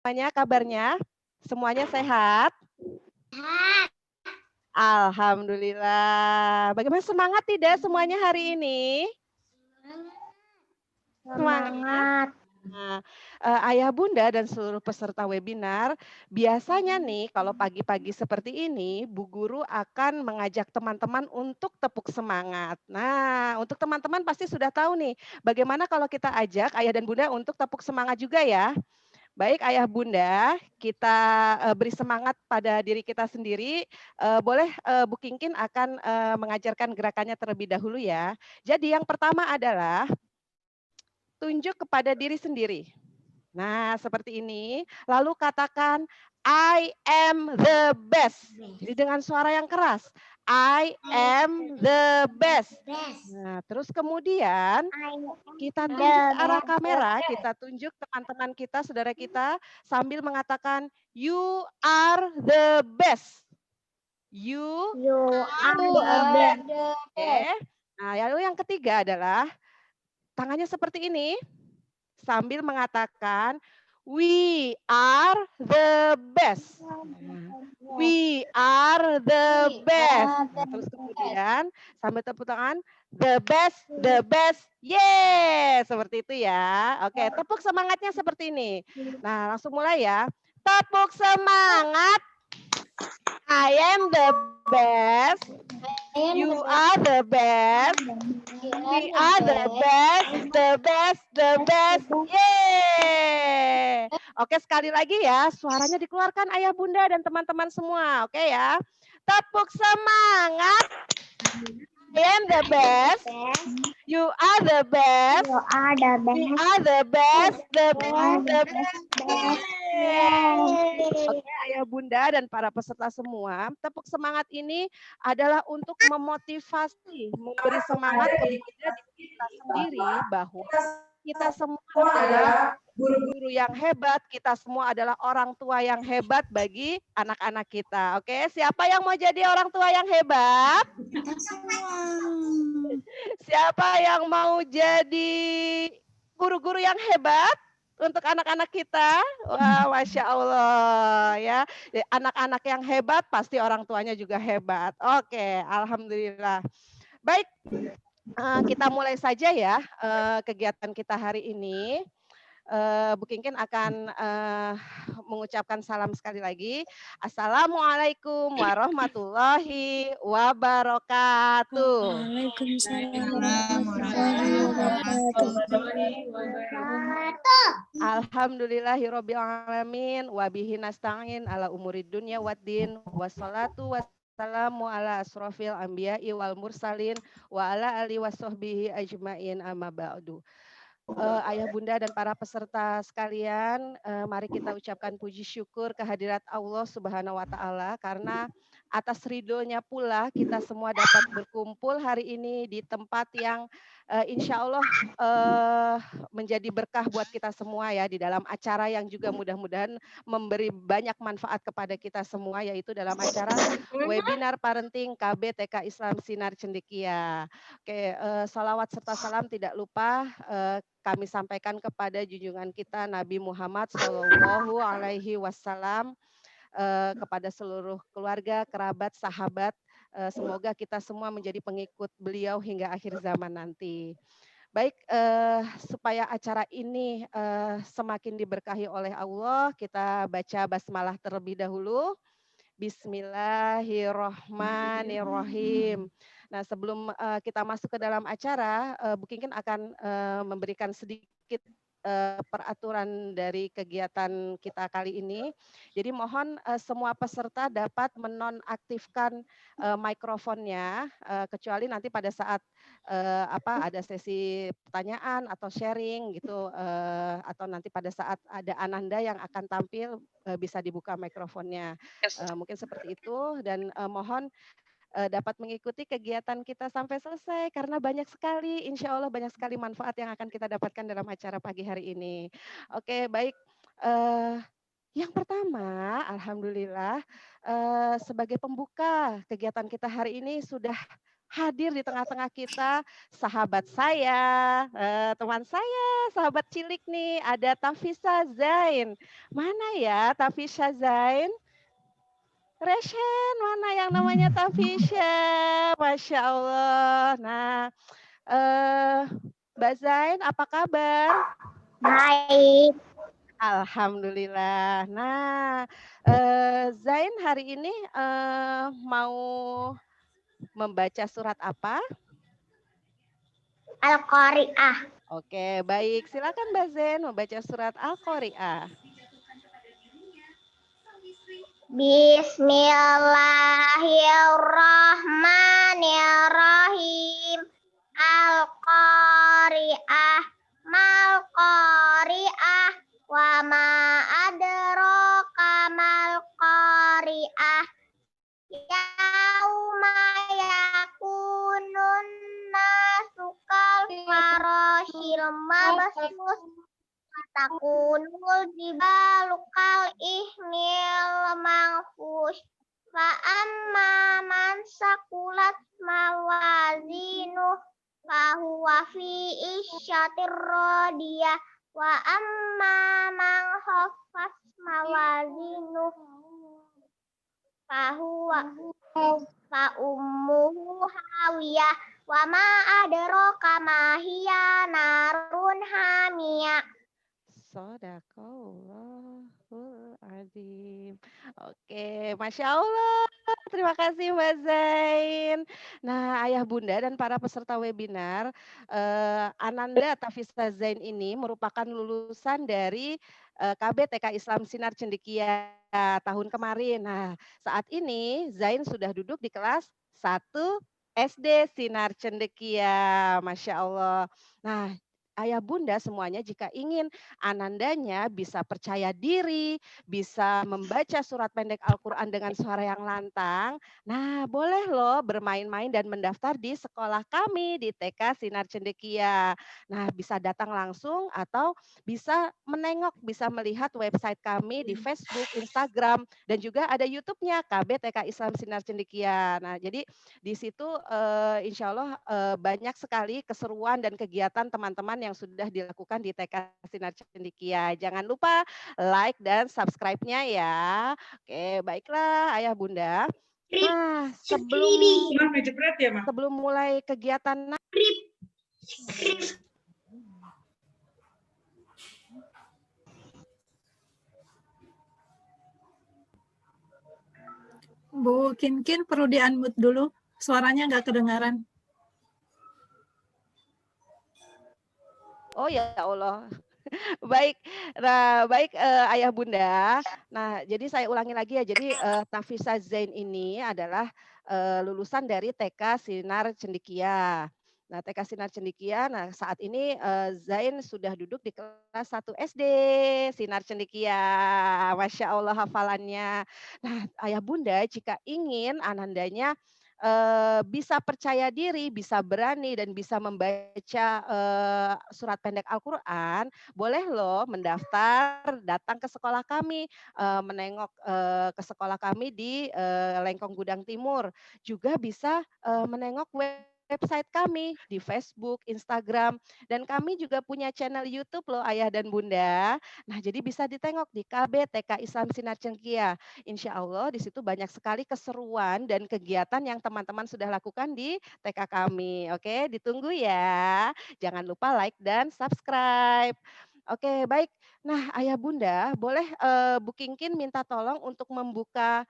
Semuanya kabarnya? Semuanya sehat? Sehat. Alhamdulillah. Bagaimana semangat tidak semuanya hari ini? Semangat. Semangat. Nah, Ayah Bunda dan seluruh peserta webinar, biasanya nih kalau pagi-pagi seperti ini, Bu Guru akan mengajak teman-teman untuk tepuk semangat. Nah, untuk teman-teman pasti sudah tahu nih, bagaimana kalau kita ajak Ayah dan Bunda untuk tepuk semangat juga ya. Baik Ayah Bunda, kita beri semangat pada diri kita sendiri. Boleh Bu Kingkin akan mengajarkan gerakannya terlebih dahulu ya. Jadi yang pertama adalah tunjuk kepada diri sendiri. Nah, seperti ini. Lalu katakan I am the best. Jadi dengan suara yang keras. I am the best. Nah, terus kemudian kita tunjuk ke arah kamera, kita tunjuk teman-teman kita, saudara kita, sambil mengatakan, you are the best. You are the best. Oke. Nah, lalu yang ketiga adalah tangannya seperti ini, sambil mengatakan, we are the best. We are the best. Nah, terus kemudian sambil tepuk tangan, the best, yeah, seperti itu ya. Oke, tepuk semangatnya seperti ini. Nah, langsung mulai ya. Tepuk semangat. I am the best. You are the best. We are the best, the best, the best. Yeay. Oke, sekali lagi ya, suaranya dikeluarkan Ayah Bunda dan teman-teman semua. Oke ya. Tepuk semangat. I am the best. You are the best. You are the We best. are the best, the best, the best. Yeay. Oke, Ayah Bunda dan para peserta semua, tepuk semangat ini adalah untuk memotivasi, memberi semangat kepada diri kita sendiri bahwa kita semua adalah guru-guru yang hebat, kita semua adalah orang tua yang hebat bagi anak-anak kita. Oke, siapa yang mau jadi orang tua yang hebat? Siapa yang mau jadi guru-guru yang hebat untuk anak-anak kita? Wah, Masya Allah ya. Anak-anak yang hebat pasti orang tuanya juga hebat. Oke, Alhamdulillah. Baik, kita mulai saja ya kegiatan kita hari ini. Bu Kingkin akan mengucapkan salam sekali lagi. Assalamualaikum warahmatullahi wabarakatuh. Waalaikumsalam warahmatullahi wabarakatuh. Alhamdulillahirabbil alamin wa bihi nasta'in ala umurid dunya waddin wassalatu wassalamu ala asrofil anbiya'i wal mursalin wa ala alihi washabbihi ajmain amma ba'du. Ayah Bunda dan para peserta sekalian, mari kita ucapkan puji syukur kehadirat Allah Subhanahu wa taala karena atas ridhonya pula kita semua dapat berkumpul hari ini di tempat yang insya Allah menjadi berkah buat kita semua ya, di dalam acara yang juga mudah-mudahan memberi banyak manfaat kepada kita semua, yaitu dalam acara webinar parenting KB TK Islam Sinar Cendekia. Oke, salawat serta salam tidak lupa kami sampaikan kepada junjungan kita Nabi Muhammad Shallallahu Alaihi Wasallam, kepada seluruh keluarga, kerabat, sahabat. Semoga kita semua menjadi pengikut beliau hingga akhir zaman nanti. Baik, supaya acara ini semakin diberkahi oleh Allah, kita baca basmalah terlebih dahulu. Bismillahirrohmanirrohim. Nah, sebelum kita masuk ke dalam acara, Bu Kingkin akan memberikan sedikit peraturan dari kegiatan kita kali ini. Jadi mohon semua peserta dapat menonaktifkan mikrofonnya, kecuali nanti pada saat ada sesi pertanyaan atau sharing gitu, atau nanti pada saat ada Ananda yang akan tampil bisa dibuka mikrofonnya. Mungkin seperti itu dan mohon dapat mengikuti kegiatan kita sampai selesai karena banyak sekali, insya Allah banyak sekali manfaat yang akan kita dapatkan dalam acara pagi hari ini. Oke, baik. Yang pertama, alhamdulillah sebagai pembuka kegiatan kita hari ini sudah hadir di tengah-tengah kita sahabat saya, teman saya, sahabat cilik nih, ada Tafisa Zain. Mana ya Tafisa Zain? Reshen, mana yang namanya Tafisya? Masya Allah. Nah, Mbak Zain, apa kabar? Baik. Alhamdulillah. Nah, Zain hari ini mau membaca surat apa? Al-Qari'ah. Oke, baik. Silakan Mbak Zain membaca surat Al-Qari'ah. Bismillahirrahmanirrahim. Al-Qari'ah. Mal-Qari'ah. Wa ma adraka mal-Qari'ah. Yauma yakunun nasu kal farashil mabsus. Takunul jibalu kal ihnil manfush. Fa amma man sakulat mawazinuh fahuwa fi isyatir radiyah. Wa amma man khaffat mawazinuh fahuwa fa ummuhu hawiyah. Wa ma adraka ma hiya narun hamiyah. Shadaqallahul azim. Oke, Masya Allah. Terima kasih Mbak Zain. Nah, Ayah Bunda dan para peserta webinar, Ananda Tafisa Zain ini merupakan lulusan dari KB TK Islam Sinar Cendekia tahun kemarin. Nah, saat ini Zain sudah duduk di kelas 1 SD Sinar Cendekia. Masya Allah. Nah, Ayah Bunda semuanya jika ingin anandanya bisa percaya diri, bisa membaca surat pendek Al-Quran dengan suara yang lantang. Nah, boleh loh bermain-main dan mendaftar di sekolah kami di TK Sinar Cendekia. Nah, bisa datang langsung atau bisa menengok, bisa melihat website kami di Facebook, Instagram, dan juga ada YouTube-nya KB TK Islam Sinar Cendekia. Nah, jadi di situ insya Allah banyak sekali keseruan dan kegiatan teman-teman yang sudah dilakukan di TK Sinar Cendekia. Jangan lupa like dan subscribe-nya ya. Oke, baiklah Ayah Bunda. Nah, sebelum mulai kegiatan Bu Kinkin perlu di-unmute dulu, suaranya nggak kedengaran. Oh ya Allah. Baik, nah baik Ayah Bunda. Nah, jadi saya ulangi lagi ya. Jadi Tafisa Zain ini adalah lulusan dari TK Sinar Cendekia. Nah, TK Sinar Cendekia. Nah, saat ini Zain sudah duduk di kelas 1 SD Sinar Cendekia. Masya Allah hafalannya. Nah, Ayah Bunda jika ingin anandanya bisa percaya diri, bisa berani dan bisa membaca surat pendek Al-Quran, boleh loh mendaftar, datang ke sekolah kami, menengok ke sekolah kami di Lengkong Gudang Timur. Juga bisa menengok website kami di Facebook, Instagram, dan kami juga punya channel YouTube loh Ayah dan Bunda. Nah, jadi bisa ditengok di KB TK Islam Sinar Cengkia. Insya Allah di situ banyak sekali keseruan dan kegiatan yang teman-teman sudah lakukan di TK kami. Oke, ditunggu ya. Jangan lupa like dan subscribe. Oke, baik. Nah, Ayah Bunda, boleh Bu Kingkin minta tolong untuk membuka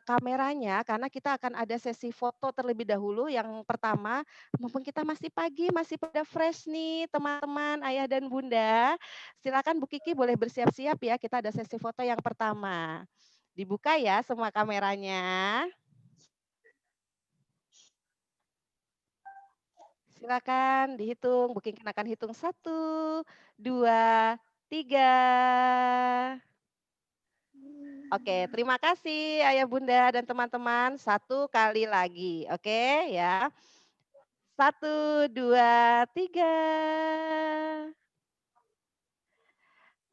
kameranya karena kita akan ada sesi foto terlebih dahulu yang pertama. Mumpung kita masih pagi, masih pada fresh nih teman-teman, Ayah dan Bunda. Silakan Bu Kiki boleh bersiap-siap ya, kita ada sesi foto yang pertama. Dibuka ya semua kameranya. Silakan dihitung, Bu Kingkin akan hitung 1, 2, 3. Oke, terima kasih Ayah Bunda dan teman-teman. 1 kali lagi, oke ya. 1, 2, 3.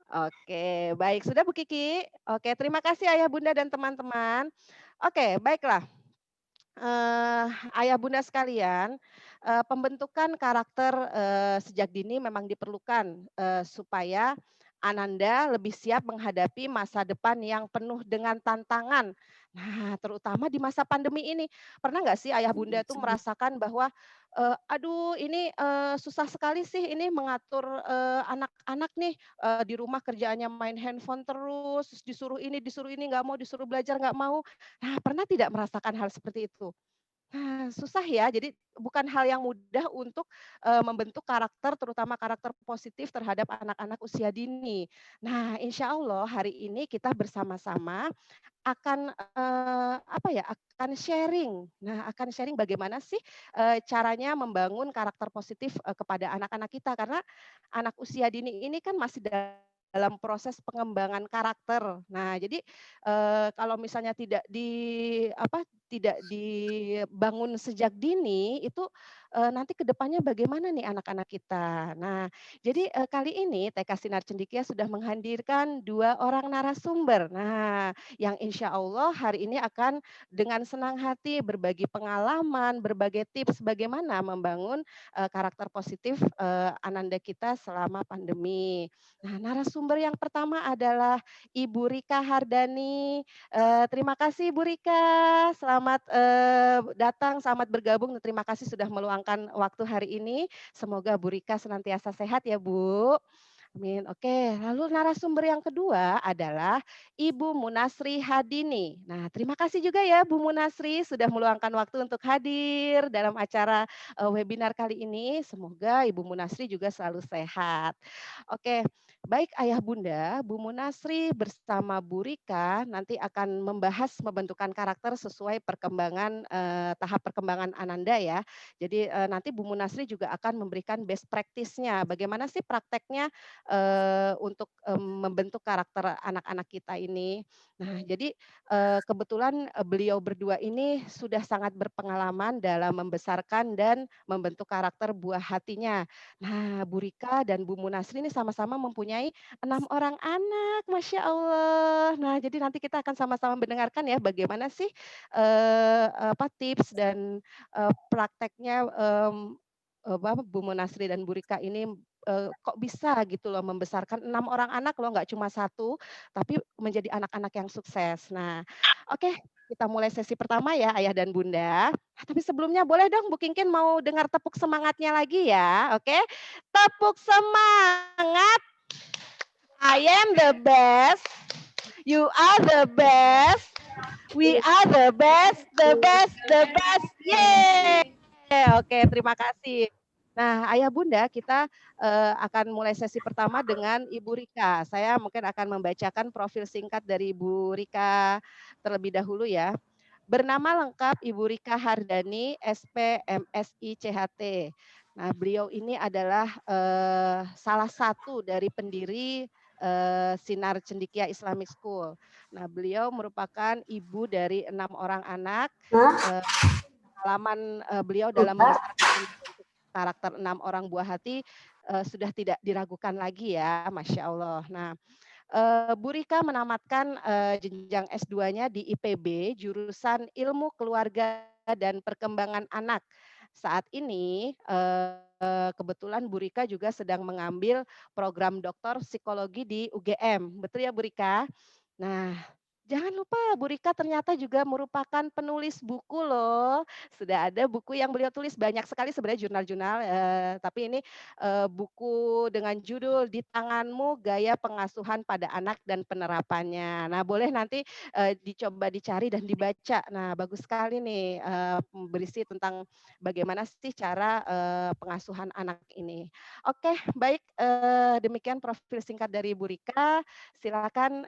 Oke, baik. Sudah Bu Kiki? Oke, terima kasih Ayah Bunda dan teman-teman. Oke, baiklah. Ayah bunda sekalian, pembentukan karakter, sejak dini memang diperlukan, supaya Ananda lebih siap menghadapi masa depan yang penuh dengan tantangan. Nah, terutama di masa pandemi ini. Pernah nggak sih ayah bunda tuh merasakan bahwa, "Aduh ini, susah sekali sih ini mengatur, anak-anak nih, di rumah kerjaannya main handphone terus disuruh ini, nggak mau, disuruh belajar nggak mau." Nah, pernah tidak merasakan hal seperti itu? Nah, susah ya. Jadi bukan hal yang mudah untuk, membentuk karakter, terutama karakter positif terhadap anak-anak usia dini. Nah, insya Allah hari ini kita bersama-sama akan, apa ya, akan sharing. Nah, akan sharing bagaimana sih, caranya membangun karakter positif, kepada anak-anak kita. Karena anak usia dini ini kan masih dalam proses pengembangan karakter. Nah, jadi, kalau misalnya tidak dibangun sejak dini, itu, nanti ke depannya bagaimana nih anak-anak kita. Nah, jadi, kali ini TK Sinar Cendekia sudah menghadirkan 2 orang narasumber. Nah, yang insya Allah hari ini akan dengan senang hati berbagi pengalaman, berbagai tips bagaimana membangun, karakter positif, ananda kita selama pandemi. Nah, narasumber yang pertama adalah Ibu Rika Hardani. Terima kasih Bu Rika, selamat, datang, selamat bergabung, dan terima kasih sudah meluangkan waktu hari ini. Semoga Bu Rika senantiasa sehat ya Bu. Amin. Oke, lalu narasumber yang kedua adalah Ibu Munasri Hadini. Nah, terima kasih juga ya Bu Munasri sudah meluangkan waktu untuk hadir dalam acara, webinar kali ini. Semoga Ibu Munasri juga selalu sehat. Oke, baik ayah bunda, Bu Munasri bersama Bu Rika nanti akan membahas pembentukan karakter sesuai perkembangan, tahap perkembangan Ananda ya. Jadi, nanti Bu Munasri juga akan memberikan best practice-nya, bagaimana sih prakteknya untuk, membentuk karakter anak-anak kita ini. Nah, jadi, kebetulan, beliau berdua ini sudah sangat berpengalaman dalam membesarkan dan membentuk karakter buah hatinya. Nah, Bu Rika dan Bu Munasri ini sama-sama mempunyai 6 orang anak, Masya Allah. Nah, jadi nanti kita akan sama-sama mendengarkan ya bagaimana sih, tips dan, prakteknya, Bu Munasri dan Bu Rika ini, kok bisa gitu loh membesarkan 6 orang anak loh, nggak cuma satu, tapi menjadi anak-anak yang sukses. Nah, oke, kita mulai sesi pertama ya Ayah dan Bunda. Tapi sebelumnya boleh dong Bu Kingkin mau dengar tepuk semangatnya lagi ya, oke? Tepuk semangat, I am the best, you are the best, we are the best, the best, the best, yeay! Oke, terima kasih. Nah, Ayah Bunda, kita akan mulai sesi pertama dengan Ibu Rika. Saya mungkin akan membacakan profil singkat dari Ibu Rika terlebih dahulu ya. Bernama lengkap Ibu Rika Hardani, SP, MSI, CHT. Nah, beliau ini adalah salah satu dari pendiri Sinar Cendekia Islamic School. Nah, beliau merupakan ibu dari 6 orang anak. Pengalaman beliau dalam membesarkan dan membentuk karakter 6 orang buah hati sudah tidak diragukan lagi ya, Masya Allah. Nah, Bu Rika menamatkan, jenjang S2-nya di IPB, jurusan Ilmu Keluarga dan Perkembangan Anak. Saat ini, kebetulan Bu Rika juga sedang mengambil program doktor psikologi di UGM. Betul ya Bu Rika? Nah, jangan lupa Bu Rika ternyata juga merupakan penulis buku loh. Sudah ada buku yang beliau tulis banyak sekali sebenarnya jurnal-jurnal, tapi ini, buku dengan judul Di Tanganmu Gaya Pengasuhan pada Anak dan Penerapannya. Nah, boleh nanti, dicoba dicari dan dibaca. Nah, bagus sekali nih, berisi tentang bagaimana sih cara, pengasuhan anak ini. Oke, baik, demikian profil singkat dari Bu Rika. Silakan,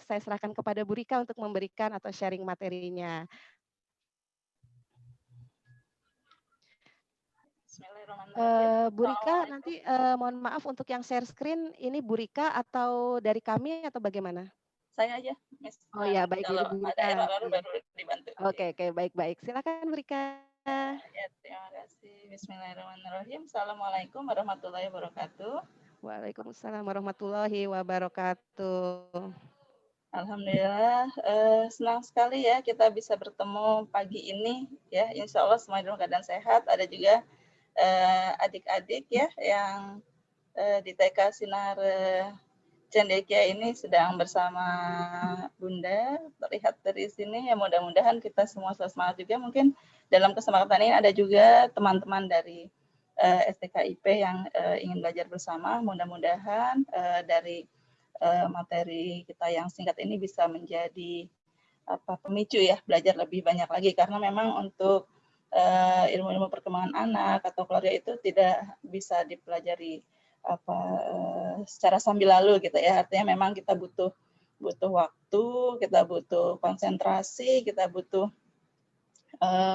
saya serahkan kepada Bu Rika untuk memberikan atau sharing materinya. Bu Rika nanti, mohon maaf untuk yang share screen ini Bu Rika atau dari kami atau bagaimana? Saya aja, Miss. Oh ya, baik Kalau dari Bu ada Rika. error baru dibantu. Oke, baik. Silakan Bu Rika. Ya, terima kasih. Bismillahirrahmanirrahim. Assalamualaikum warahmatullahi wabarakatuh. Waalaikumsalam warahmatullahi wabarakatuh. Alhamdulillah, senang sekali ya kita bisa bertemu pagi ini ya. Insya Allah semua dalam keadaan sehat. Ada juga adik-adik ya yang di TK Sinar Cendekia ini sedang bersama Bunda. Terlihat dari sini ya, mudah-mudahan kita semua semangat juga. Mungkin dalam kesempatan ini ada juga teman-teman dari STKIP yang ingin belajar bersama. Mudah-mudahan dari materi kita yang singkat ini bisa menjadi pemicu ya, belajar lebih banyak lagi, karena memang untuk ilmu-ilmu perkembangan anak atau keluarga itu tidak bisa dipelajari secara sambil lalu gitu ya. Artinya memang kita butuh waktu, kita butuh konsentrasi, kita butuh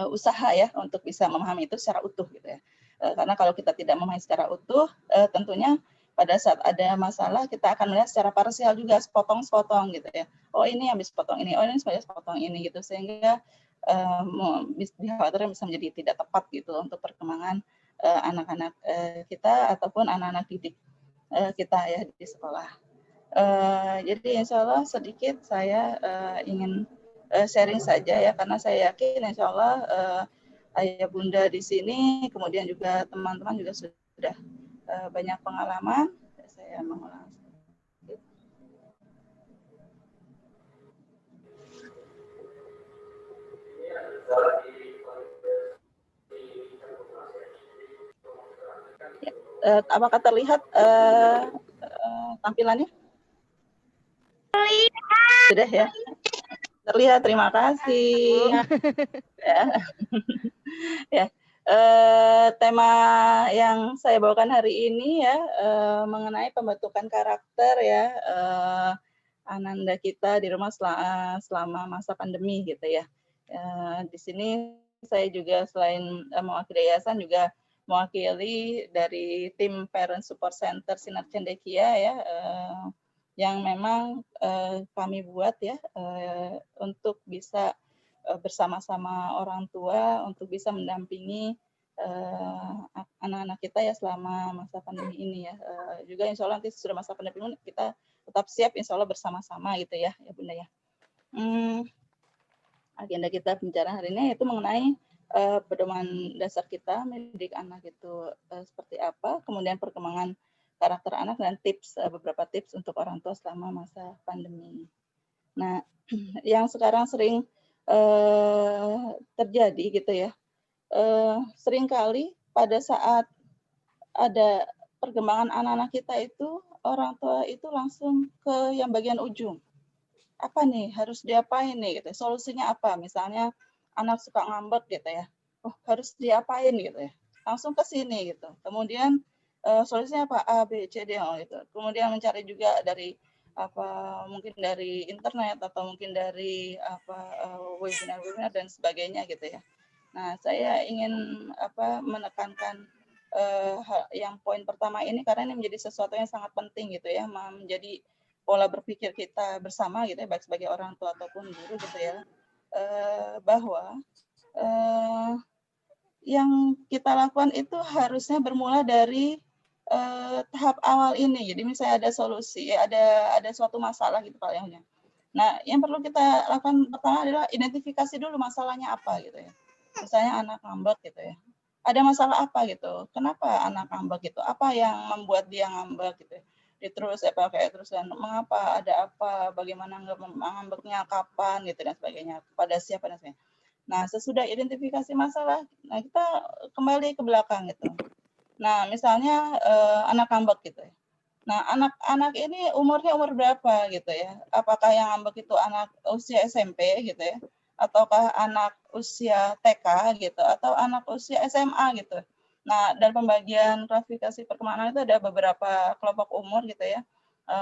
usaha ya untuk bisa memahami itu secara utuh gitu ya. Karena kalau kita tidak memahami secara utuh, tentunya pada saat ada masalah kita akan melihat secara parsial juga, sepotong-sepotong gitu ya. Oh ini habis potong ini, oh ini habis potong ini gitu, sehingga dikhawatirkan bisa menjadi tidak tepat gitu untuk perkembangan anak-anak kita ataupun anak-anak didik kita ya di sekolah. Jadi insya Allah sedikit saya ingin sharing saja ya, karena saya yakin insya Allah ayah bunda di sini, kemudian juga teman-teman juga sudah banyak pengalaman. Saya mengulang. Apakah terlihat tampilannya? Sudah ya? Terlihat, terima kasih. Ya. Ya. Tema yang saya bawakan hari ini ya mengenai pembentukan karakter ya ananda kita di rumah selama masa pandemi gitu ya. Di sini saya juga selain mewakili yayasan juga mewakili dari tim Parent Support Center Sinar Cendekia ya yang memang kami buat ya untuk bisa bersama-sama orang tua untuk bisa mendampingi anak-anak kita ya selama masa pandemi ini ya. Juga insya Allah nanti sudah masa pandemi ini kita tetap siap insya Allah bersama-sama gitu ya Bunda ya. Agenda kita pembicaraan hari ini yaitu mengenai pedoman dasar kita mendidik anak itu seperti apa, kemudian perkembangan karakter anak dan tips beberapa tips untuk orang tua selama masa pandemi. Nah, yang sekarang sering terjadi gitu ya, seringkali pada saat ada perkembangan anak-anak kita itu orang tua itu langsung ke yang bagian ujung. Apa nih harus diapain nih gitu, solusinya apa? Misalnya anak suka ngambek gitu ya, oh harus diapain gitu ya, langsung ke sini gitu. Kemudian solusinya apa? A, B, C, D gitu. Kemudian mencari juga dari mungkin dari internet atau mungkin dari webinar-webinar dan sebagainya gitu ya. Nah, saya ingin menekankan yang poin pertama ini karena ini menjadi sesuatu yang sangat penting gitu ya, menjadi pola berpikir kita bersama gitu ya, baik sebagai orang tua ataupun guru gitu ya, bahwa yang kita lakukan itu harusnya bermula dari tahap awal ini. Jadi misalnya ada solusi, ada suatu masalah gitu palingnya. Nah, yang perlu kita lakukan pertama adalah identifikasi dulu masalahnya apa gitu ya. Misalnya anak ngambek gitu ya. Ada masalah apa gitu? Kenapa anak ngambek gitu? Apa yang membuat dia ngambek gitu ya? Terus mengapa, ada apa, bagaimana ngambeknya, kapan gitu dan sebagainya, pada siapa dan sebagainya. Nah, sesudah identifikasi masalah, nah kita kembali ke belakang gitu. Nah, misalnya anak ngambek gitu ya. Nah, anak-anak ini umurnya umur berapa gitu ya? Apakah yang ngambek itu anak usia SMP gitu ya? Ataukah anak usia TK gitu? Atau anak usia SMA gitu? Nah, dalam pembagian klasifikasi perkembangan itu ada beberapa kelompok umur gitu ya.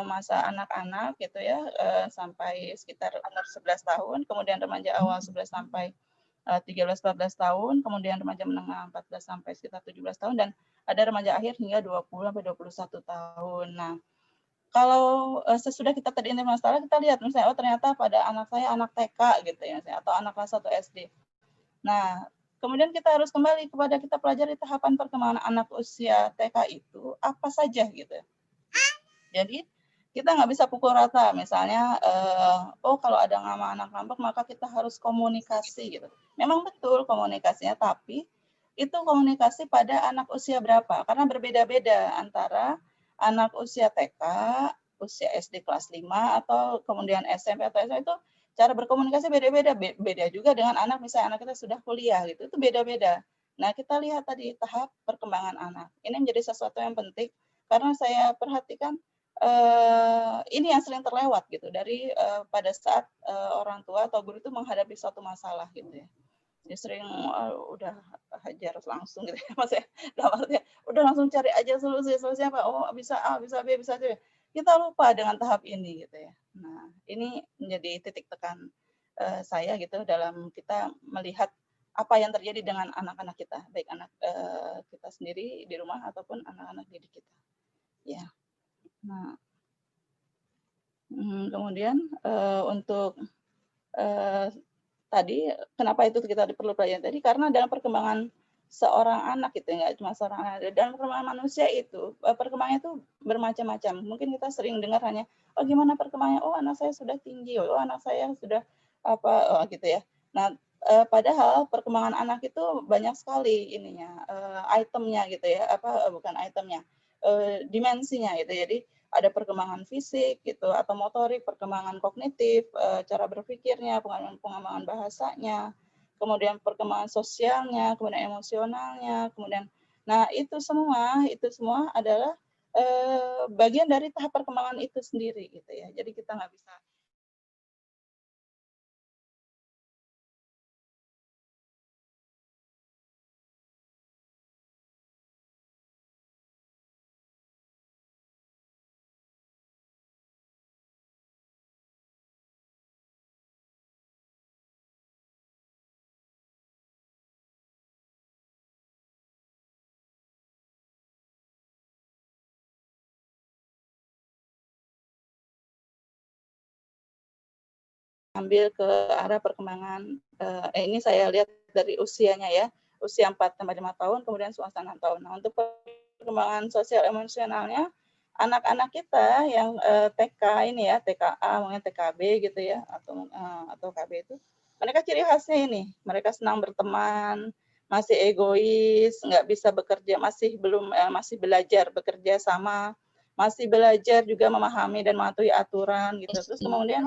Masa anak-anak gitu ya, sampai sekitar umur 11 tahun, kemudian remaja awal 11 sampai 13-14 tahun, kemudian remaja menengah 14 sampai sekitar 17 tahun, dan ada remaja akhir hingga 20 sampai 21 tahun. Nah, kalau sesudah kita teridentifikasi masalah, kita lihat misalnya, oh ternyata pada anak saya anak TK gitu ya, atau anak kelas 1 SD. Nah, kemudian kita harus kembali kepada kita pelajari tahapan perkembangan anak usia TK itu apa saja gitu. Jadi kita nggak bisa pukul rata. Misalnya, oh kalau ada nama anak ngambek maka kita harus komunikasi gitu. Memang betul komunikasinya, tapi itu komunikasi pada anak usia berapa? Karena berbeda-beda antara anak usia TK, usia SD kelas 5, atau kemudian SMP atau SMA itu cara berkomunikasi beda-beda. Beda juga dengan anak, misalnya anak kita sudah kuliah gitu, itu beda-beda. Nah, kita lihat tadi tahap perkembangan anak. Ini menjadi sesuatu yang penting karena saya perhatikan ini yang sering terlewat gitu dari pada saat orang tua atau guru itu menghadapi suatu masalah gitu ya. Dia sering udah hajar langsung gitu ya, maksudnya udah langsung cari aja solusinya apa, oh bisa A, bisa B, bisa C. Kita lupa dengan tahap ini gitu ya. Nah, ini menjadi titik tekan saya gitu dalam kita melihat apa yang terjadi dengan anak-anak kita, baik anak kita sendiri di rumah ataupun anak-anak didik kita. Ya. Nah, kemudian untuk tadi kenapa itu kita perlu pelajari tadi, karena dalam perkembangan seorang anak gitu, nggak cuma seorang anak, dalam perkembangan manusia itu perkembangannya itu bermacam-macam. Mungkin kita sering dengar hanya, oh gimana perkembangannya, oh anak saya sudah tinggi, oh anak saya sudah apa, oh gitu ya. Nah, padahal perkembangan anak itu banyak sekali ininya, itemnya gitu ya, apa bukan itemnya, dimensinya gitu. Jadi ada perkembangan fisik gitu atau motorik, perkembangan kognitif, cara berpikirnya, pengembangan bahasanya, kemudian perkembangan sosialnya, kemudian emosionalnya, kemudian nah itu semua adalah bagian dari tahap perkembangan itu sendiri gitu ya. Jadi kita nggak bisa ambil ke arah perkembangan, ini saya lihat dari usianya ya, usia 4-5 tahun, kemudian swasta 6 tahun. Nah, untuk perkembangan sosial emosionalnya, anak-anak kita yang TK ini ya, TKA, mungkin TKB gitu ya, atau KB itu, mereka ciri khasnya ini, mereka senang berteman, masih egois, nggak bisa bekerja, masih belajar bekerja sama, masih belajar juga memahami dan mematuhi aturan gitu. Terus kemudian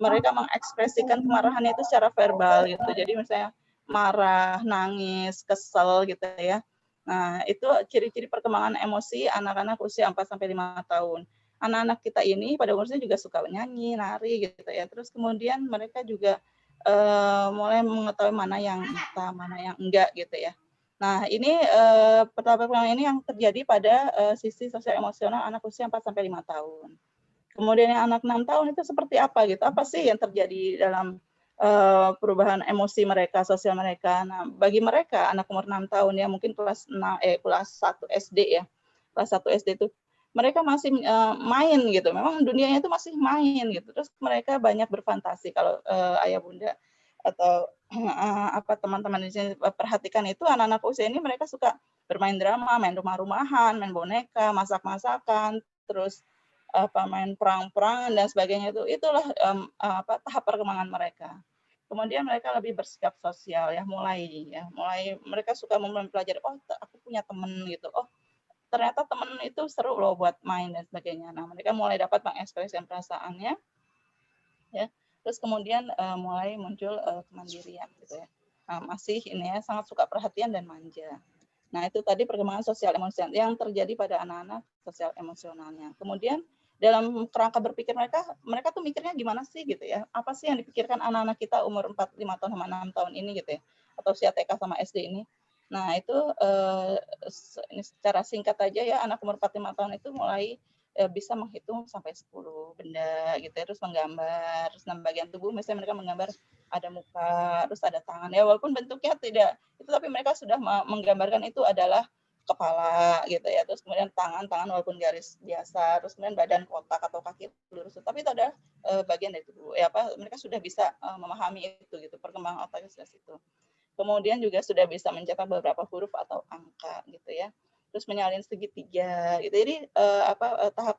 mereka mengekspresikan kemarahannya itu secara verbal gitu. Jadi misalnya marah, nangis, kesel gitu ya. Nah, itu ciri-ciri perkembangan emosi anak-anak usia 4-5 tahun. Anak-anak kita ini pada umurnya juga suka nyanyi, nari gitu ya. Terus kemudian mereka juga mulai mengetahui mana yang nyata, mana yang enggak gitu ya. Nah, ini perkembangan ini yang terjadi pada sisi sosial emosional anak usia 4-5 tahun. Kemudian yang anak 6 tahun itu seperti apa gitu? Apa sih yang terjadi dalam perubahan emosi mereka, sosial mereka? Nah, bagi mereka anak umur 6 tahun ya, mungkin kelas 1 SD ya. Kelas 1 SD itu mereka masih main gitu. Memang dunianya itu masih main gitu. Terus mereka banyak berfantasi kalau ayah bunda atau apa teman-teman di sini perhatikan itu anak-anak usia ini mereka suka bermain drama, main rumah-rumahan, main boneka, masak-masakan, terus main perang-perangan dan sebagainya itulah tahap perkembangan mereka. Kemudian mereka lebih bersikap sosial ya, mulai mereka suka mempelajari, oh aku punya teman gitu, oh ternyata teman itu seru loh buat main dan sebagainya. Nah, mereka mulai dapat mengekspresikan perasaannya ya. Terus kemudian mulai muncul kemandirian gitu ya. Nah, masih ini ya sangat suka perhatian dan manja. Nah, itu tadi perkembangan sosial emosional yang terjadi pada anak-anak sosial emosionalnya. Kemudian dalam kerangka berpikir mereka tuh mikirnya gimana sih gitu ya. Apa sih yang dipikirkan anak-anak kita umur 4-5 tahun sama 6 tahun ini gitu ya. Atau usia TK sama SD ini. Nah, itu ini secara singkat aja ya, anak umur 4-5 tahun itu mulai bisa menghitung sampai 10 benda gitu ya, terus menggambar, terus 6 bagian tubuh, misalnya mereka menggambar ada muka, terus ada tangan ya, walaupun bentuknya tidak itu, tapi mereka sudah menggambarkan itu adalah kepala gitu ya, terus kemudian tangan walaupun garis biasa, terus kemudian badan kotak atau kaki lurus, tapi itu adalah bagian dari tubuh ya, mereka sudah bisa memahami itu gitu, perkembangan otaknya sudah situ. Kemudian juga sudah bisa mencetak beberapa huruf atau angka gitu ya. terus menyalin segitiga gitu. Jadi tahap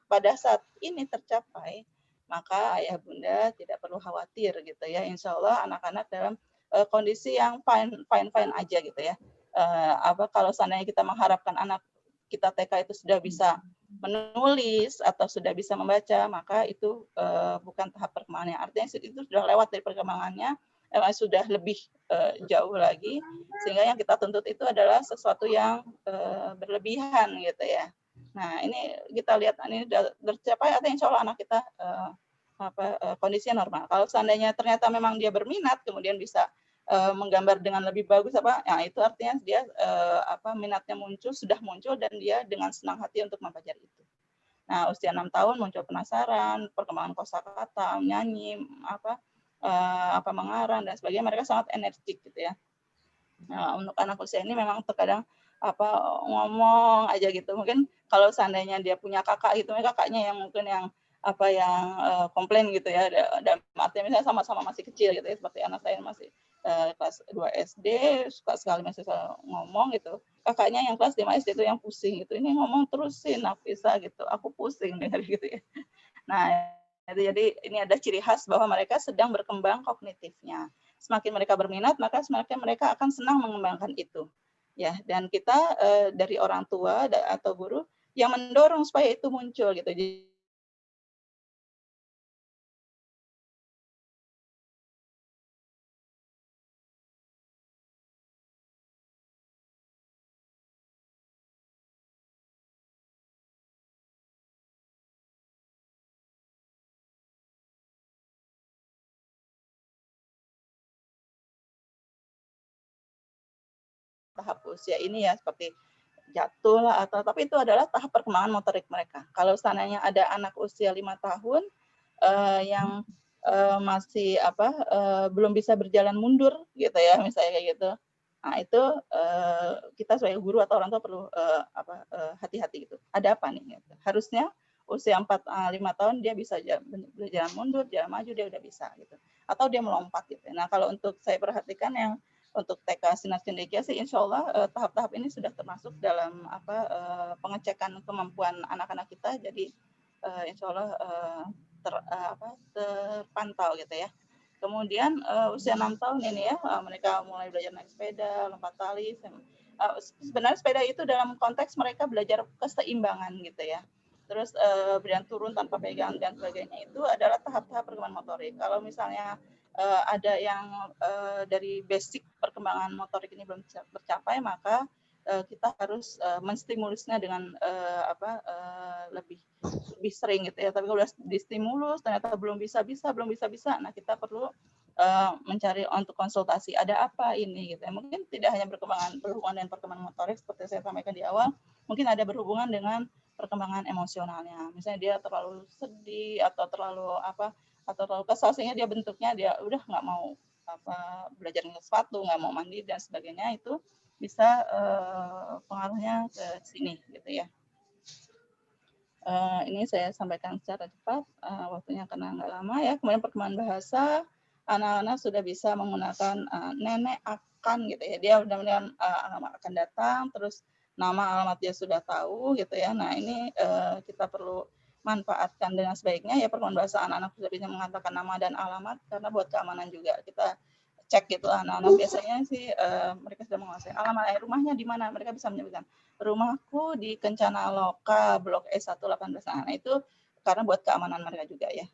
pada saat ini tercapai, maka ayah bunda tidak perlu khawatir gitu ya. Insya Allah anak-anak dalam kondisi yang fine aja gitu ya. Kalau seandainya kita mengharapkan anak kita TK itu sudah bisa menulis atau sudah bisa membaca, maka itu bukan tahap perkembangannya. Artinya itu sudah lewat dari perkembangannya, sudah lebih jauh lagi, sehingga yang kita tuntut itu adalah sesuatu yang berlebihan gitu ya. Nah ini kita lihat ini sudah tercapai, atau insya Allah anak kita kondisinya normal. Kalau seandainya ternyata memang dia berminat, kemudian bisa menggambar dengan lebih bagus ya itu artinya dia minatnya sudah muncul dan dia dengan senang hati untuk mempelajari itu. Nah, usia 6 tahun muncul penasaran, perkembangan kosakata, nyanyi, mengarang dan sebagainya, mereka sangat energik gitu ya. Nah, untuk anak usia ini memang terkadang ngomong aja gitu. Mungkin kalau seandainya dia punya kakak gitu, kakaknya yang mungkin yang komplain gitu ya, dan artinya misalnya sama-sama masih kecil gitu ya, seperti anak saya masih kelas 2 SD, suka sekali masih ngomong gitu. Kakaknya yang kelas 5 SD itu yang pusing gitu. Ini ngomong terusin Nafisa gitu. Aku pusing dengar gitu ya. Nah, jadi ini ada ciri khas bahwa mereka sedang berkembang kognitifnya. Semakin mereka berminat, maka semakin mereka akan senang mengembangkan itu. Ya, dan kita dari orang tua atau guru yang mendorong supaya itu muncul gitu. Jadi tahap usia ini ya seperti jatuh lah tapi itu adalah tahap perkembangan motorik mereka. Kalau seandainya ada anak usia 5 tahun yang masih belum bisa berjalan mundur gitu ya, misalnya kayak gitu. Nah, itu kita sebagai guru atau orang tua perlu hati-hati gitu. Ada apa nih gitu. Harusnya usia 5 tahun dia bisa berjalan mundur, jalan maju dia udah bisa gitu. Atau dia melompat gitu. Nah, kalau untuk saya perhatikan yang untuk TK Sinar Cendekia sih insya Allah tahap-tahap ini sudah termasuk dalam pengecekan kemampuan anak-anak kita. Jadi insya Allah terpantau gitu ya. Kemudian usia 6 tahun ini ya, mereka mulai belajar naik sepeda, lompat tali. Sebenarnya sepeda itu dalam konteks mereka belajar keseimbangan gitu ya. Terus berjalan turun tanpa pegang dan sebagainya itu adalah tahap-tahap perkembangan motorik. Kalau misalnya ada yang dari basic perkembangan motorik ini belum tercapai, maka kita harus menstimulusnya dengan lebih sering gitu ya. Tapi kalau udah distimulus ternyata belum bisa, nah kita perlu mencari untuk konsultasi ada apa ini gitu ya. Mungkin tidak hanya berhubungan dengan perkembangan motorik seperti saya sampaikan di awal, mungkin ada berhubungan dengan perkembangan emosionalnya. Misalnya dia terlalu sedih atau terlalu kesal sehingga dia bentuknya dia udah nggak mau belajar sepatu, nggak mau mandi dan sebagainya, itu bisa pengaruhnya ke sini gitu ya. Ini saya sampaikan secara cepat, waktunya karena nggak lama ya. Kemudian perkembangan bahasa, anak-anak sudah bisa menggunakan nenek akan gitu ya. Dia mudah-mudahan alamat akan datang, terus nama alamat dia sudah tahu gitu ya. Nah ini kita perlu manfaatkan dengan sebaiknya ya, perkembangan bahasa anak-anak sudah bisa mengatakan nama dan alamat, karena buat keamanan juga kita cek gitu anak-anak biasanya sih mereka sudah menguasai alamat rumahnya di mana, mereka bisa menyebutkan rumahku di Kencana Loka Blok E118. Nah itu karena buat keamanan mereka juga ya.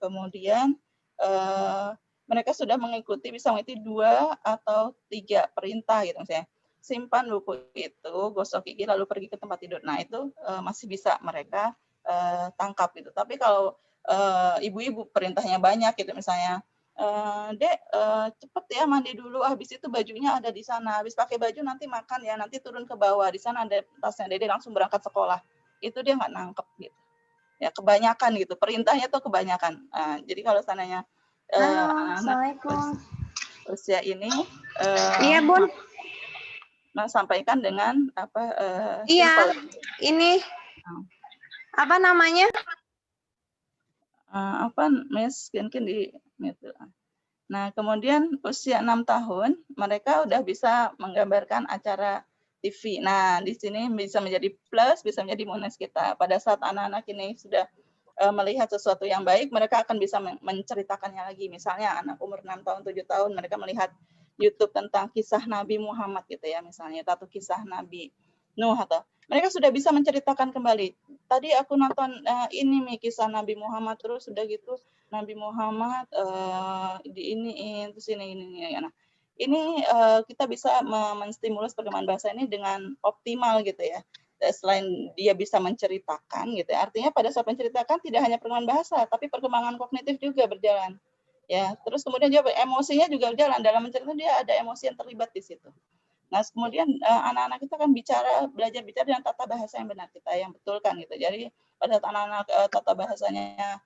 Kemudian mereka sudah bisa mengikuti 2 atau 3 perintah gitu misalnya. Simpan buku itu, gosok gigi, lalu pergi ke tempat tidur. Nah itu masih bisa mereka tangkap gitu. Tapi kalau ibu-ibu perintahnya banyak gitu misalnya, Dek cepet ya mandi dulu, habis itu bajunya ada di sana, habis pakai baju nanti makan ya, nanti turun ke bawah, di sana ada tasnya Dede, langsung berangkat sekolah. Itu dia nggak nangkep gitu. Ya kebanyakan gitu, perintahnya tuh kebanyakan. Jadi kalau seandainya Assalamualaikum. Usia ini Iya, Bun. Sampaikan dengan Iya, simple. ini apa namanya? Mungkin di gitu. Nah, kemudian usia 6 tahun mereka udah bisa menggambarkan acara TV. Nah, di sini bisa menjadi plus, bisa menjadi minus kita. Pada saat anak-anak ini sudah melihat sesuatu yang baik, mereka akan bisa menceritakannya lagi. Misalnya anak umur 6 tahun, 7 tahun, mereka melihat YouTube tentang kisah Nabi Muhammad gitu ya, misalnya, atau kisah Nabi Nuh, atau mereka sudah bisa menceritakan kembali. Tadi aku nonton ini nih kisah Nabi Muhammad, terus sudah gitu Nabi Muhammad di iniin, terus ini. Nah, ini kita bisa menstimulus perkembangan bahasa ini dengan optimal gitu ya. Selain dia bisa menceritakan gitu ya, artinya pada saat menceritakan tidak hanya perkembangan bahasa, tapi perkembangan kognitif juga berjalan. Ya, terus kemudian dia emosinya juga berjalan, dalam menceritakan dia ada emosi yang terlibat di situ. Nah, kemudian anak-anak kita kan belajar bicara dengan tata bahasa yang benar, kita yang betulkan gitu. Jadi pada saat anak-anak tata bahasanya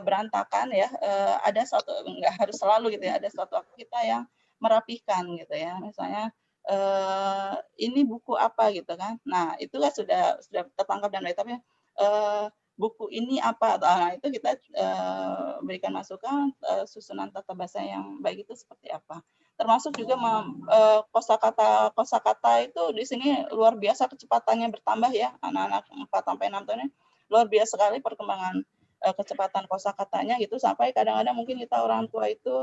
berantakan ya, ada suatu, nggak harus selalu gitu ya, ada suatu waktu kita yang merapihkan gitu ya, misalnya ini buku apa gitu kan. Nah, itu kan sudah tertangkap dan baik, tapi buku ini apa, nah, itu kita berikan masukan susunan tata bahasa yang baik itu seperti apa. Termasuk juga kosakata itu di sini luar biasa kecepatannya bertambah ya, anak-anak 4 sampai 6 tahun ini luar biasa sekali perkembangan kecepatan kosakatanya gitu, sampai kadang-kadang mungkin kita orang tua itu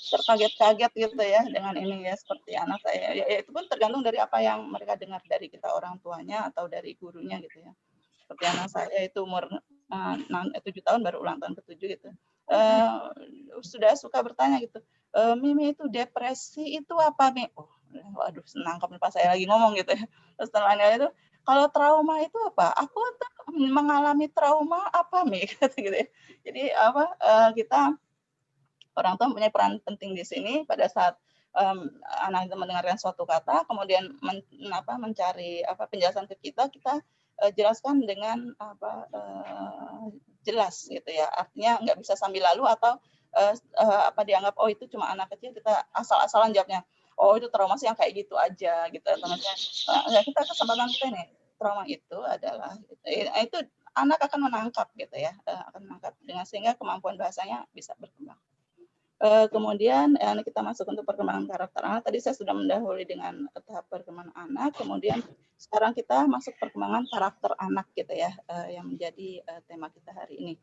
terkaget-kaget gitu ya dengan ini ya, seperti anak saya. Ya, itu pun tergantung dari apa yang mereka dengar dari kita orang tuanya atau dari gurunya gitu ya. Seperti anak saya itu umur 7 tahun baru ulang tahun ke-7 gitu. Sudah suka bertanya gitu, Mimi itu depresi itu apa, Mi? Oh, waduh, nangkep pas saya lagi ngomong gitu ya. Terus setelahnya itu, kalau trauma itu apa? Aku mengalami trauma apa, Mi? Gitu ya. Jadi apa, kita orang tua punya peran penting di sini pada saat anak itu mendengarkan suatu kata, kemudian mencari penjelasan ke kita jelaskan dengan jelas gitu ya. Artinya nggak bisa sambil lalu atau dianggap oh itu cuma anak kecil, kita asal-asalan jawabnya. Oh itu trauma sih yang kayak gitu aja gitu. Kita kesempatan kita nih, trauma itu adalah itu anak akan menangkap gitu ya, akan menangkap dengan sehingga kemampuan bahasanya bisa berkembang. Kemudian kita masuk untuk perkembangan karakter anak. Tadi saya sudah mendahului dengan tahap perkembangan anak. Kemudian sekarang kita masuk perkembangan karakter anak gitu ya, yang menjadi tema kita hari ini.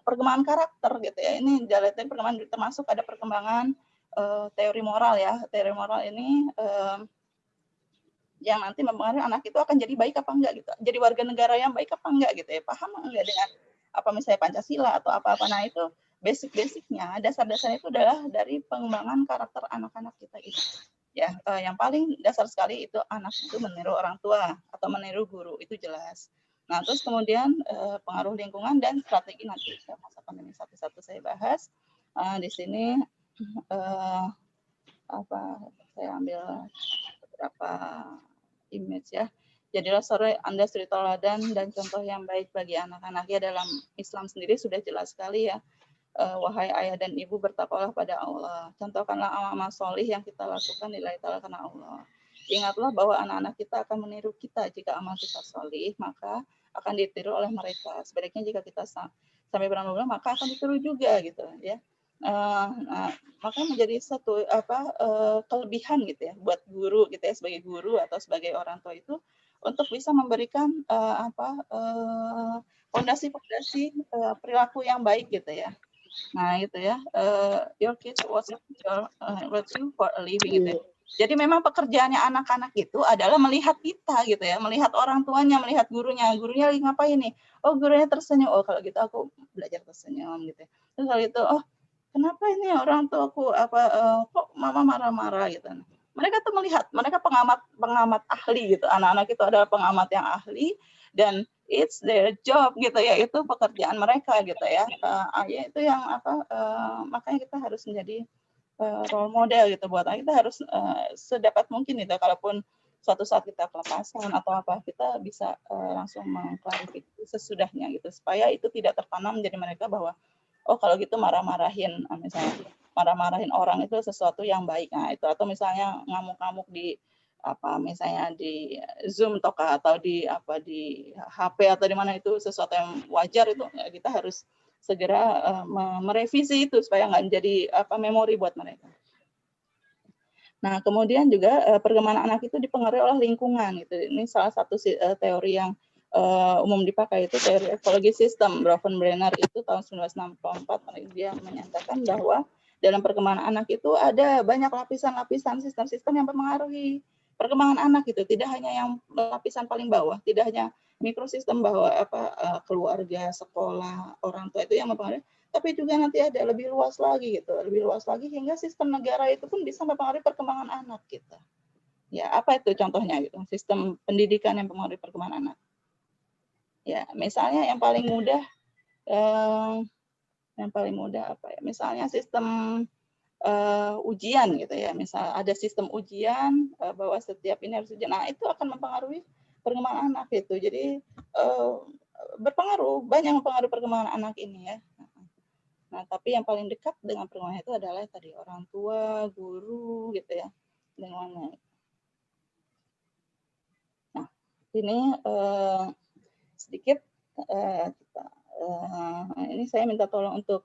Perkembangan karakter gitu ya. Ini dari perkembangan termasuk ada perkembangan teori moral ya. Teori moral ini yang nanti mempengaruhi anak itu akan jadi baik apa enggak gitu. Jadi warga negara yang baik apa enggak gitu ya. Paham enggak dengan misalnya Pancasila atau apa-apa. Nah itu basic-basicnya, dasar-dasarnya itu adalah dari pengembangan karakter anak-anak kita itu. Ya, yang paling dasar sekali itu anak itu meniru orang tua atau meniru guru, itu jelas. Nah, terus kemudian pengaruh lingkungan dan strategi nanti masa pandemi satu-satu saya bahas. Di sini saya ambil beberapa image ya. Jadilah Anda suri teladan dan contoh yang baik bagi anak-anaknya. Dalam Islam sendiri sudah jelas sekali ya. Wahai ayah dan ibu, bertakwalah pada Allah. Contohkanlah amal solih yang kita lakukan lillahi ta'ala karena Allah. Ingatlah bahwa anak-anak kita akan meniru kita. Jika amal kita solih, maka akan ditiru oleh mereka. Sebaliknya jika kita sampai beramal maka akan ditiru juga gitu ya. Maka menjadi satu kelebihan gitu ya buat guru gitu ya, sebagai guru atau sebagai orang tua itu untuk bisa memberikan fondasi-fondasi perilaku yang baik gitu ya. Nah itu ya, your kids watch you for a living gitu ya. Jadi memang pekerjaannya anak-anak itu adalah melihat kita gitu ya, melihat orang tuanya, melihat gurunya lagi ngapain nih? Oh gurunya tersenyum, oh kalau gitu aku belajar tersenyum gitu ya. Terus kalau gitu, oh kenapa ini orang tuaku kok mama marah-marah gitu. Mereka tuh melihat, mereka pengamat ahli gitu. Anak-anak itu adalah pengamat yang ahli dan it's their job gitu ya, itu pekerjaan mereka gitu ya. Itu yang makanya kita harus menjadi role model gitu buat kita, harus sedapat mungkin gitu. Kalaupun suatu saat kita kelepasan atau apa, kita bisa langsung mengklarifikasi sesudahnya gitu, supaya itu tidak tertanam menjadi mereka bahwa oh kalau gitu marah-marahin misalnya marah-marahin orang itu sesuatu yang baik. Nah itu, atau misalnya ngamuk-ngamuk di misalnya di Zoom atau di HP atau di mana, itu sesuatu yang wajar, itu kita harus segera merevisi itu supaya nggak jadi memori buat mereka. Nah, kemudian juga perkembangan anak itu dipengaruhi oleh lingkungan gitu. Ini salah satu teori yang umum dipakai, itu teori ekologi sistem. Bronfenbrenner itu tahun 1964 dia menyatakan bahwa dalam perkembangan anak itu ada banyak lapisan-lapisan sistem-sistem yang mempengaruhi perkembangan anak itu. Tidak hanya yang lapisan paling bawah, tidak hanya mikrosistem bahwa keluarga, sekolah, orang tua itu yang mempengaruhi, tapi juga nanti ada lebih luas lagi gitu, lebih luas lagi hingga sistem negara itu pun bisa mempengaruhi perkembangan anak kita. Ya, apa itu contohnya gitu? Sistem pendidikan yang mempengaruhi perkembangan anak. Ya, misalnya yang paling mudah apa ya? Misalnya sistem ujian gitu ya. Misal ada sistem ujian bahwa setiap ini harus ujian. Nah, itu akan mempengaruhi perkembangan anak itu. Jadi berpengaruh, banyak mempengaruhi perkembangan anak ini ya. Nah, tapi yang paling dekat dengan perkembangan itu adalah tadi orang tua, guru, gitu ya, lingkungannya. Nah, ini sedikit ini saya minta tolong untuk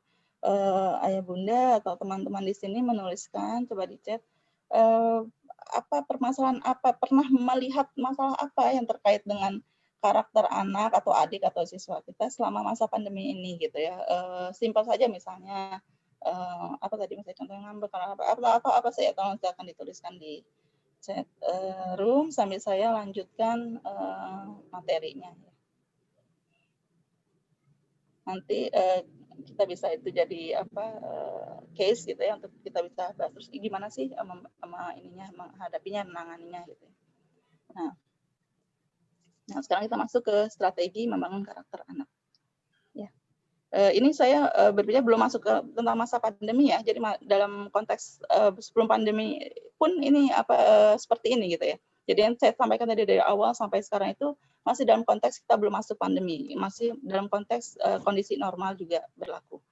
ayah bunda atau teman-teman di sini menuliskan, coba di chat apa permasalahan apa, pernah melihat masalah apa yang terkait dengan karakter anak atau adik atau siswa kita selama masa pandemi ini gitu ya. Simpel saja misalnya apa tadi misalnya contohnya ngambek atau apa saya tolong akan dituliskan di chat room sambil saya lanjutkan materinya. Nanti kita bisa itu jadi apa case gitu ya untuk kita bisa bahas terus gimana sih ininya menghadapinya, menanganinya gitu. Nah, sekarang kita masuk ke strategi membangun karakter anak. Ya. Ini saya berbicara belum masuk ke tentang masa pandemi ya. Jadi dalam konteks sebelum pandemi pun ini seperti ini gitu ya. Jadi yang saya sampaikan tadi dari awal sampai sekarang itu masih dalam konteks kita belum masuk pandemi, masih dalam konteks kondisi normal juga berlaku.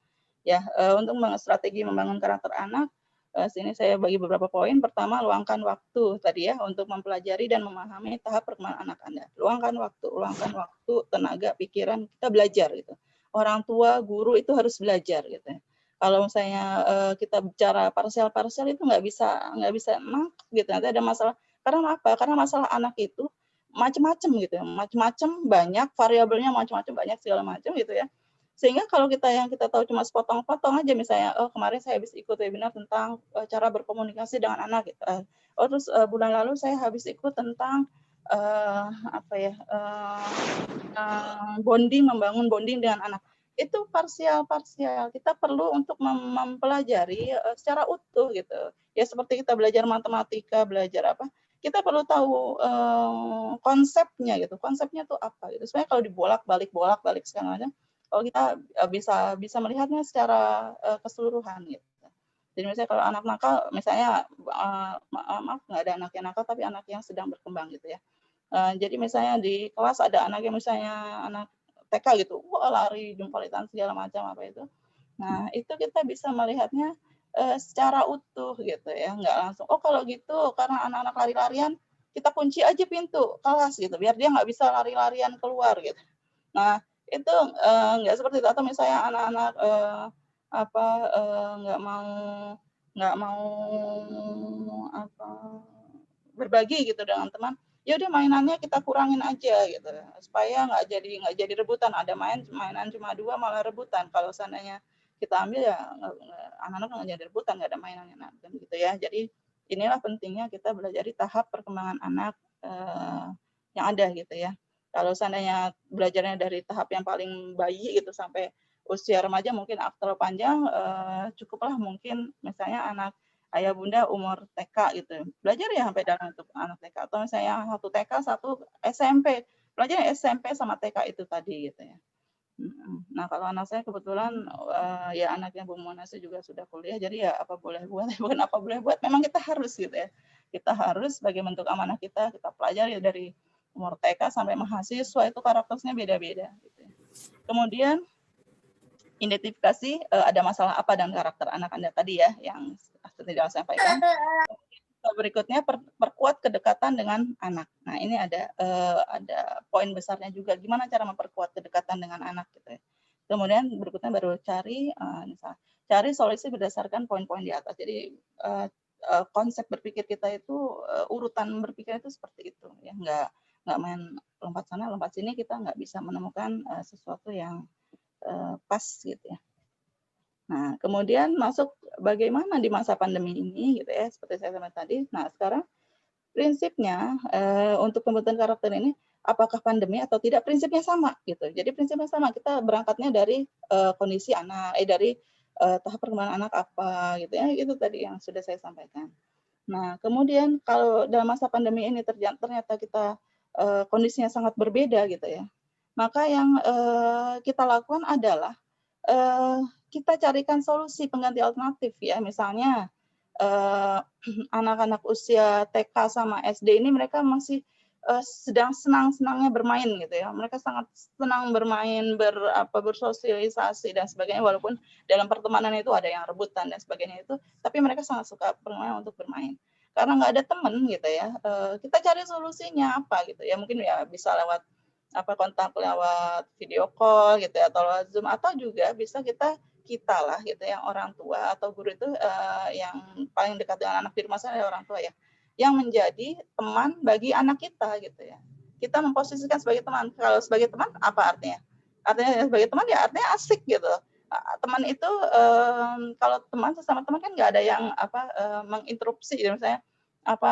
Ya, untuk strategi membangun karakter anak, sini saya bagi beberapa poin. Pertama, luangkan waktu tadi ya untuk mempelajari dan memahami tahap perkembangan anak Anda. Luangkan waktu, tenaga, pikiran, kita belajar gitu. Orang tua, guru itu harus belajar gitu ya. Kalau misalnya kita bicara parsial itu nggak bisa nangkep gitu. Nanti ada masalah. Karena apa? Karena masalah anak itu macam-macam gitu ya. Macam-macam, banyak variabelnya, macam-macam, banyak segala macam gitu ya. Sehingga kalau yang kita tahu cuma sepotong-potong aja misalnya, oh kemarin saya habis ikut webinar tentang cara berkomunikasi dengan anak gitu. Oh terus bulan lalu saya habis ikut tentang membangun bonding dengan anak. Itu parsial. Kita perlu untuk mempelajari secara utuh gitu. Ya seperti kita belajar matematika, belajar apa, kita perlu tahu konsepnya gitu. Konsepnya tuh apa gitu. Sebenarnya kalau dibolak-balik segala macam, kalau kita bisa melihatnya secara keseluruhan gitu. Jadi misalnya kalau anak nakal, misalnya maaf nggak ada anak yang nakal, tapi anak yang sedang berkembang gitu ya. Jadi misalnya di kelas ada anak yang misalnya anak TK gitu, wah lari, jumpalitan segala macam apa itu. Nah itu kita bisa melihatnya secara utuh gitu ya, nggak langsung. Oh kalau gitu karena anak-anak lari-larian, kita kunci aja pintu kelas gitu, biar dia nggak bisa lari-larian keluar gitu. Nah itu nggak seperti itu. Atau misalnya anak-anak nggak mau berbagi gitu dengan teman, ya udah mainannya kita kurangin aja gitu supaya nggak jadi rebutan. Ada mainan cuma 2 malah rebutan. Kalau seandainya kita ambil ya anak-anak nggak jadi rebutan, nggak ada mainannya gitu ya. Jadi inilah pentingnya kita belajar di tahap perkembangan anak yang ada gitu ya. Kalau seandainya belajarnya dari tahap yang paling bayi gitu sampai usia remaja mungkin terlalu panjang, cukuplah mungkin misalnya anak ayah bunda umur TK gitu. Belajar ya sampai dalam untuk anak TK, atau misalnya 1 TK, 1 SMP. Belajar SMP sama TK itu tadi gitu ya. Nah, kalau anak saya kebetulan ya anaknya Bu Monasi juga sudah kuliah, jadi ya apa boleh buat, bukan apa boleh buat, memang kita harus gitu ya. Kita harus sebagai bentuk amanah kita pelajari dari umur TK sampai mahasiswa itu karakternya beda-beda gitu ya. Kemudian identifikasi ada masalah apa dengan karakter anak Anda tadi ya, yang tidak saya sampaikan. Berikutnya perkuat kedekatan dengan anak. Nah ini ada poin besarnya juga, gimana cara memperkuat kedekatan dengan anak gitu ya. Kemudian berikutnya baru cari solusi berdasarkan poin-poin di atas. Jadi konsep berpikir kita itu urutan berpikir itu seperti itu ya, nggak main lompat sana lompat sini, kita nggak bisa menemukan sesuatu yang pas gitu ya. Nah, kemudian masuk bagaimana di masa pandemi ini gitu ya, seperti saya sampaikan tadi. Nah, sekarang prinsipnya untuk pembentukan karakter ini apakah pandemi atau tidak, prinsipnya sama gitu. Jadi prinsipnya sama, kita berangkatnya dari kondisi anak, dari tahap perkembangan anak apa gitu ya, itu tadi yang sudah saya sampaikan. Nah, kemudian kalau dalam masa pandemi ini ternyata kita kondisinya sangat berbeda gitu ya, maka yang kita lakukan adalah kita carikan solusi pengganti alternatif ya, misalnya anak-anak usia TK sama SD ini mereka masih sedang senang-senangnya bermain gitu ya. Mereka sangat senang bermain, bersosialisasi dan sebagainya, walaupun dalam pertemanan itu ada yang rebutan dan sebagainya itu, tapi mereka sangat suka bermain untuk bermain. Karena nggak ada teman gitu ya. Kita cari solusinya apa gitu ya. Mungkin ya bisa lewat kontak lewat video call gitu ya, atau lewat Zoom, atau juga bisa kita lah gitu yang orang tua atau guru itu yang paling dekat dengan anak di rumah saya orang tua ya, yang menjadi teman bagi anak kita gitu ya. Kita memposisikan sebagai teman. Kalau sebagai teman apa artinya? Artinya sebagai teman ya artinya asik gitu. Teman itu kalau teman sesama teman kan nggak ada yang menginterupsi gitu, misalnya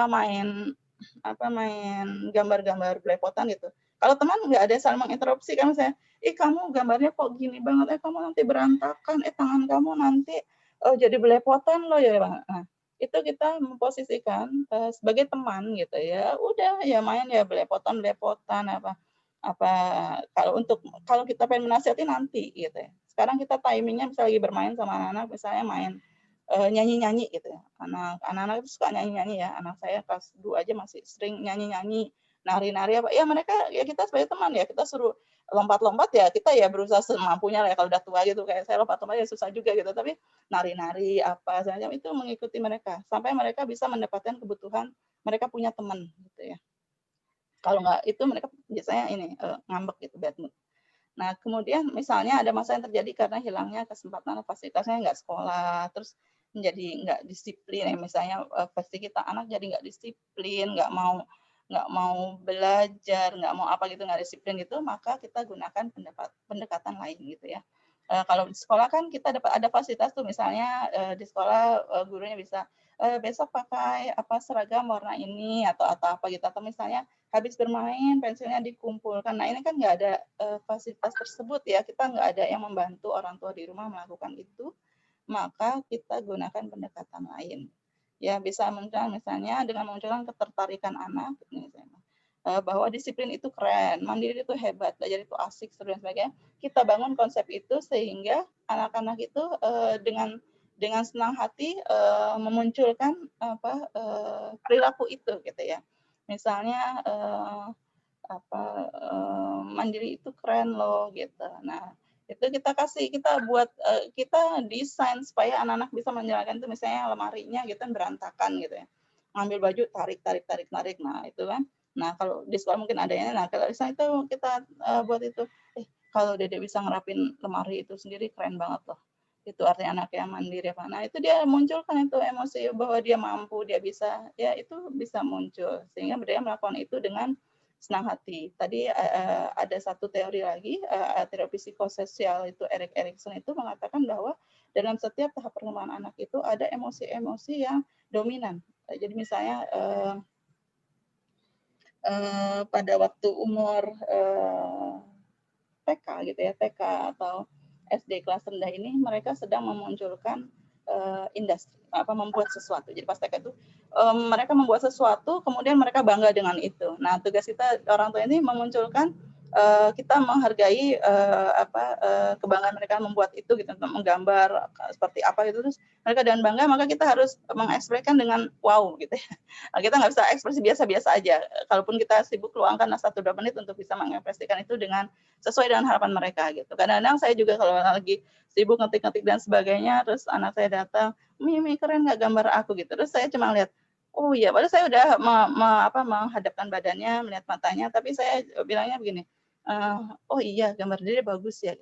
main gambar-gambar belepotan gitu. Kalau teman nggak ada saling menginterupsi kan, misalnya, kamu gambarnya kok gini banget, kamu nanti berantakan, tangan kamu nanti jadi belepotan loh ya. Nah, itu kita memposisikan sebagai teman gitu ya. Udah ya main ya belepotan kalau kita pengen menasihati nanti gitu ya. Sekarang kita timingnya misalnya lagi bermain sama anak-anak, misalnya main nyanyi-nyanyi gitu ya. Anak-anak itu suka nyanyi-nyanyi ya. Anak saya kelas 2 aja masih sering nyanyi-nyanyi, nari-nari apa. Ya mereka ya kita sebagai teman ya, kita suruh lompat-lompat ya, kita ya berusaha semampunya lah ya, kalau udah tua gitu kayak saya lompat-lompat ya susah juga gitu. Tapi nari-nari apa semacam itu mengikuti mereka sampai mereka bisa mendapatkan kebutuhan, mereka punya teman gitu ya. Kalau nggak itu mereka biasanya ini ngambek gitu, bad mood. Nah, kemudian misalnya ada masa yang terjadi karena hilangnya kesempatan fasilitasnya nggak sekolah, terus menjadi nggak disiplin ya, misalnya pasti kita anak jadi nggak disiplin, nggak mau belajar, nggak mau apa gitu, nggak disiplin gitu, maka kita gunakan pendekatan lain gitu ya. Kalau di sekolah kan kita dapat ada fasilitas tuh, misalnya di sekolah gurunya bisa besok pakai seragam warna ini atau apa gitu, atau misalnya habis bermain pensilnya dikumpulkan. Nah, ini kan nggak ada fasilitas tersebut ya, kita nggak ada yang membantu orang tua di rumah melakukan itu, maka kita gunakan pendekatan lain. Ya, bisa misalnya dengan memunculkan ketertarikan anak, bahwa disiplin itu keren, mandiri itu hebat, belajar itu asik, seru dan sebagainya. Kita bangun konsep itu sehingga anak-anak itu dengan senang hati memunculkan perilaku itu gitu ya. Misalnya mandiri itu keren loh gitu. Nah, itu kita buat kita desain supaya anak-anak bisa menjalankan itu, misalnya lemarinya gitu berantakan gitu ya. Ngambil baju tarik. Nah, itu kan. Nah, kalau di sekolah mungkin adanya. Nah, kalau misalnya itu kita buat itu, kalau Dede bisa ngerapin lemari itu sendiri keren banget loh. Itu artinya anak yang mandiri apa. Nah, itu dia munculkan itu emosi bahwa dia mampu, dia bisa, ya itu bisa muncul sehingga dia melakukan itu dengan senang hati. Tadi ada satu teori lagi, teori psikososial itu Erik Erikson itu mengatakan bahwa dalam setiap tahap perkembangan anak itu ada emosi-emosi yang dominan. Jadi misalnya pada waktu umur TK gitu ya, TK atau SD kelas rendah ini mereka sedang memunculkan industri membuat sesuatu. Jadi pas TK itu mereka membuat sesuatu, kemudian mereka bangga dengan itu. Nah, tugas kita orang tua ini memunculkan kita menghargai kebanggaan mereka membuat itu gitu, menggambar seperti apa gitu, terus mereka dengan bangga, maka kita harus mengekspresikan dengan wow gitu ya. Nah, kita nggak bisa ekspresi biasa-biasa aja. Kalaupun kita sibuk luangkan 1-2 menit untuk bisa mengekspresikan itu dengan sesuai dengan harapan mereka gitu. Kadang-kadang saya juga kalau lagi sibuk ngetik-ngetik dan sebagainya, terus anak saya datang, Mimi keren nggak gambar aku gitu. Terus saya cuma lihat, oh iya, padahal saya udah menghadapkan badannya, melihat matanya, tapi saya bilangnya begini, oh iya gambar dia bagus ya.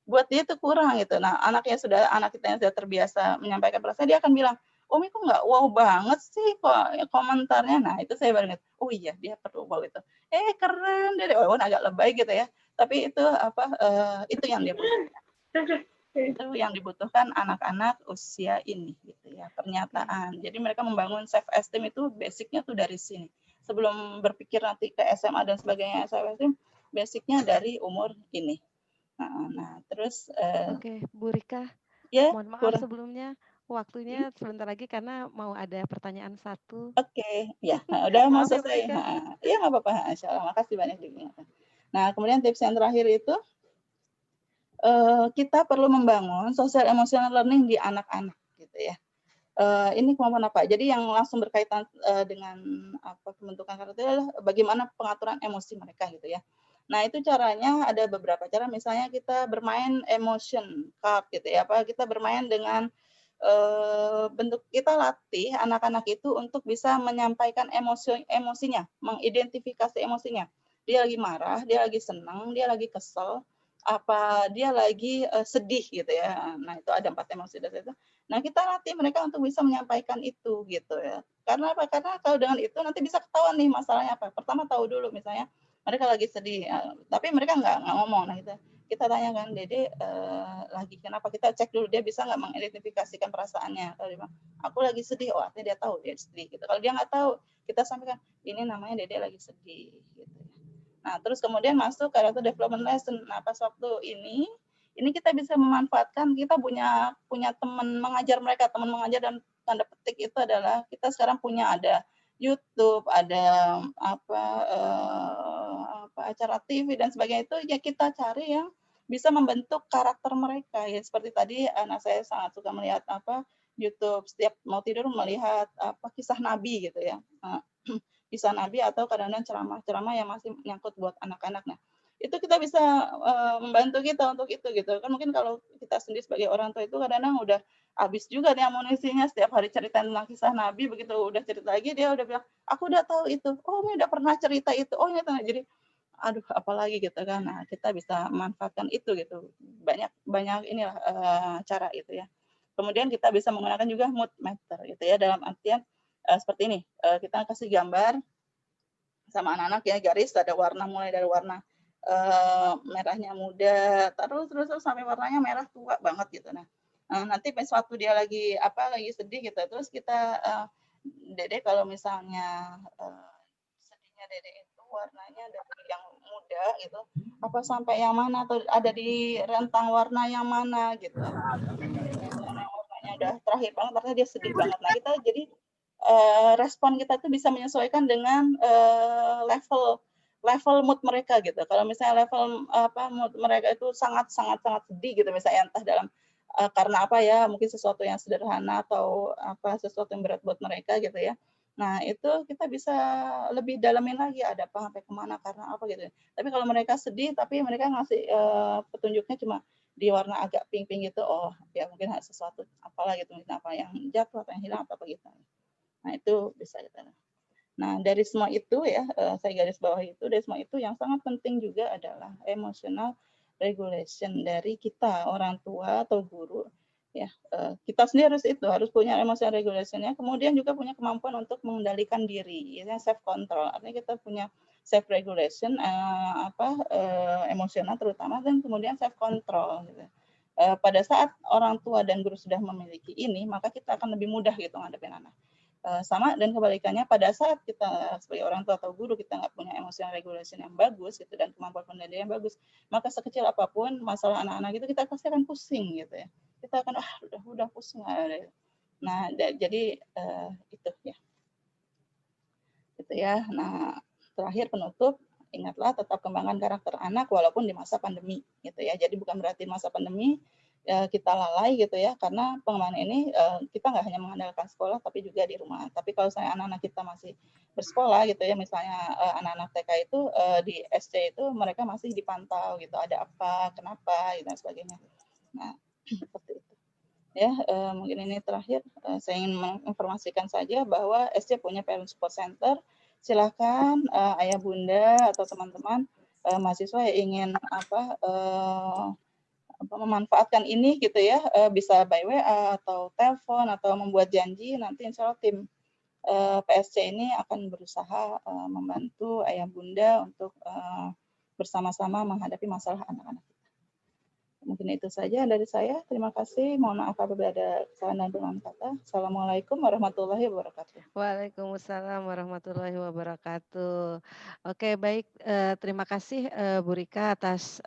Buat dia itu kurang gitu. Nah, anak kita yang sudah terbiasa menyampaikan perasaan, dia akan bilang, Umi kok nggak wow banget sih kok komentarnya. Nah itu saya baru ingat, oh iya dia perlu wow itu. Keren deh, walaupun agak lebay gitu ya. Tapi itu itu yang dia butuhkan. Itu yang dibutuhkan anak-anak usia ini gitu ya, pernyataan. Jadi mereka membangun self esteem itu basicnya tuh dari sini. Sebelum berpikir nanti ke SMA dan sebagainya, self esteem basicnya dari umur ini. Nah terus Oke, Bu Rika, ya mohon maaf kurang. sebelumnya, waktunya sebentar lagi karena mau ada pertanyaan satu. Oke, ya, udah mau Maaf ya Bu selesai. Rika. Iya nggak apa-apa, Insya Allah. Makasih banyak diingatkan. Nah, kemudian tips yang terakhir itu kita perlu membangun social emotional learning di anak-anak, gitu ya. Ini kemampuan apa? Jadi yang langsung berkaitan dengan pembentukan karakter adalah bagaimana pengaturan emosi mereka, gitu ya. Nah, itu caranya ada beberapa cara. Misalnya kita bermain emotion card, gitu ya. Kita bermain dengan bentuk kita latih anak-anak itu untuk bisa menyampaikan emosinya, mengidentifikasi emosinya. Dia lagi marah, dia lagi senang, dia lagi kesel, apa dia lagi sedih gitu ya. Nah itu ada 4 emosi dari itu. Nah kita latih mereka untuk bisa menyampaikan itu gitu ya. Karena apa? Karena kalau dengan itu nanti bisa ketahuan nih masalahnya apa. Pertama tahu dulu misalnya mereka lagi sedih, tapi mereka nggak ngomong. Nah kita tanyakan, Dede lagi kenapa? Kita cek dulu dia bisa nggak mengidentifikasikan perasaannya. Kalau dia bilang, aku lagi sedih, oh artinya dia tahu dia sedih. Gitu. Kalau dia nggak tahu, kita sampaikan, ini namanya Dede lagi sedih. Gitu. Nah, terus kemudian masuk character development lesson. Nah, pas waktu ini kita bisa memanfaatkan, kita punya teman mengajar mereka, teman mengajar dan tanda petik itu adalah kita sekarang punya ada YouTube, ada acara TV dan sebagainya itu ya kita cari yang bisa membentuk karakter mereka ya seperti tadi anak saya sangat suka melihat YouTube setiap mau tidur melihat kisah Nabi gitu ya. Kisah Nabi atau kadang-kadang ceramah-ceramah yang masih nyangkut buat anak-anak. Nah, itu kita bisa membantu kita untuk itu gitu. Kan mungkin kalau kita sendiri sebagai orang tua itu kadang-kadang udah habis juga nih amunisinya setiap hari cerita tentang kisah Nabi, begitu udah cerita lagi dia udah bilang, aku udah tahu itu. Oh, ini udah pernah cerita itu. Oh, ini jadi aduh apalagi gitu kan. Nah, kita bisa memanfaatkan itu gitu. Banyak inilah cara itu ya. Kemudian kita bisa menggunakan juga mood meter gitu ya dalam artian seperti ini. Kita kasih gambar sama anak-anak ya garis ada warna mulai dari warna merahnya muda terus sampai warnanya merah tua banget gitu. Nah, nanti pas waktu dia lagi sedih gitu terus kita Dede kalau misalnya sedihnya Dede itu warnanya dari yang muda gitu apa sampai yang mana atau ada di rentang warna yang mana gitu. Warnanya udah terakhir banget artinya dia sedih banget. Nah, kita jadi respon kita itu bisa menyesuaikan dengan level mood mereka gitu. Kalau misalnya level mood mereka itu sangat sedih gitu misalnya entah dalam karena apa ya mungkin sesuatu yang sederhana atau sesuatu yang berat buat mereka gitu ya. Nah itu kita bisa lebih dalamin lagi ada apa sampai kemana karena apa gitu. Tapi kalau mereka sedih tapi mereka ngasih petunjuknya cuma di warna agak pink gitu, oh ya mungkin sesuatu apalah gitu, mungkin apa yang jatuh atau yang hilang atau apa gitu. Nah itu bisa kita. Nah dari semua itu ya saya garis bawah itu dari semua itu yang sangat penting juga adalah emotional regulation dari kita orang tua atau guru ya kita sendiri harus punya emotional regulationnya kemudian juga punya kemampuan untuk mengendalikan diri ya self control artinya kita punya self regulation emosional terutama dan kemudian self control gitu. Pada saat orang tua dan guru sudah memiliki ini maka kita akan lebih mudah gitu ngadepin anak. Sama dan kebalikannya pada saat kita sebagai orang tua atau guru kita nggak punya emotional regulation yang bagus gitu dan kemampuan pengendalian yang bagus maka sekecil apapun masalah anak-anak itu kita pasti akan pusing gitu ya kita akan udah pusing. Nah jadi itu ya nah terakhir penutup ingatlah tetap kembangkan karakter anak walaupun di masa pandemi gitu ya jadi bukan berarti masa pandemi kita lalai gitu ya karena pengembangan ini kita nggak hanya mengandalkan sekolah tapi juga di rumah. Tapi kalau saya anak-anak kita masih bersekolah gitu ya misalnya anak-anak TK itu di SD itu mereka masih dipantau gitu ada apa kenapa gitu dan sebagainya. Nah seperti itu ya mungkin ini terakhir saya ingin menginformasikan saja bahwa SD punya Parent Support Center. Silakan ayah bunda atau teman-teman mahasiswa yang ingin memanfaatkan ini gitu ya, bisa by WA atau telepon atau membuat janji, nanti insya Allah tim PSC ini akan berusaha membantu ayah bunda untuk bersama-sama menghadapi masalah anak-anak. Mungkin itu saja dari saya. Terima kasih. Mohon maaf apabila ada kesalahan dan perubahan kata. Assalamualaikum warahmatullahi wabarakatuh. Waalaikumsalam warahmatullahi wabarakatuh. Oke, baik. Terima kasih Bu Rika atas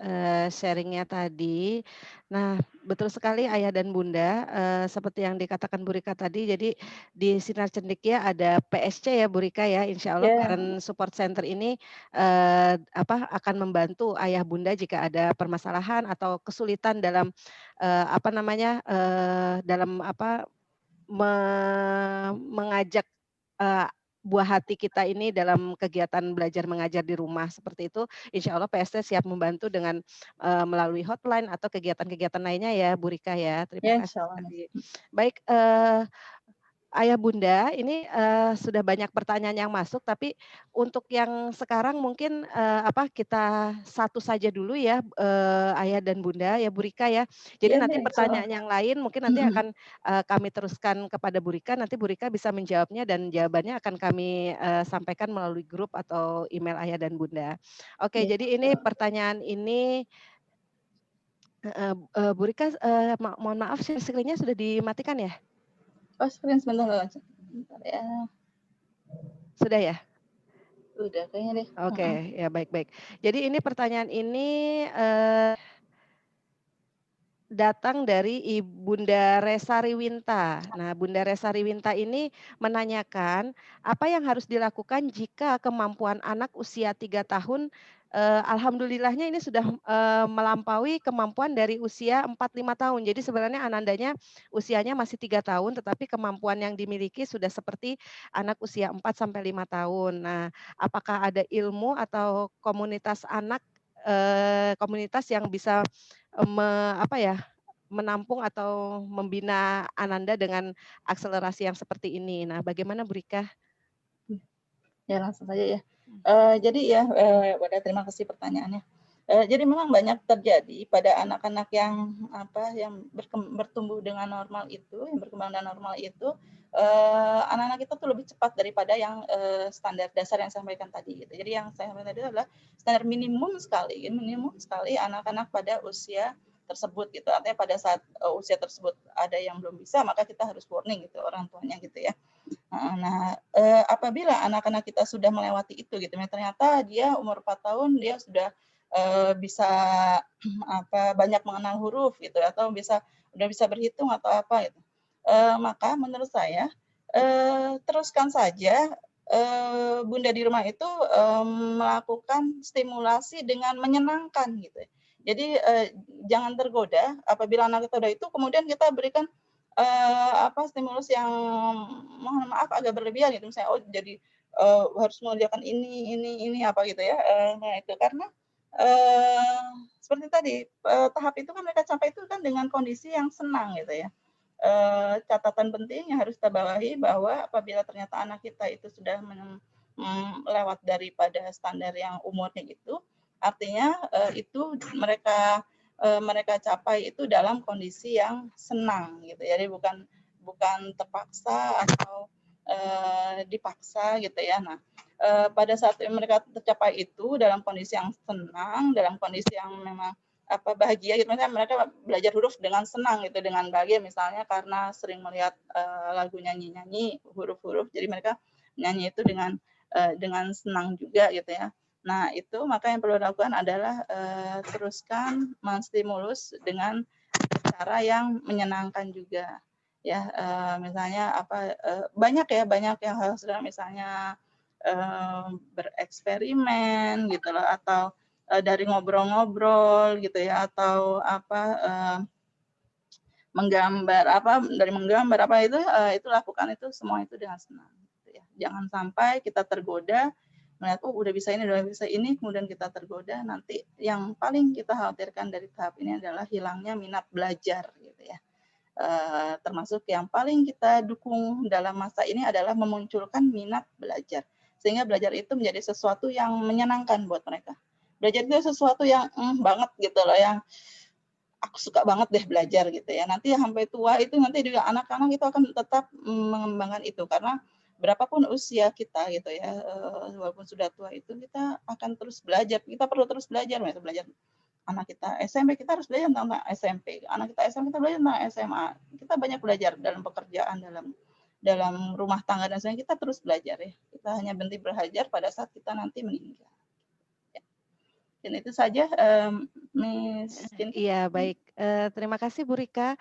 sharingnya tadi. Nah, betul sekali Ayah dan Bunda, seperti yang dikatakan Bu Rika tadi. Jadi di Sinar Cendekia ada PSC ya Bu Rika ya. Insya Allah Parent Support Center ini akan membantu Ayah Bunda jika ada permasalahan atau kesulitan dalam dalam mengajak buah hati kita ini dalam kegiatan belajar mengajar di rumah seperti itu, insya Allah PST siap membantu dengan melalui hotline atau kegiatan-kegiatan lainnya ya Bu Rika ya. Terima kasih sekali. Baik, Ayah Bunda, ini sudah banyak pertanyaan yang masuk, tapi untuk yang sekarang mungkin kita satu saja dulu ya, Ayah dan Bunda ya Bu Rika ya. Jadi nanti pertanyaan yang lain mungkin nanti akan kami teruskan kepada Bu Rika, nanti Bu Rika bisa menjawabnya dan jawabannya akan kami sampaikan melalui grup atau email Ayah dan Bunda. Oke, jadi ini pertanyaan ini Bu Rika, mohon maaf screen-nya sudah dimatikan ya? Oh, screen sebentar ya. Sudah ya? Udah kayaknya deh. Oke, ya baik-baik. Jadi ini pertanyaan ini datang dari Bunda Resariwinta. Nah, Bunda Resariwinta ini menanyakan apa yang harus dilakukan jika kemampuan anak usia 3 tahun alhamdulillahnya ini sudah melampaui kemampuan dari usia 4-5 tahun. Jadi sebenarnya Anandanya usianya masih 3 tahun tetapi kemampuan yang dimiliki sudah seperti anak usia 4-5 tahun. Nah, apakah ada ilmu atau komunitas anak komunitas yang bisa menampung atau membina Ananda dengan akselerasi yang seperti ini. Nah, bagaimana Bu Rika? Ya langsung saja ya. Jadi ya, Wadah terima kasih pertanyaannya. Jadi memang banyak terjadi pada anak-anak yang bertumbuh dengan normal itu, yang berkembang dengan normal itu, anak-anak itu tuh lebih cepat daripada yang standar dasar yang saya sampaikan tadi gitu. Jadi yang saya sampaikan tadi adalah standar minimum sekali anak-anak pada usia tersebut gitu. Artinya pada saat usia tersebut ada yang belum bisa, maka kita harus warning gitu orang tuanya gitu ya. Nah, apabila anak-anak kita sudah melewati itu gitu, ternyata dia umur 4 tahun dia sudah bisa banyak mengenal huruf gitu atau udah bisa berhitung atau apa gitu. Maka menurut saya teruskan saja Bunda di rumah itu melakukan stimulasi dengan menyenangkan gitu. Jadi jangan tergoda apabila anak kita udah itu kemudian kita berikan stimulus yang mohon maaf agak berlebihan gitu misalnya jadi harus mengerjakan ini apa gitu ya. Nah itu karena seperti tadi tahap itu kan mereka capai itu kan dengan kondisi yang senang gitu ya. Catatan penting yang harus kita bawahi bahwa apabila ternyata anak kita itu sudah lewat daripada standar yang umurnya itu, artinya itu mereka capai itu dalam kondisi yang senang gitu. Jadi bukan terpaksa atau dipaksa gitu ya. Nah, pada saat mereka tercapai itu dalam kondisi yang senang, dalam kondisi yang memang bahagia gitu, misalnya mereka belajar huruf dengan senang gitu, dengan bahagia misalnya karena sering melihat lagu nyanyi huruf-huruf, jadi mereka nyanyi itu dengan senang juga gitu ya. Nah itu maka yang perlu dilakukan adalah teruskan menstimulus dengan cara yang menyenangkan juga ya. Misalnya banyak yang harus misalnya bereksperimen gitu loh atau dari ngobrol-ngobrol gitu ya atau menggambar itu lakukan itu semua itu dengan senang gitu ya. Jangan sampai kita tergoda melihat udah bisa ini kemudian kita tergoda, nanti yang paling kita khawatirkan dari tahap ini adalah hilangnya minat belajar gitu ya. Termasuk yang paling kita dukung dalam masa ini adalah memunculkan minat belajar sehingga belajar itu menjadi sesuatu yang menyenangkan buat mereka. Belajar itu sesuatu yang banget gitu loh, yang aku suka banget deh belajar gitu ya. Nanti sampai tua itu nanti juga anak-anak itu akan tetap mengembangkan itu karena berapapun usia kita gitu ya, walaupun sudah tua itu kita akan terus belajar. Kita perlu terus belajar, misalnya belajar anak kita SMP kita harus belajar tentang SMP, anak kita SMA kita belajar tentang SMA. Kita banyak belajar dalam pekerjaan, dalam rumah tangga dan sebagainya kita terus belajar ya. Kita hanya berhenti belajar pada saat kita nanti meninggal. Dan itu saja, Miss Cindy. Iya, baik. Terima kasih Bu Rika.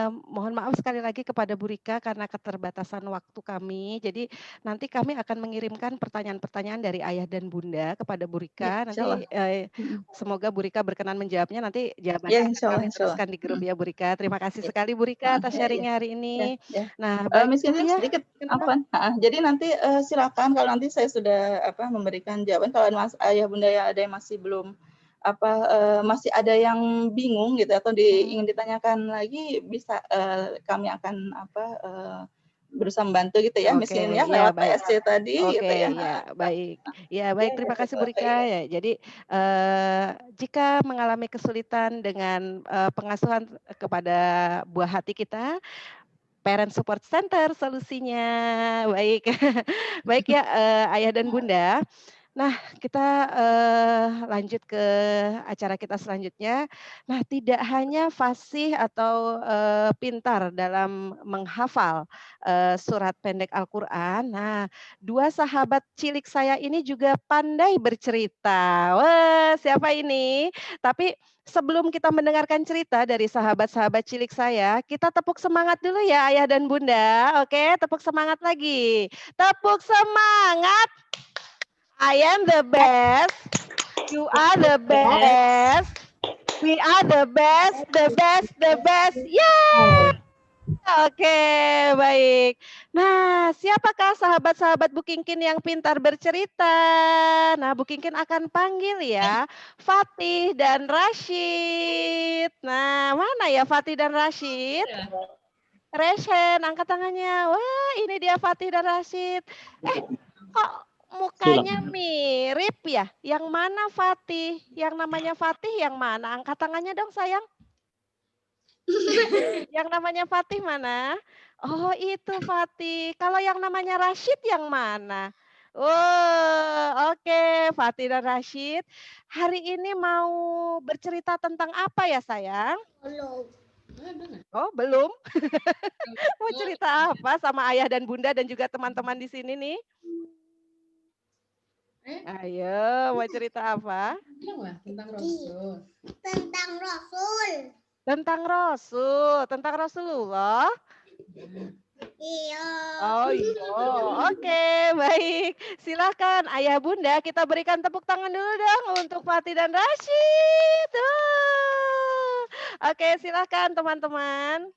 Mohon maaf sekali lagi kepada Bu Rika karena keterbatasan waktu kami. Jadi nanti kami akan mengirimkan pertanyaan-pertanyaan dari ayah dan bunda kepada Bu Ya, Rika. insyaallah. Nanti semoga Bu Rika berkenan menjawabnya. Nanti Ya, jawabannya akan insyaallah, kami insyaallah. teruskan di grup ya Bu Rika. Terima kasih sekali Bu Rika atas Ya, ya, sharingnya hari ya, ini. ya. Nah, baik. Miss Cindy Iya, sedikit kenapa? jadi nanti silakan kalau nanti saya sudah memberikan jawaban kalau Mas ayah bunda yang ada yang masih belum masih ada yang bingung gitu atau ingin ditanyakan lagi bisa kami akan berusaha membantu gitu ya Miss Oke, Cindy ya ya lewat baik. PSC tadi gitu Oke, ya. ya baik. Ya Ya, baik, terima kasih Bu Rika. iya. Ya, jadi jika mengalami kesulitan dengan pengasuhan kepada buah hati kita, Parent Support Center solusinya. Baik, baik ya ayah dan bunda. Nah, kita lanjut ke acara kita selanjutnya. Nah, tidak hanya fasih atau pintar dalam menghafal surat pendek Al-Quran. Nah, dua sahabat cilik saya ini juga pandai bercerita. Wah, siapa ini? Tapi sebelum kita mendengarkan cerita dari sahabat-sahabat cilik saya, kita tepuk semangat dulu ya ayah dan bunda. Oke, tepuk semangat lagi. Tepuk semangat. I am the best. You are the best. We are the best, the best, the best. Yeay! Oke, baik. Nah, siapakah sahabat-sahabat Bu Kingkin yang pintar bercerita? Nah, Bu Kingkin akan panggil ya, Fatih dan Rashid. Nah, mana ya Fatih dan Rashid? Reshen, angkat tangannya. Wah, ini dia Fatih dan Rashid. Kok mukanya mirip ya? Yang mana Fatih? Yang namanya Fatih yang mana? Angkat tangannya dong sayang. Yang namanya Fatih mana? Oh itu Fatih. Kalau yang namanya Rashid yang mana? Oh oke Fatih dan Rashid. Hari ini mau bercerita tentang apa ya sayang? Oh belum? Mau cerita apa sama ayah dan bunda dan juga teman-teman di sini nih? Ayo, mau cerita apa? Tentang Rasul. Tentang Rasul. Tentang Rasul, tentang Rasulullah. Iya. Oh iya, oke baik. Silakan ayah bunda kita berikan tepuk tangan dulu dong untuk Fatih dan Rashid. Oke silakan teman-teman.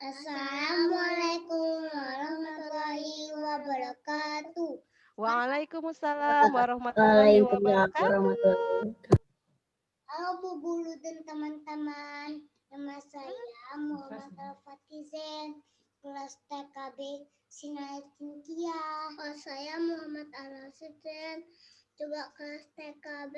Assalamualaikum warahmatullahi wabarakatuh. Waalaikumsalam warahmatullahi wabarakatuh. Halo Bu Guru dan teman-teman. Nama saya Muhammad Al-Fatizen, kelas TKB Sinar Cingkia. Oh, saya Muhammad Al-Fatizen, juga kelas TKB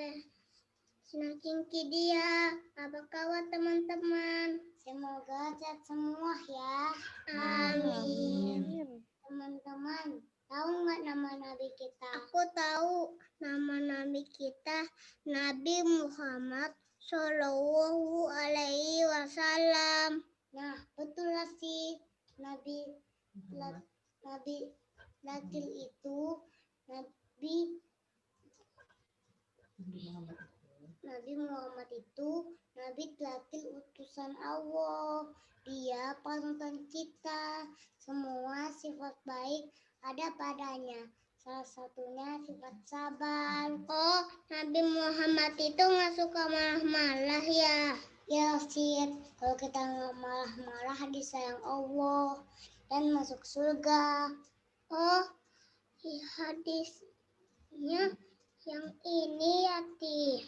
Sinar Cingki dia. Apa kabar teman-teman? Semoga sehat semua ya. Amin. Teman-teman, tahu nggak nama Nabi kita? Aku tahu nama Nabi kita, Nabi Muhammad Shallallahu Alaihi Wasallam. Nah, betul lah sih. Nabi Latil itu Nabi Muhammad itu Nabi Latil utusan Allah. Dia panutan kita. Semua sifat baik ada padanya. Salah satunya sifat sabar. Oh, Nabi Muhammad itu nggak suka marah-marah ya? Ya, Sid. Kalau kita nggak marah-marah disayang Allah dan masuk surga. Oh, hadisnya yang ini ya, Ti.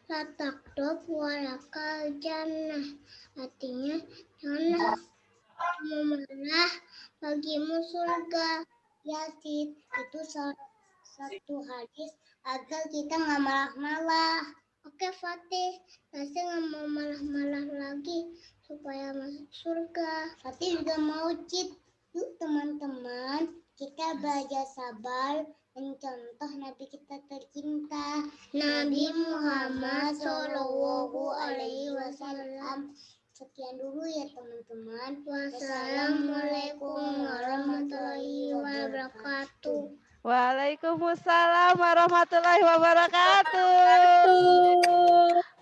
La takdob walakal jannah. Artinya, janganlah memarah bagimu surga. Yasin itu salah satu hadis agar kita nggak marah-marah. Oke Fatih, Nasi nggak mau malah-malah lagi supaya masuk surga. Fatih juga mau cheat. Yuk teman-teman, kita belajar sabar dan contoh Nabi kita tercinta, Nabi Muhammad Shallallahu Alaihi Wasallam. Sekian dulu ya teman-teman. Wassalamualaikum warahmatullahi wabarakatuh. Waalaikumsalam warahmatullahi wabarakatuh.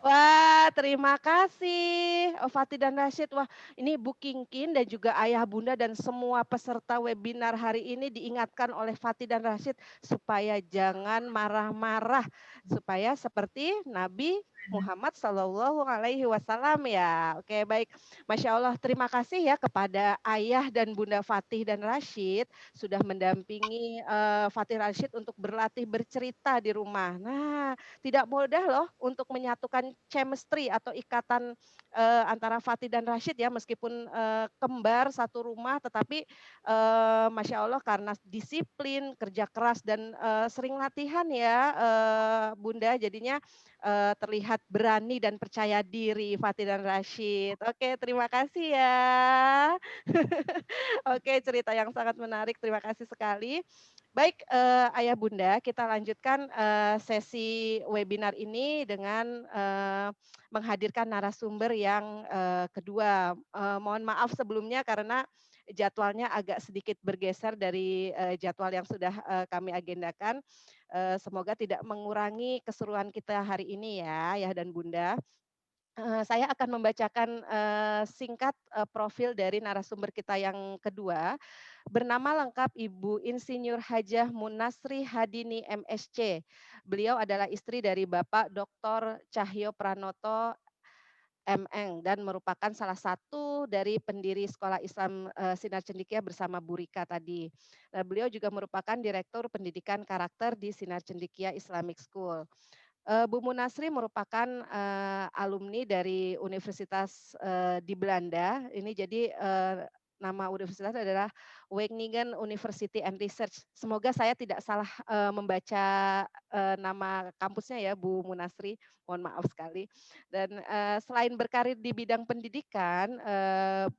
Wah, terima kasih Fatih dan Rashid. Wah, ini Bu Kingkin dan juga Ayah Bunda dan semua peserta webinar hari ini diingatkan oleh Fatih dan Rashid supaya jangan marah-marah, supaya seperti Nabi Muhammad Shallallahu Alaihi Wasallam ya. Oke, baik. Masya Allah, terima kasih ya kepada Ayah dan Bunda Fatih dan Rashid sudah mendampingi Fatih Rashid untuk berlatih bercerita di rumah. Nah, tidak mudah loh untuk menyatukan chemistry atau ikatan antara Fatih dan Rashid ya, meskipun kembar satu rumah, tetapi Masya Allah karena disiplin, kerja keras dan sering latihan ya Bunda, jadinya terlihat berani dan percaya diri Fatih dan Rashid. Oke, terima kasih ya. Oke, cerita yang sangat menarik. Terima kasih sekali. Baik, Ayah Bunda, kita lanjutkan sesi webinar ini dengan menghadirkan narasumber yang kedua. Mohon maaf sebelumnya karena jadwalnya agak sedikit bergeser dari jadwal yang sudah kami agendakan. Semoga tidak mengurangi keseruan kita hari ini ya, Ayah dan Bunda. Saya akan membacakan singkat profil dari narasumber kita yang kedua. Bernama lengkap Ibu Insinyur Hajah Munasri Hadini MSc. Beliau adalah istri dari Bapak Dr. Cahyo Pranoto MN dan merupakan salah satu dari pendiri Sekolah Islam Sinar Cendekia bersama Bu Rika tadi. Nah, beliau juga merupakan Direktur Pendidikan Karakter di Sinar Cendekia Islamic School. Bu Munasri merupakan alumni dari Universitas di Belanda. Ini jadi nama universitas adalah Wageningen University and Research. Semoga saya tidak salah membaca nama kampusnya ya, Bu Munasri. Mohon maaf sekali. Dan selain berkarir di bidang pendidikan,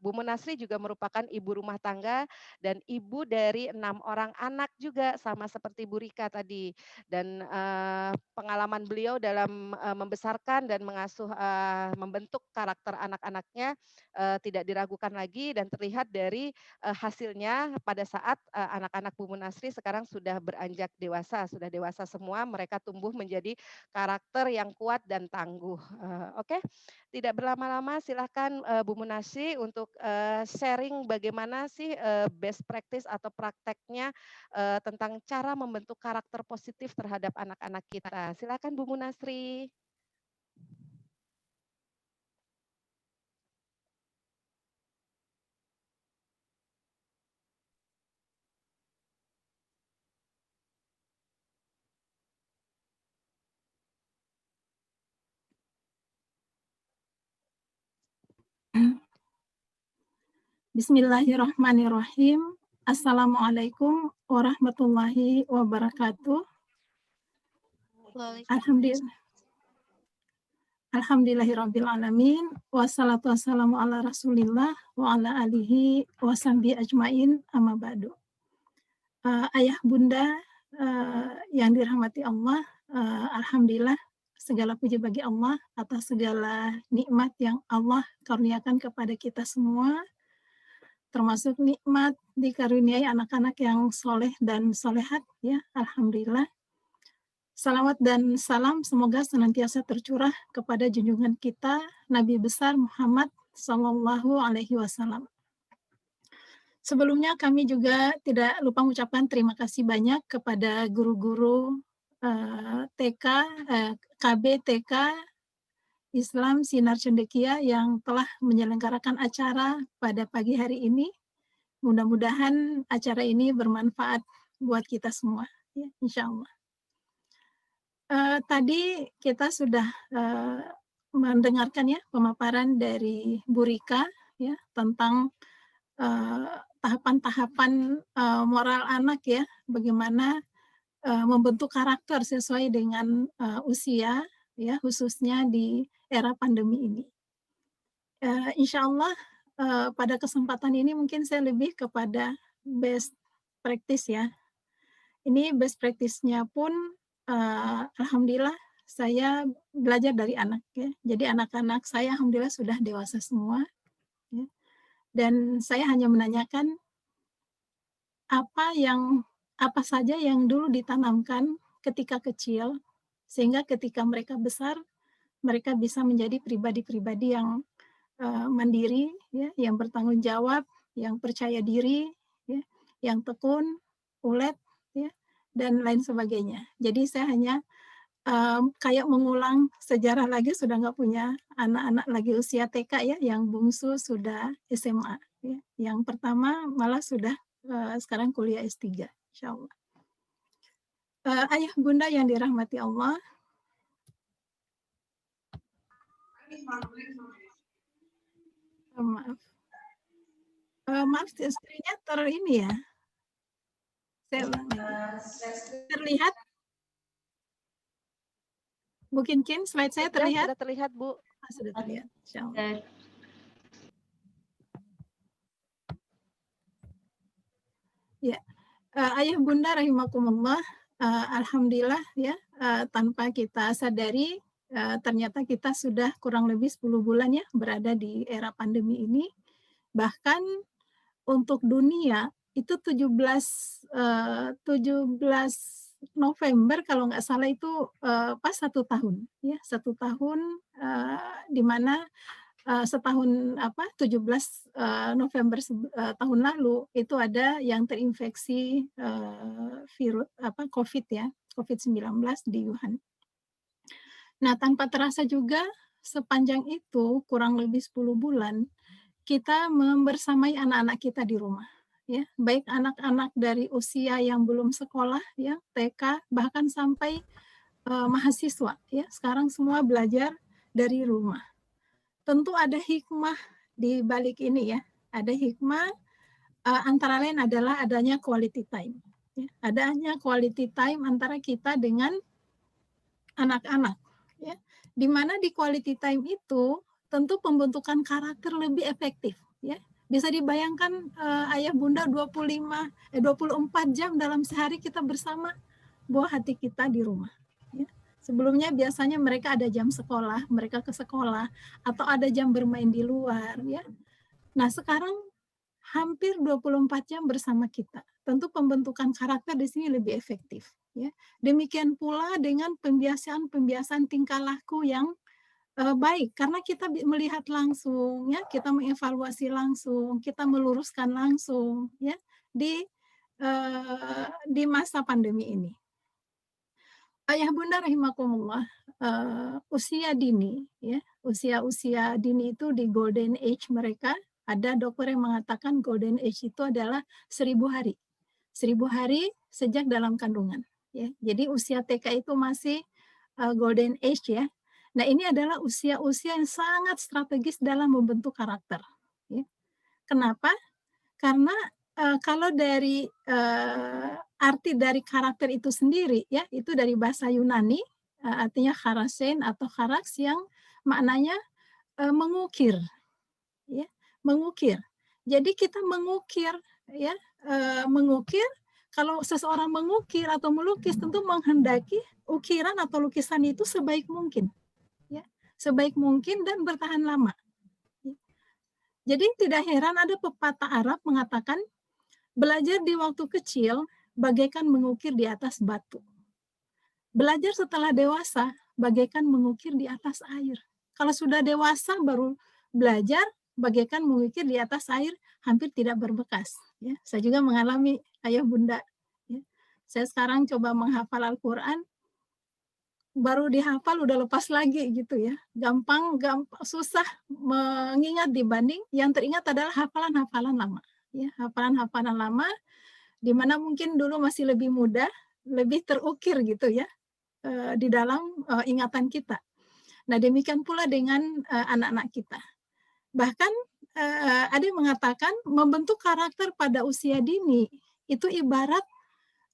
Bu Munasri juga merupakan ibu rumah tangga dan ibu dari 6 orang anak juga sama seperti Bu Rika tadi. Dan pengalaman beliau dalam membesarkan dan mengasuh membentuk karakter anak-anaknya tidak diragukan lagi dan terlihat dari hasilnya pada saat anak-anak Bu Munasri sekarang sudah beranjak dewasa, sudah dewasa semua, mereka tumbuh menjadi karakter yang kuat dan tangguh. Oke, tidak berlama-lama silakan Bu Munasri untuk sharing bagaimana sih best practice atau prakteknya tentang cara membentuk karakter positif terhadap anak-anak kita. Silakan Bu Munasri. Bismillahirrahmanirrahim. Assalamualaikum warahmatullahi wabarakatuh. Alhamdulillah. Alhamdulillahirrabbilalamin. Wassalatu wassalamu ala rasulillah wa ala alihi wa sahbihi ajmain amma ba'du. Ayah bunda yang dirahmati Allah, alhamdulillah segala puji bagi Allah atas segala nikmat yang Allah karuniakan kepada kita semua, termasuk nikmat dikaruniai anak-anak yang soleh dan solehat ya, alhamdulillah. Salawat dan salam semoga senantiasa tercurah kepada junjungan kita Nabi besar Muhammad Sallallahu Alaihi Wasallam. Sebelumnya kami juga tidak lupa mengucapkan terima kasih banyak kepada guru-guru TK, KB TK Islam Sinar Cendekia yang telah menyelenggarakan acara pada pagi hari ini. Mudah-mudahan acara ini bermanfaat buat kita semua, ya, insya Allah. Tadi kita sudah mendengarkan ya pemaparan dari Bu Rika ya tentang tahapan-tahapan moral anak ya, bagaimana membentuk karakter sesuai dengan usia ya, khususnya di era pandemi ini. Insya Allah pada kesempatan ini mungkin saya lebih kepada best practice ya. Ini best practice-nya pun alhamdulillah saya belajar dari anak ya. Jadi anak-anak saya alhamdulillah sudah dewasa semua ya. Dan saya hanya menanyakan apa saja yang dulu ditanamkan ketika kecil sehingga ketika mereka besar mereka bisa menjadi pribadi-pribadi yang mandiri ya, yang bertanggung jawab, yang percaya diri ya, yang tekun, ulet ya, dan lain sebagainya. Jadi saya hanya kayak mengulang sejarah lagi, sudah nggak punya anak-anak lagi usia TK ya, yang bungsu sudah SMA ya. Yang pertama malah sudah sekarang kuliah S3 insyaallah. Ayah bunda yang dirahmati Allah, maaf. Maaf istrinya ini ya. Saya ulang lagi. Terlihat? Mungkin slide saya terlihat? Sudah terlihat, Bu. Sudah terlihat, insyaallah. Ya, ayah bunda rahimakumullah, alhamdulillah ya, tanpa kita sadari ternyata kita sudah kurang lebih 10 bulan ya berada di era pandemi ini. Bahkan untuk dunia itu 17 November kalau nggak salah itu pas 1 tahun ya, 1 tahun di mana setahun 17 November tahun lalu itu ada yang terinfeksi virus COVID ya, COVID-19 di Wuhan. Nah, tanpa terasa juga sepanjang itu kurang lebih 10 bulan kita membersamai anak-anak kita di rumah ya, baik anak-anak dari usia yang belum sekolah ya, TK bahkan sampai mahasiswa ya, sekarang semua belajar dari rumah. Tentu ada hikmah di balik ini ya. Ada hikmah antara lain adalah adanya quality time. Ya. Adanya quality time antara kita dengan anak-anak. Ya. Di mana di quality time itu tentu pembentukan karakter lebih efektif. Ya. Bisa dibayangkan ayah bunda 24 jam dalam sehari kita bersama buah hati kita di rumah. Ya. Sebelumnya biasanya mereka ada jam sekolah, mereka ke sekolah, atau ada jam bermain di luar. Ya. Nah sekarang hampir 24 jam bersama kita. Tentu pembentukan karakter di sini lebih efektif. Ya. Demikian pula dengan pembiasaan tingkah laku yang baik, karena kita melihat langsung, ya, kita mengevaluasi langsung, kita meluruskan langsung, ya, di masa pandemi ini. Ayah bunda rahimakumullah, usia dini ya, usia dini itu di golden age mereka, ada dokter yang mengatakan golden age itu adalah 1000 hari. 1000 hari sejak dalam kandungan ya. Jadi usia TK itu masih golden age ya. Nah, ini adalah usia-usia yang sangat strategis dalam membentuk karakter ya. Kenapa? Karena kalau dari arti dari karakter itu sendiri ya, itu dari bahasa Yunani artinya charasein atau charaks yang maknanya mengukir ya, mengukir. Jadi kita mengukir ya, mengukir, kalau seseorang mengukir atau melukis tentu menghendaki ukiran atau lukisan itu sebaik mungkin ya, sebaik mungkin dan bertahan lama. Jadi tidak heran ada pepatah Arab mengatakan belajar di waktu kecil bagaikan mengukir di atas batu. Belajar setelah dewasa bagaikan mengukir di atas air. Kalau sudah dewasa baru belajar bagaikan mengukir di atas air, hampir tidak berbekas. Ya, saya juga mengalami ayah bunda. Ya. Saya sekarang coba menghafal Al-Quran, baru dihafal udah lepas lagi gitu ya. Gampang susah mengingat dibanding yang teringat adalah hafalan-hafalan lama. Ya, hafalan-hafalan lama di mana mungkin dulu masih lebih mudah, lebih terukir gitu ya di dalam ingatan kita. Nah, demikian pula dengan anak-anak kita. Bahkan ada yang mengatakan membentuk karakter pada usia dini itu ibarat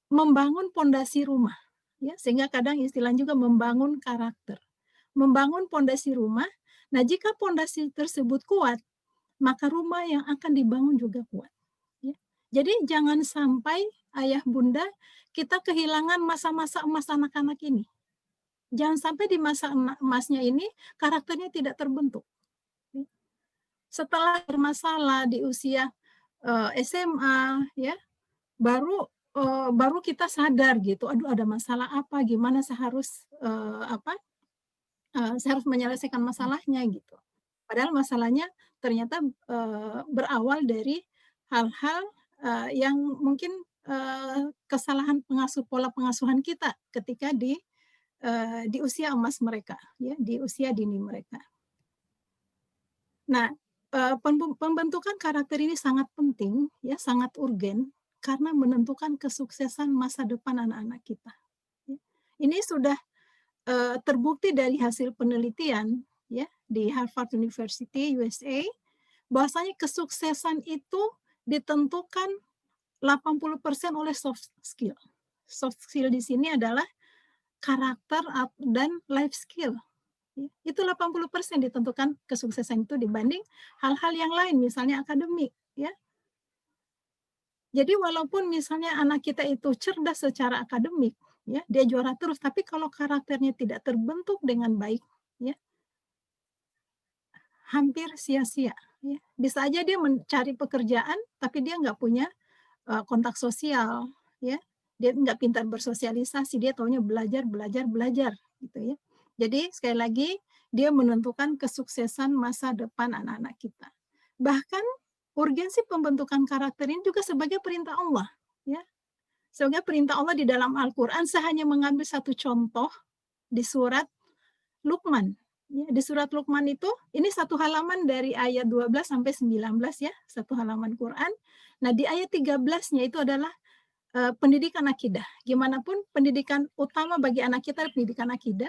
membangun pondasi rumah. Ya, sehingga kadang istilah juga membangun karakter. membangun pondasi rumah. Nah, jika pondasi tersebut kuat, maka rumah yang akan dibangun juga kuat. Ya. Jadi jangan sampai ayah bunda kita kehilangan masa-masa emas anak-anak ini. Jangan sampai di masa emasnya ini karakternya tidak terbentuk. Setelah bermasalah di usia SMA, ya, baru kita sadar gitu, aduh ada masalah apa, gimana saya harus saya harus menyelesaikan masalahnya gitu. Padahal masalahnya ternyata berawal dari hal-hal yang mungkin kesalahan pola pengasuhan kita ketika di usia emas mereka, ya, di usia dini mereka. Nah, pembentukan karakter ini sangat penting, ya, sangat urgen karena menentukan kesuksesan masa depan anak-anak kita. Ini sudah terbukti dari hasil penelitian, ya, di Harvard University USA, bahwasanya kesuksesan itu ditentukan 80% oleh soft skill. Soft skill di sini adalah karakter dan life skill. Itu 80% ditentukan kesuksesan itu dibanding hal-hal yang lain, misalnya akademik, ya. Jadi walaupun misalnya anak kita itu cerdas secara akademik, ya, dia juara terus, tapi kalau karakternya tidak terbentuk dengan baik, ya, hampir sia-sia. Ya. Bisa aja dia mencari pekerjaan, tapi dia nggak punya kontak sosial, ya. Dia nggak pintar bersosialisasi, dia taunya belajar, gitu ya. Jadi sekali lagi dia menentukan kesuksesan masa depan anak-anak kita. Bahkan urgensi pembentukan karakter ini juga sebagai perintah Allah, ya. Sebagai perintah Allah di dalam Al-Quran, saya hanya mengambil satu contoh di surat Luqman. Ya, di surat Luqman itu, ini satu halaman dari ayat 12 sampai 19 ya, satu halaman Quran. Nah, di ayat 13-nya itu adalah pendidikan akidah. Gimana pun pendidikan utama bagi anak kita pendidikan akidah.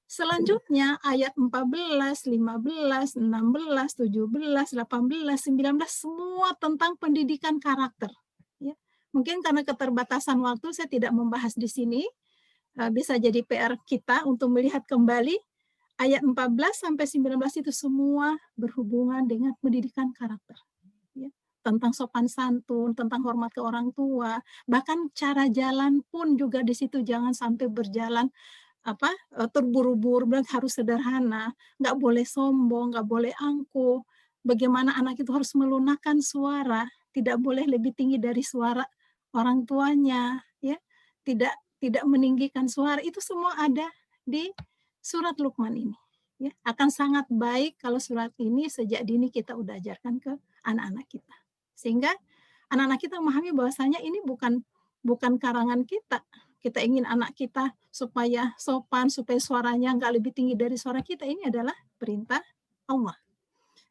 Selanjutnya ayat 14, 15, 16, 17, 18, 19 semua tentang pendidikan karakter. Ya. Mungkin karena keterbatasan waktu saya tidak membahas di sini. Bisa jadi PR kita untuk melihat kembali ayat 14 sampai 19 itu semua berhubungan dengan pendidikan karakter. Ya. Tentang sopan santun, tentang hormat ke orang tua, bahkan cara jalan pun juga di situ jangan sampai berjalan terburu-buru, harus sederhana, nggak boleh sombong, nggak boleh angkuh. Bagaimana anak itu harus melunakkan suara, tidak boleh lebih tinggi dari suara orang tuanya, ya, tidak meninggikan suara. Itu semua ada di surat Luqman ini. Ya, akan sangat baik kalau surat ini sejak dini kita udah ajarkan ke anak-anak kita, sehingga anak-anak kita memahami bahwasanya ini bukan karangan kita. Kita ingin anak kita supaya sopan, supaya suaranya nggak lebih tinggi dari suara kita. Ini adalah perintah Allah.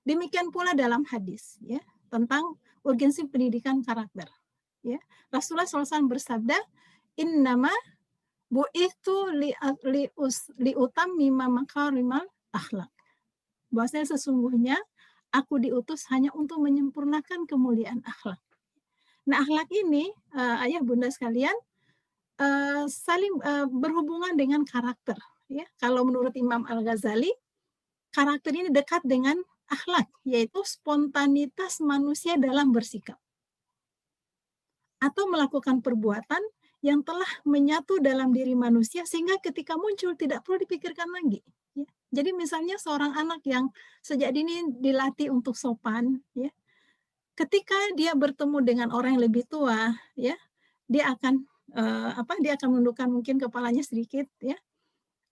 Demikian pula dalam hadis, ya, tentang urgensi pendidikan karakter. Ya. Rasulullah SAW bersabda, innama bu'ithu liutammima makarimal akhlak. Bahwasanya sesungguhnya aku diutus hanya untuk menyempurnakan kemuliaan akhlak. Nah, akhlak ini, ayah bunda sekalian, saling berhubungan dengan karakter. Ya. Kalau menurut Imam Al-Ghazali, karakter ini dekat dengan akhlak, yaitu spontanitas manusia dalam bersikap atau melakukan perbuatan yang telah menyatu dalam diri manusia sehingga ketika muncul tidak perlu dipikirkan lagi. Ya. Jadi misalnya seorang anak yang sejak dini dilatih untuk sopan, ya, ketika dia bertemu dengan orang yang lebih tua, ya, dia akan dia akan menundukkan mungkin kepalanya sedikit, ya,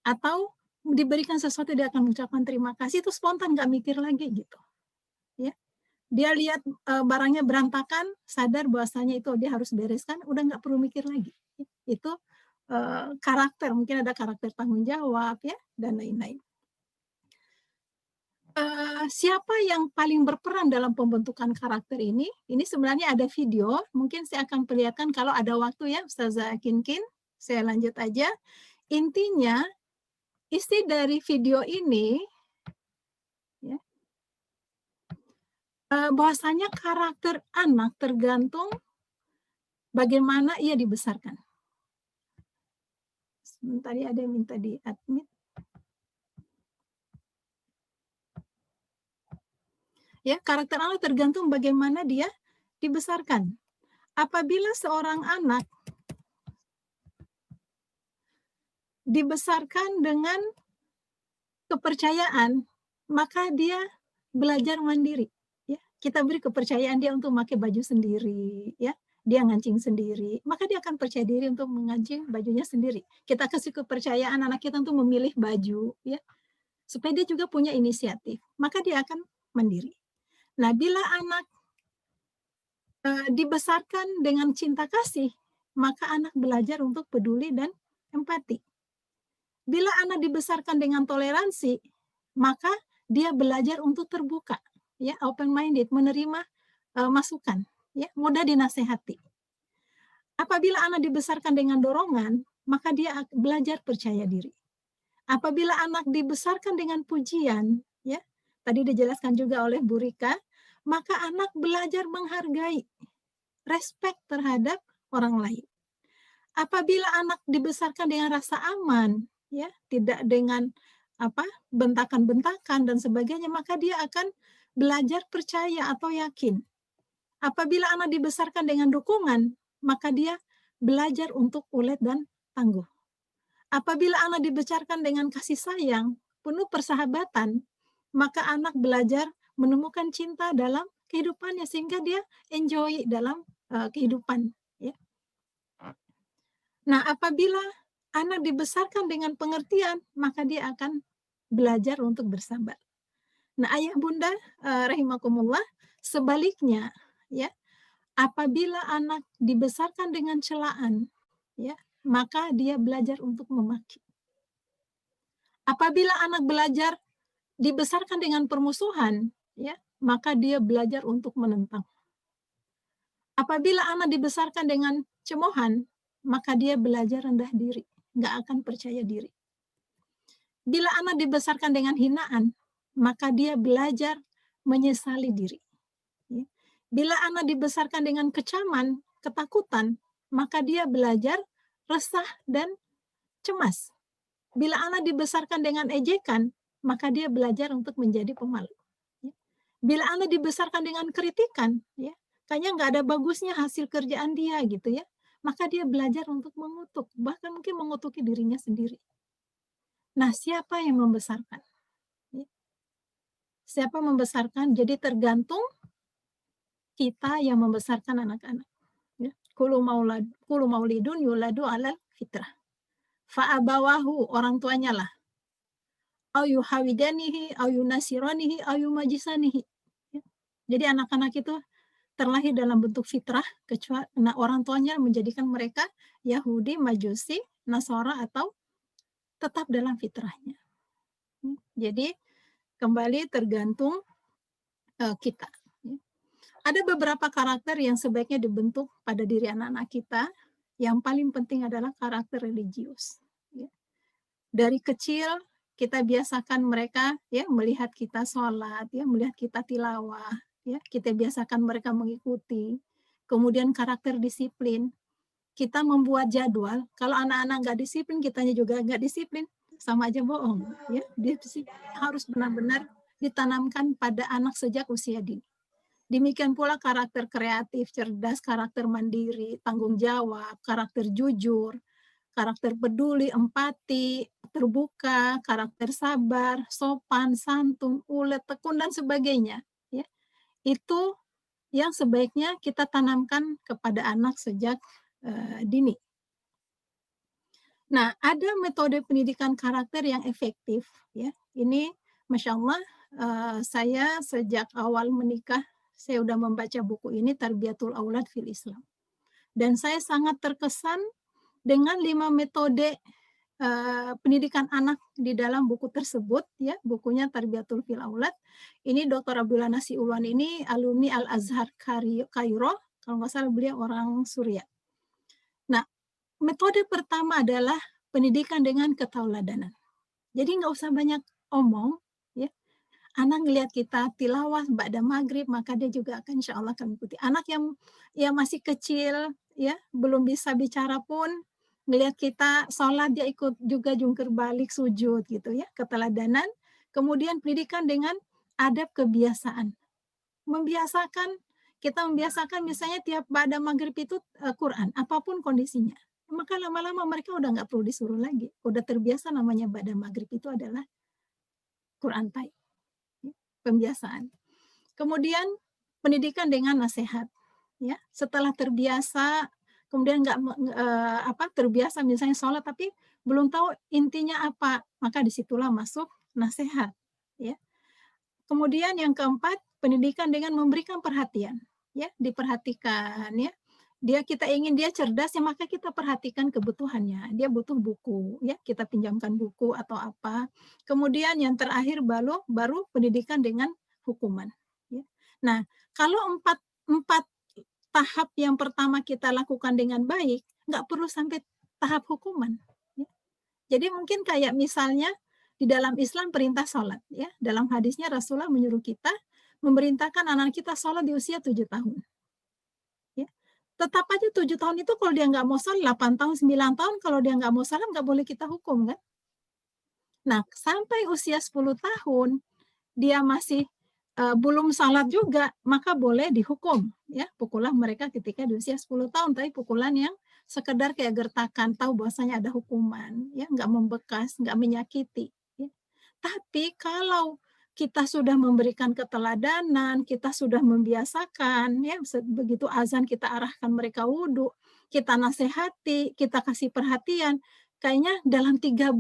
atau diberikan sesuatu dia akan mengucapkan terima kasih, itu spontan, nggak mikir lagi gitu, ya. Dia lihat barangnya berantakan, sadar bahwasanya itu dia harus bereskan, udah nggak perlu mikir lagi. Itu karakter, mungkin ada karakter tanggung jawab, ya, dan lain-lain. Siapa yang paling berperan dalam pembentukan karakter ini? Ini sebenarnya ada video, mungkin saya akan perlihatkan kalau ada waktu, ya, Ustazah Kinkin. Saya lanjut aja. Intinya, isi dari video ini, ya, bahwasanya karakter anak tergantung bagaimana ia dibesarkan. Sebentar, ada yang minta di admit. Ya, karakter anak tergantung bagaimana dia dibesarkan. Apabila seorang anak dibesarkan dengan kepercayaan, maka dia belajar mandiri. Ya, kita beri kepercayaan dia untuk memakai baju sendiri, ya, dia ngancing sendiri, maka dia akan percaya diri untuk mengancing bajunya sendiri. Kita kasih kepercayaan anak kita untuk memilih baju, ya, supaya dia juga punya inisiatif, maka dia akan mandiri. Nah, bila anak dibesarkan dengan cinta kasih, maka anak belajar untuk peduli dan empati. Bila anak dibesarkan dengan toleransi, maka dia belajar untuk terbuka, ya, open minded, menerima masukan, ya, mudah dinasehati. Apabila anak dibesarkan dengan dorongan, maka dia belajar percaya diri. Apabila anak dibesarkan dengan pujian, ya, tadi dijelaskan juga oleh Bu Rika, maka anak belajar menghargai, respect terhadap orang lain. Apabila anak dibesarkan dengan rasa aman, ya, tidak dengan bentakan-bentakan dan sebagainya, maka dia akan belajar percaya atau yakin. Apabila anak dibesarkan dengan dukungan, maka dia belajar untuk ulet dan tangguh. Apabila anak dibesarkan dengan kasih sayang, penuh persahabatan, maka anak belajar menemukan cinta dalam kehidupannya sehingga dia enjoy dalam kehidupan. Ya. Nah, apabila anak dibesarkan dengan pengertian, maka dia akan belajar untuk bersabar. Nah, ayah bunda rahimakumullah, sebaliknya, ya, apabila anak dibesarkan dengan celaan, ya, maka dia belajar untuk memaki. Apabila anak belajar dibesarkan dengan permusuhan, ya, maka dia belajar untuk menentang. Apabila anak dibesarkan dengan cemoohan, maka dia belajar rendah diri, nggak akan percaya diri. Bila anak dibesarkan dengan hinaan, maka dia belajar menyesali diri. Ya. Bila anak dibesarkan dengan kecaman, ketakutan, maka dia belajar resah dan cemas. Bila anak dibesarkan dengan ejekan, maka dia belajar untuk menjadi pemalu. Ya. Bila anak dibesarkan dengan kritikan, ya, kayaknya nggak ada bagusnya hasil kerjaan dia gitu ya, maka dia belajar untuk mengutuk, bahkan mungkin mengutuki dirinya sendiri. Nah, siapa yang membesarkan? Ya. Siapa membesarkan? Jadi tergantung kita yang membesarkan anak-anak. Ya. Kullu maulidun yuladu alal fitrah. Fa'abawahu, orang tuanya lah. Au yuhawidanihi, au yunasiranihi, au yumajisanihi. Ya. Jadi anak-anak itu terlahir dalam bentuk fitrah, kecuali orang tuanya menjadikan mereka Yahudi, Majusi, Nasara, atau tetap dalam fitrahnya. Jadi kembali tergantung kita. Ada beberapa karakter yang sebaiknya dibentuk pada diri anak-anak kita. Yang paling penting adalah karakter religius. Dari kecil kita biasakan mereka, ya, melihat kita sholat, ya, melihat kita tilawah, ya, kita biasakan mereka mengikuti. Kemudian karakter disiplin. Kita membuat jadwal. Kalau anak-anak nggak disiplin, kitanya juga nggak disiplin, sama aja bohong. Ya, dia harus benar-benar ditanamkan pada anak sejak usia dini. Demikian pula karakter kreatif, cerdas, karakter mandiri, tanggung jawab, karakter jujur, karakter peduli, empati, terbuka, karakter sabar, sopan, santun, ulet, tekun, dan sebagainya. Ya. Itu yang sebaiknya kita tanamkan kepada anak sejak dini. Nah, ada metode pendidikan karakter yang efektif. Ya. Ini, Masya Allah, saya sejak awal menikah, saya sudah membaca buku ini, Tarbiyatul Aulad fil Islam. Dan saya sangat terkesan dengan 5 metode pendidikan anak di dalam buku tersebut, ya, bukunya Tarbiyatul fil Aulad. Ini Dr. Abdullah Nasi Ulwan ini alumni Al-Azhar Kairo, kalau nggak salah beliau orang Suriah. Nah, metode pertama adalah pendidikan dengan ketauladanan. Jadi nggak usah banyak omong, ya. Anak ngelihat kita tilawah ba'da maghrib, maka dia juga akan insya Allah akan mengikuti. Anak yang masih kecil, ya, belum bisa bicara pun, ngelihat kita sholat, dia ikut juga jungkir balik, sujud gitu ya, keteladanan. Kemudian pendidikan dengan adab kebiasaan. kita membiasakan misalnya tiap ba'da maghrib itu Quran, apapun kondisinya. Maka lama-lama mereka udah nggak perlu disuruh lagi. Udah terbiasa namanya ba'da maghrib itu adalah Quran time, pembiasaan. Kemudian pendidikan dengan nasihat, ya. Setelah terbiasa, kemudian terbiasa misalnya sholat tapi belum tahu intinya apa, maka disitulah masuk nasihat, ya. Kemudian yang keempat, pendidikan dengan memberikan perhatian, ya, diperhatikan, ya. Kita ingin dia cerdas, ya maka kita perhatikan kebutuhannya. Dia butuh buku, ya, kita pinjamkan buku atau apa. Kemudian yang terakhir baru pendidikan dengan hukuman. Ya. Nah, kalau empat tahap yang pertama kita lakukan dengan baik, nggak perlu sampai tahap hukuman. Ya. Jadi mungkin kayak misalnya di dalam Islam perintah sholat, ya. Dalam hadisnya Rasulullah menyuruh kita memerintahkan anak kita sholat di usia 7 tahun. Ya. Tetap aja 7 tahun itu kalau dia nggak mau sholat, 8 tahun, 9 tahun, kalau dia nggak mau sholat nggak boleh kita hukum, kan? Nah, sampai usia 10 tahun, dia masih belum sholat juga, maka boleh dihukum. Ya, pukulah mereka ketika di usia 10 tahun, tapi pukulan yang sekedar kayak gertakan, tahu bahwasanya ada hukuman, ya, nggak membekas, nggak menyakiti. Ya. Tapi kalau kita sudah memberikan keteladanan, kita sudah membiasakan, ya, begitu azan kita arahkan mereka wudhu, kita nasihati, kita kasih perhatian, kayaknya dalam 3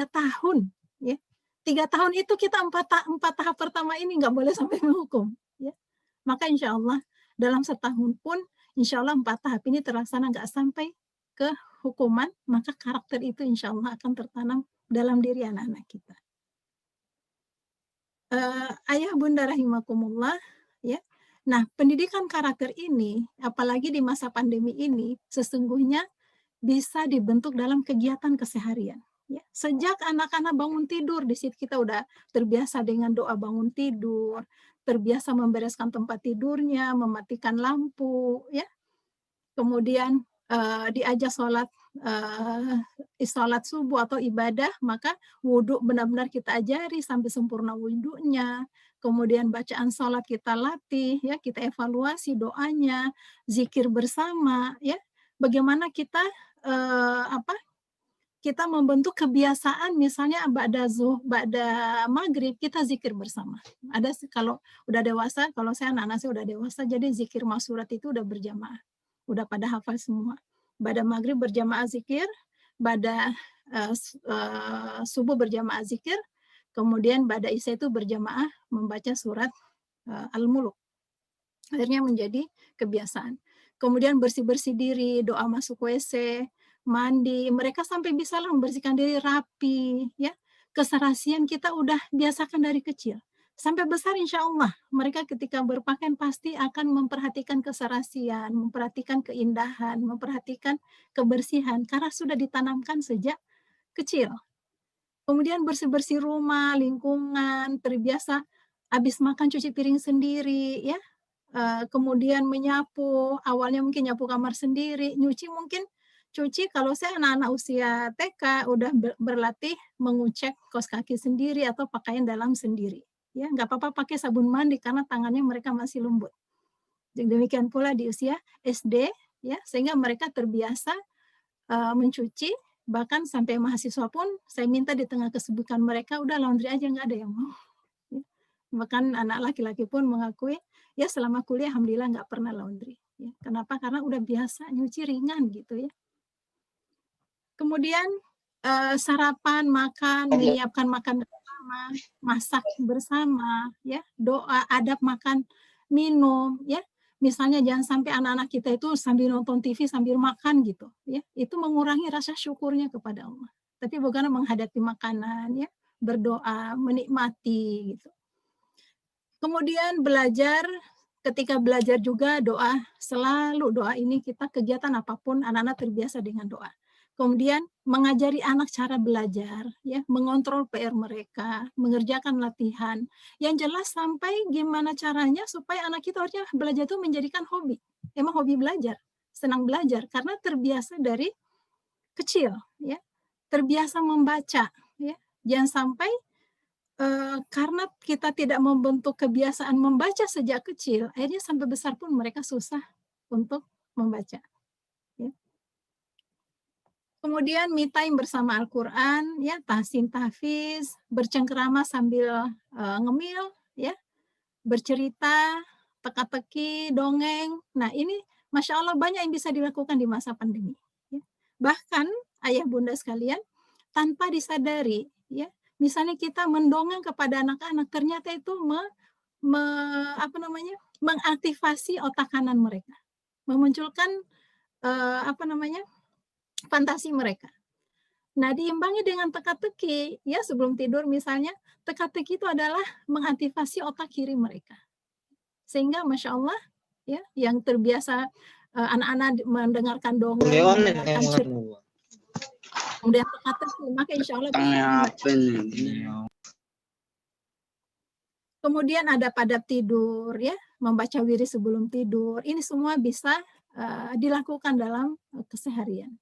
tahun, ya, 3 tahun itu kita empat tahap pertama ini nggak boleh sampai menghukum, ya. Maka insya Allah dalam setahun pun insya Allah 4 tahap ini terlaksana nggak sampai ke hukuman, maka karakter itu insya Allah akan tertanam dalam diri anak-anak kita. Ayah bunda rahimakumullah, ya. Nah, pendidikan karakter ini, apalagi di masa pandemi ini, sesungguhnya bisa dibentuk dalam kegiatan keseharian. Ya. Sejak anak-anak bangun tidur, di situ kita udah terbiasa dengan doa bangun tidur, terbiasa membereskan tempat tidurnya, mematikan lampu, ya. Kemudian diajak sholat subuh atau ibadah, maka wudhu benar-benar kita ajari sampai sempurna wudhunya. Kemudian bacaan sholat kita latih, ya, kita evaluasi doanya, zikir bersama, ya. Bagaimana kita kita membentuk kebiasaan, misalnya ba'da maghrib kita zikir bersama. Ada kalau udah dewasa, kalau saya anak-anak saya udah dewasa, jadi zikir masurat itu udah berjamaah, udah pada hafal semua. Ba'da maghrib berjamaah zikir, ba'da subuh berjamaah zikir, kemudian ba'da isya itu berjamaah membaca surat Al-Muluk. Akhirnya menjadi kebiasaan. Kemudian bersih-bersih diri, doa masuk WC, mandi, mereka sampai bisalah membersihkan diri rapi, ya. Keserasian kita udah biasakan dari kecil. Sampai besar insya Allah, mereka ketika berpakaian pasti akan memperhatikan keserasian, memperhatikan keindahan, memperhatikan kebersihan, karena sudah ditanamkan sejak kecil. Kemudian bersih-bersih rumah, lingkungan, terbiasa habis makan cuci piring sendiri, ya. Kemudian menyapu, awalnya mungkin nyapu kamar sendiri, nyuci mungkin cuci kalau saya anak-anak usia TK udah berlatih mengucek kaos kaki sendiri atau pakaian dalam sendiri. Ya, nggak apa-apa pakai sabun mandi karena tangannya mereka masih lembut. Demikian pula di usia SD, ya, sehingga mereka terbiasa mencuci, bahkan sampai mahasiswa pun saya minta di tengah kesibukan mereka udah laundry aja nggak ada yang mau. Bahkan anak laki-laki pun mengakui, ya selama kuliah alhamdulillah nggak pernah laundry. Ya. Kenapa? Karena udah biasa nyuci ringan gitu, ya. Kemudian sarapan, makan, menyiapkan makan bersama, masak bersama, ya, doa, adab makan, minum, ya. Misalnya jangan sampai anak-anak kita itu sambil nonton TV sambil makan gitu, ya. Itu mengurangi rasa syukurnya kepada Allah. Tapi bukan menghadapi makanan, ya, berdoa, menikmati gitu. Kemudian belajar, ketika belajar juga doa, selalu doa ini kita kegiatan apapun anak-anak terbiasa dengan doa. Kemudian mengajari anak cara belajar, ya, mengontrol PR mereka, mengerjakan latihan. Yang jelas sampai gimana caranya supaya anak kita harusnya belajar itu menjadikan hobi. Emang hobi belajar, senang belajar karena terbiasa dari kecil, ya. Terbiasa membaca, ya. Jangan sampai karena kita tidak membentuk kebiasaan membaca sejak kecil, akhirnya sampai besar pun mereka susah untuk membaca. Ya. Kemudian me time bersama Al-Quran, ya, tahsin tahfiz, bercengkerama sambil ngemil, ya, bercerita, teka-teki, dongeng. Nah ini Masya Allah banyak yang bisa dilakukan di masa pandemi. Ya. Bahkan ayah bunda sekalian, tanpa disadari, ya, misalnya kita mendongeng kepada anak-anak, ternyata itu mengaktifasi otak kanan mereka, memunculkan fantasi mereka. Nah, diimbangi dengan teka-teki, ya sebelum tidur misalnya, teka-teki itu adalah mengaktifasi otak kiri mereka. Sehingga Masya Allah, ya, yang terbiasa anak-anak mendengarkan dongeng, mendengarkan cerita, kemudian teka-teki, maka Insya Allah bisa. Kemudian ada padat tidur, ya, membaca wirid sebelum tidur. Ini semua bisa dilakukan dalam keseharian.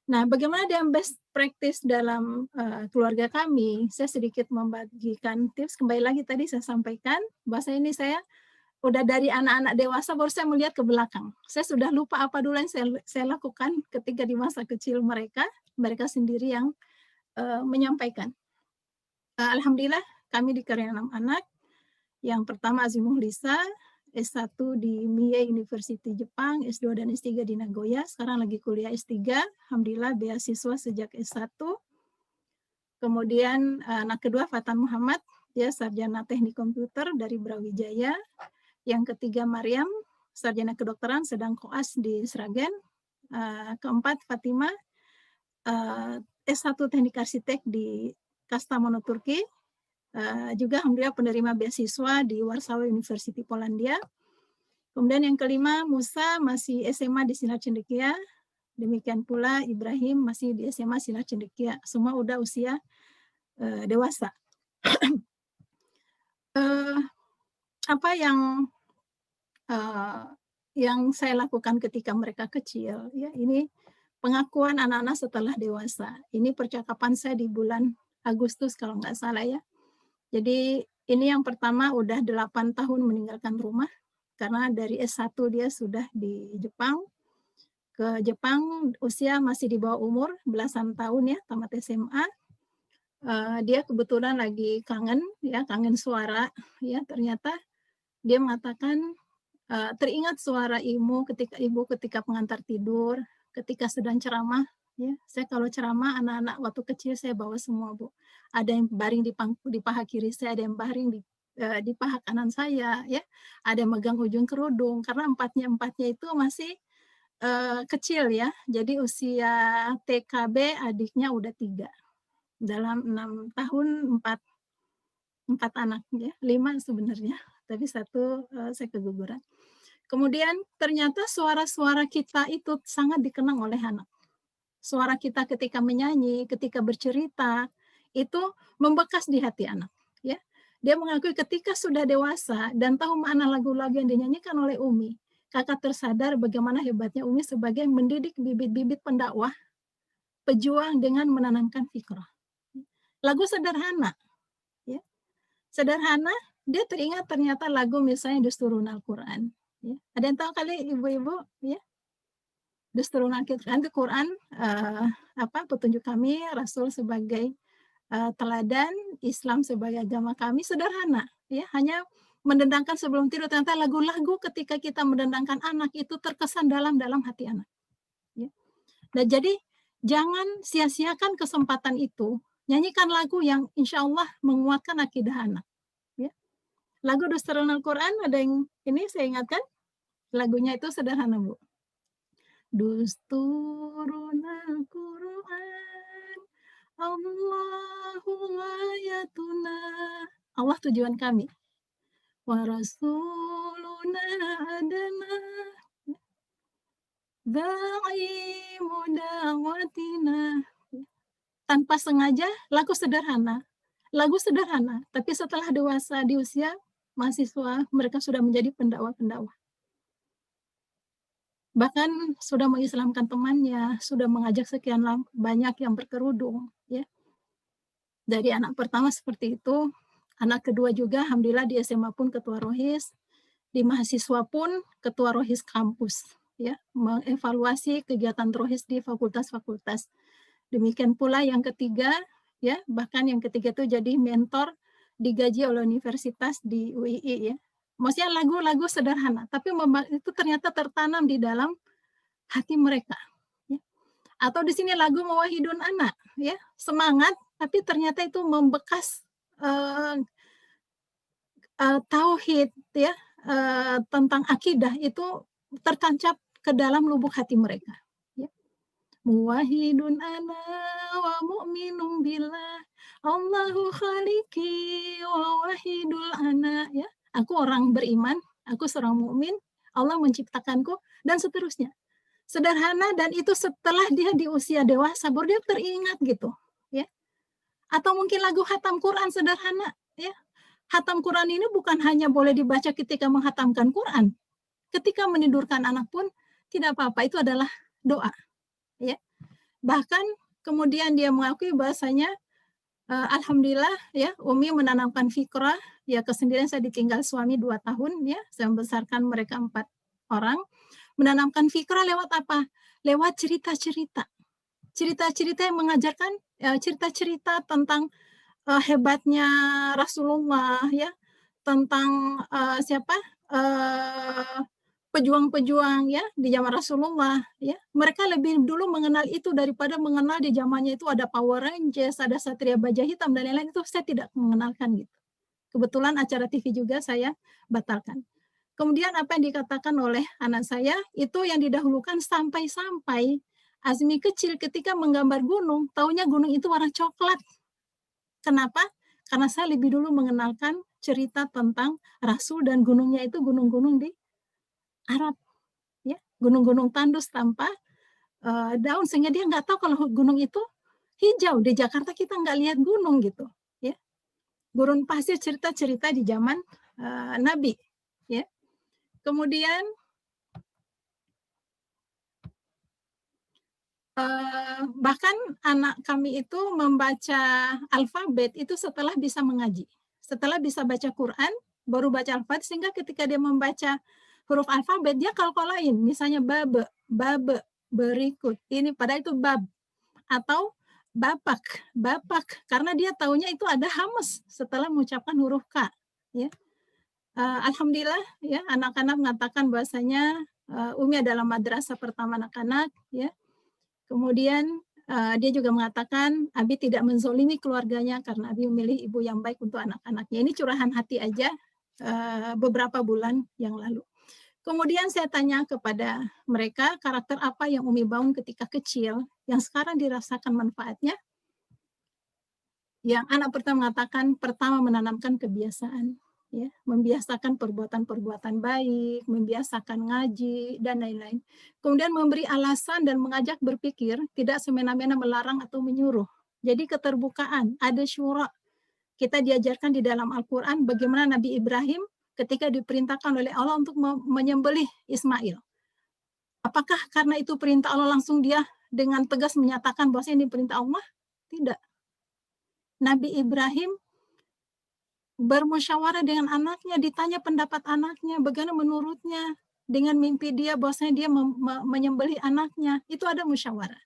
Nah, bagaimana dengan best practice dalam keluarga kami? Saya sedikit membagikan tips. Kembali lagi tadi saya sampaikan bahwa ini saya udah dari anak-anak dewasa baru saya melihat ke belakang. Saya sudah lupa apa dulu yang saya lakukan ketika di masa kecil mereka sendiri yang menyampaikan. Alhamdulillah kami dikaruniai 6 anak. Yang pertama Azimuhlisa, S1 di Mie University Jepang, S2 dan S3 di Nagoya, sekarang lagi kuliah S3, alhamdulillah beasiswa sejak S1. Kemudian anak kedua Fatan Muhammad, dia sarjana teknik komputer dari Brawijaya. Yang ketiga Maryam, sarjana kedokteran sedang koas di Sragen. Keempat Fatima, S1 teknik arsitek di Kastamonu Turki. Juga alhamdulillah penerima beasiswa di Warsawa University Polandia. Kemudian yang kelima Musa masih SMA di Sinar Cendekia. Demikian pula Ibrahim masih di SMA Sinar Cendekia. Semua udah usia dewasa. Apa yang saya lakukan ketika mereka kecil, ya, ini pengakuan anak-anak setelah dewasa. Ini percakapan saya di bulan Agustus kalau nggak salah, ya. Jadi ini yang pertama udah 8 tahun meninggalkan rumah karena dari S1 dia sudah di Jepang. Ke Jepang usia masih di bawah umur, belasan tahun, ya, tamat SMA. Dia kebetulan lagi kangen, ya, kangen suara, ya. Ternyata dia mengatakan teringat suara ibu ketika pengantar tidur, ketika sedang ceramah, ya. Saya kalau ceramah anak-anak waktu kecil saya bawa semua, Bu. Ada yang baring di paha kiri saya, ada yang baring di paha kanan saya, ya. Ada yang megang ujung kerudung karena empatnya itu masih kecil, ya. Jadi usia TKB adiknya udah 3. Dalam 6 tahun 4 anak, ya. 5 sebenarnya, tapi 1 saya keguguran. Kemudian ternyata suara-suara kita itu sangat dikenang oleh anak. Suara kita ketika menyanyi, ketika bercerita, itu membekas di hati anak. Ya. Dia mengakui ketika sudah dewasa dan tahu mana lagu-lagu yang dinyanyikan oleh Umi, kakak tersadar bagaimana hebatnya Umi sebagai mendidik bibit-bibit pendakwah, pejuang dengan menanamkan fikrah. Lagu sederhana. Ya. Sederhana, dia teringat ternyata lagu misalnya Dusturun Al-Quran. Ya. Ada yang tahu kali ibu-ibu, ya? Dusturun Al-Quran itu Quran, petunjuk kami, Rasul sebagai teladan, Islam sebagai agama kami, sederhana, ya, hanya mendendangkan sebelum tidur. Ternyata lagu-lagu ketika kita mendendangkan anak itu terkesan dalam hati anak. Ya. Nah, jadi jangan sia-siakan kesempatan itu, nyanyikan lagu yang insya Allah menguatkan akidah anak. Ya. Lagu Dusturun Al-Quran ada yang ini saya ingatkan, lagunya itu sederhana, Bu. Dusturun Al-Quran, Allahu ayatuna. Allah tujuan kami. Wa rasuluna adana da'imu da'watina. Tanpa sengaja, lagu sederhana. Tapi setelah dewasa di usia mahasiswa, mereka sudah menjadi pendakwah-pendakwah. Bahkan sudah mengislamkan temannya, sudah mengajak sekian banyak yang berkerudung, ya. Dari anak pertama seperti itu, anak kedua juga alhamdulillah di SMA pun ketua rohis, di mahasiswa pun ketua rohis kampus, ya, mengevaluasi kegiatan rohis di fakultas-fakultas. Demikian pula yang ketiga, ya, bahkan yang ketiga itu jadi mentor digaji oleh universitas di UII, ya. Maksudnya lagu-lagu sederhana, tapi itu ternyata tertanam di dalam hati mereka. Ya. Atau di sini lagu Mawahidun Anak, ya, semangat, tapi ternyata itu membekas tauhid, ya, tentang akidah itu tertancap ke dalam lubuk hati mereka. Ya. Muwahidun ana wa mu'minun billah, Allahu khaliqi wa wahidul ana, ya. Aku orang beriman, aku seorang mukmin, Allah menciptakanku, dan seterusnya. Sederhana, dan itu setelah dia di usia dewasa baru dia teringat gitu, ya. Atau mungkin lagu khatam Quran sederhana, ya. Khatam Quran ini bukan hanya boleh dibaca ketika menghatamkan Quran. Ketika menidurkan anak pun tidak apa-apa, itu adalah doa, ya. Bahkan kemudian dia mengakui bahasanya alhamdulillah, ya, Umi menanamkan fikrah, ya, kesendirian. Saya ditinggal suami 2 tahun, ya, saya membesarkan mereka 4 orang. Menanamkan fikrah lewat apa? Lewat cerita-cerita. Cerita-cerita yang mengajarkan, cerita-cerita tentang hebatnya Rasulullah, ya, tentang pejuang-pejuang, ya, di zaman Rasulullah, ya. Mereka lebih dulu mengenal itu daripada mengenal di zamannya itu ada Power Rangers, ada Satria Baja Hitam dan lain-lain, itu saya tidak mengenalkan gitu. Kebetulan acara TV juga saya batalkan. Kemudian apa yang dikatakan oleh anak saya, itu yang didahulukan sampai-sampai Azmi kecil ketika menggambar gunung, taunya gunung itu warna coklat. Kenapa? Karena saya lebih dulu mengenalkan cerita tentang Rasul dan gunungnya itu gunung-gunung di Arab, ya, gunung-gunung tandus tanpa daun, sehingga dia nggak tahu kalau gunung itu hijau. Di Jakarta kita nggak lihat gunung gitu, ya. Gurun pasir, cerita-cerita di zaman Nabi, ya. Kemudian bahkan anak kami itu membaca alfabet itu setelah bisa mengaji. Setelah bisa baca Quran, baru baca alfabet, sehingga ketika dia membaca huruf alfabet, dia kalkulain, misalnya babe, berikut, ini padahal itu bab, atau bapak, karena dia taunya itu ada hamas setelah mengucapkan huruf K, ya. Alhamdulillah, ya, anak-anak mengatakan bahwasanya Umi adalah madrasah pertama anak-anak, ya. Kemudian dia juga mengatakan Abi tidak menzolimi keluarganya karena Abi memilih ibu yang baik untuk anak-anaknya. Ini curahan hati aja beberapa bulan yang lalu. Kemudian saya tanya kepada mereka, karakter apa yang Umi bangun ketika kecil yang sekarang dirasakan manfaatnya? Yang anak pertama mengatakan, pertama menanamkan kebiasaan, ya, membiasakan perbuatan-perbuatan baik, membiasakan ngaji, dan lain-lain. Kemudian memberi alasan dan mengajak berpikir, tidak semena-mena melarang atau menyuruh. Jadi keterbukaan, ada syura. Kita diajarkan di dalam Al-Quran bagaimana Nabi Ibrahim ketika diperintahkan oleh Allah untuk menyembelih Ismail. Apakah karena itu perintah Allah langsung dia dengan tegas menyatakan bahwa ini perintah Allah? Tidak. Nabi Ibrahim bermusyawarah dengan anaknya, ditanya pendapat anaknya, bagaimana menurutnya dengan mimpi dia bahwasanya dia menyembelih anaknya, itu ada musyawarah.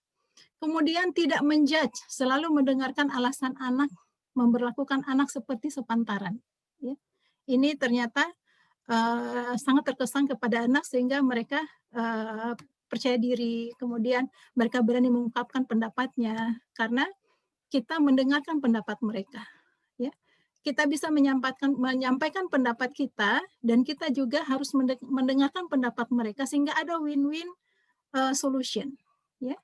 Kemudian tidak menjudge, selalu mendengarkan alasan anak, memperlakukan anak seperti sepantaran. Ya. Ini ternyata sangat terkesan kepada anak sehingga mereka percaya diri, kemudian mereka berani mengungkapkan pendapatnya karena kita mendengarkan pendapat mereka. Ya. Kita bisa menyampaikan pendapat kita dan kita juga harus mendengarkan pendapat mereka sehingga ada win-win solution. Ya.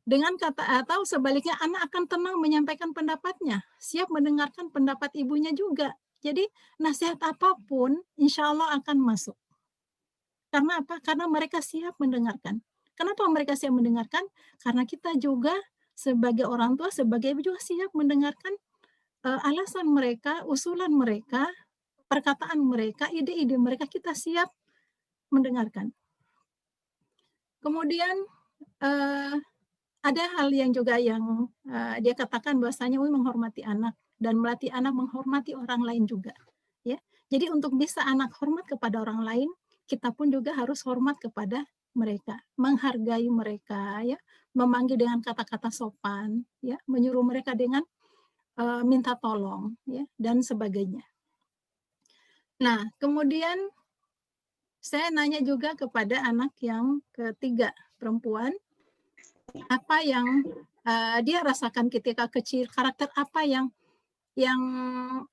Dengan kata atau sebaliknya anak akan tenang menyampaikan pendapatnya, siap mendengarkan pendapat ibunya juga. Jadi nasihat apapun insya Allah akan masuk. Karena apa? Karena mereka siap mendengarkan. Kenapa mereka siap mendengarkan? Karena kita juga sebagai orang tua, sebagai ibu juga siap mendengarkan alasan mereka, usulan mereka, perkataan mereka, ide-ide mereka, kita siap mendengarkan. Kemudian ada hal yang juga yang dia katakan bahwasanya Umi menghormati anak dan melatih anak menghormati orang lain juga. Ya, jadi untuk bisa anak hormat kepada orang lain, kita pun juga harus hormat kepada mereka, menghargai mereka, ya, memanggil dengan kata-kata sopan, ya, menyuruh mereka dengan minta tolong, ya, dan sebagainya. Nah, kemudian saya nanya juga kepada anak yang ketiga, perempuan, apa yang dia rasakan ketika kecil, karakter apa yang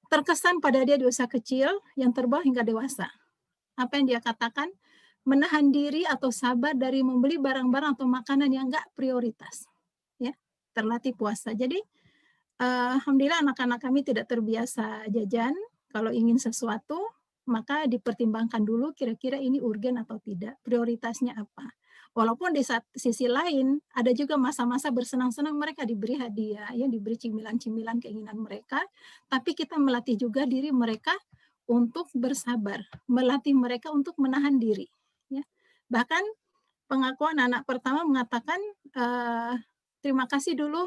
terkesan pada dia di usia kecil, yang terbawa hingga dewasa. Apa yang dia katakan? Menahan diri atau sabar dari membeli barang-barang atau makanan yang enggak prioritas. Ya, terlatih puasa. Jadi, alhamdulillah anak-anak kami tidak terbiasa jajan. Kalau ingin sesuatu, maka dipertimbangkan dulu kira-kira ini urgen atau tidak, prioritasnya apa. Walaupun di sisi lain ada juga masa-masa bersenang-senang mereka diberi hadiah, ya, diberi cemilan-cemilan keinginan mereka, tapi kita melatih juga diri mereka untuk bersabar, melatih mereka untuk menahan diri. Ya. Bahkan pengakuan anak pertama mengatakan, terima kasih dulu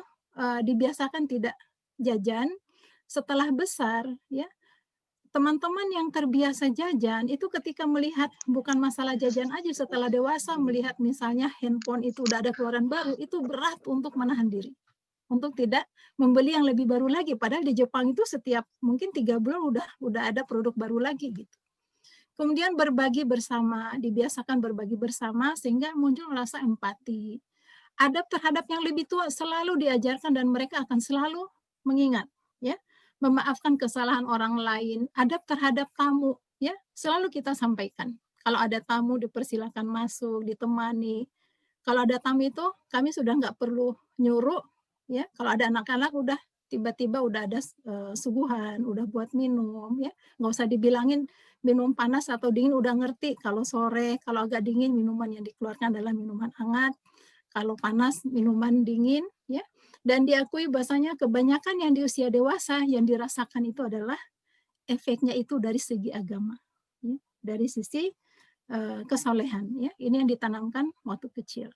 dibiasakan tidak jajan, setelah besar, ya, teman-teman yang terbiasa jajan itu ketika melihat bukan masalah jajan aja, setelah dewasa melihat misalnya handphone itu udah ada keluaran baru, itu berat untuk menahan diri. Untuk tidak membeli yang lebih baru lagi, padahal di Jepang itu setiap mungkin 3 bulan udah ada produk baru lagi gitu. Kemudian berbagi bersama, dibiasakan berbagi bersama sehingga muncul rasa empati. Adab terhadap yang lebih tua selalu diajarkan dan mereka akan selalu mengingat, ya. Memaafkan kesalahan orang lain, adab terhadap tamu, ya, selalu kita sampaikan. Kalau ada tamu dipersilakan masuk, ditemani. Kalau ada tamu itu kami sudah nggak perlu nyuruh, ya. Kalau ada anak-anak udah tiba-tiba udah ada suguhan, udah buat minum, ya. Nggak usah dibilangin minum panas atau dingin, udah ngerti. Kalau sore, kalau agak dingin minuman yang dikeluarkan adalah minuman hangat. Kalau panas minuman dingin, ya. Dan diakui bahasanya kebanyakan yang di usia dewasa yang dirasakan itu adalah efeknya itu dari segi agama, ya, dari sisi kesolehan, ya. Ini yang ditanamkan waktu kecil.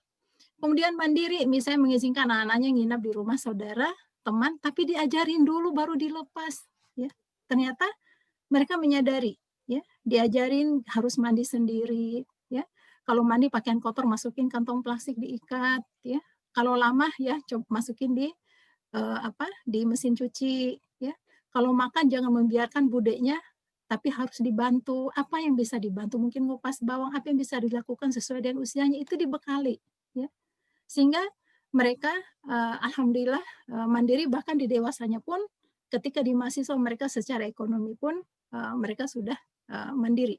Kemudian mandiri, misalnya mengizinkan anak-anaknya nginap di rumah saudara, teman, tapi diajarin dulu baru dilepas, ya. Ternyata mereka menyadari, ya, diajarin harus mandi sendiri, ya. Kalau mandi pakaian kotor masukin kantong plastik diikat, ya. Kalau lama ya coba masukin di di mesin cuci, ya. Kalau makan jangan membiarkan budeknya, tapi harus dibantu. Apa yang bisa dibantu? Mungkin ngupas bawang, apa yang bisa dilakukan sesuai dengan usianya itu dibekali, ya. Sehingga mereka alhamdulillah mandiri, bahkan di dewasanya pun ketika di mahasiswa mereka secara ekonomi pun mereka sudah mandiri.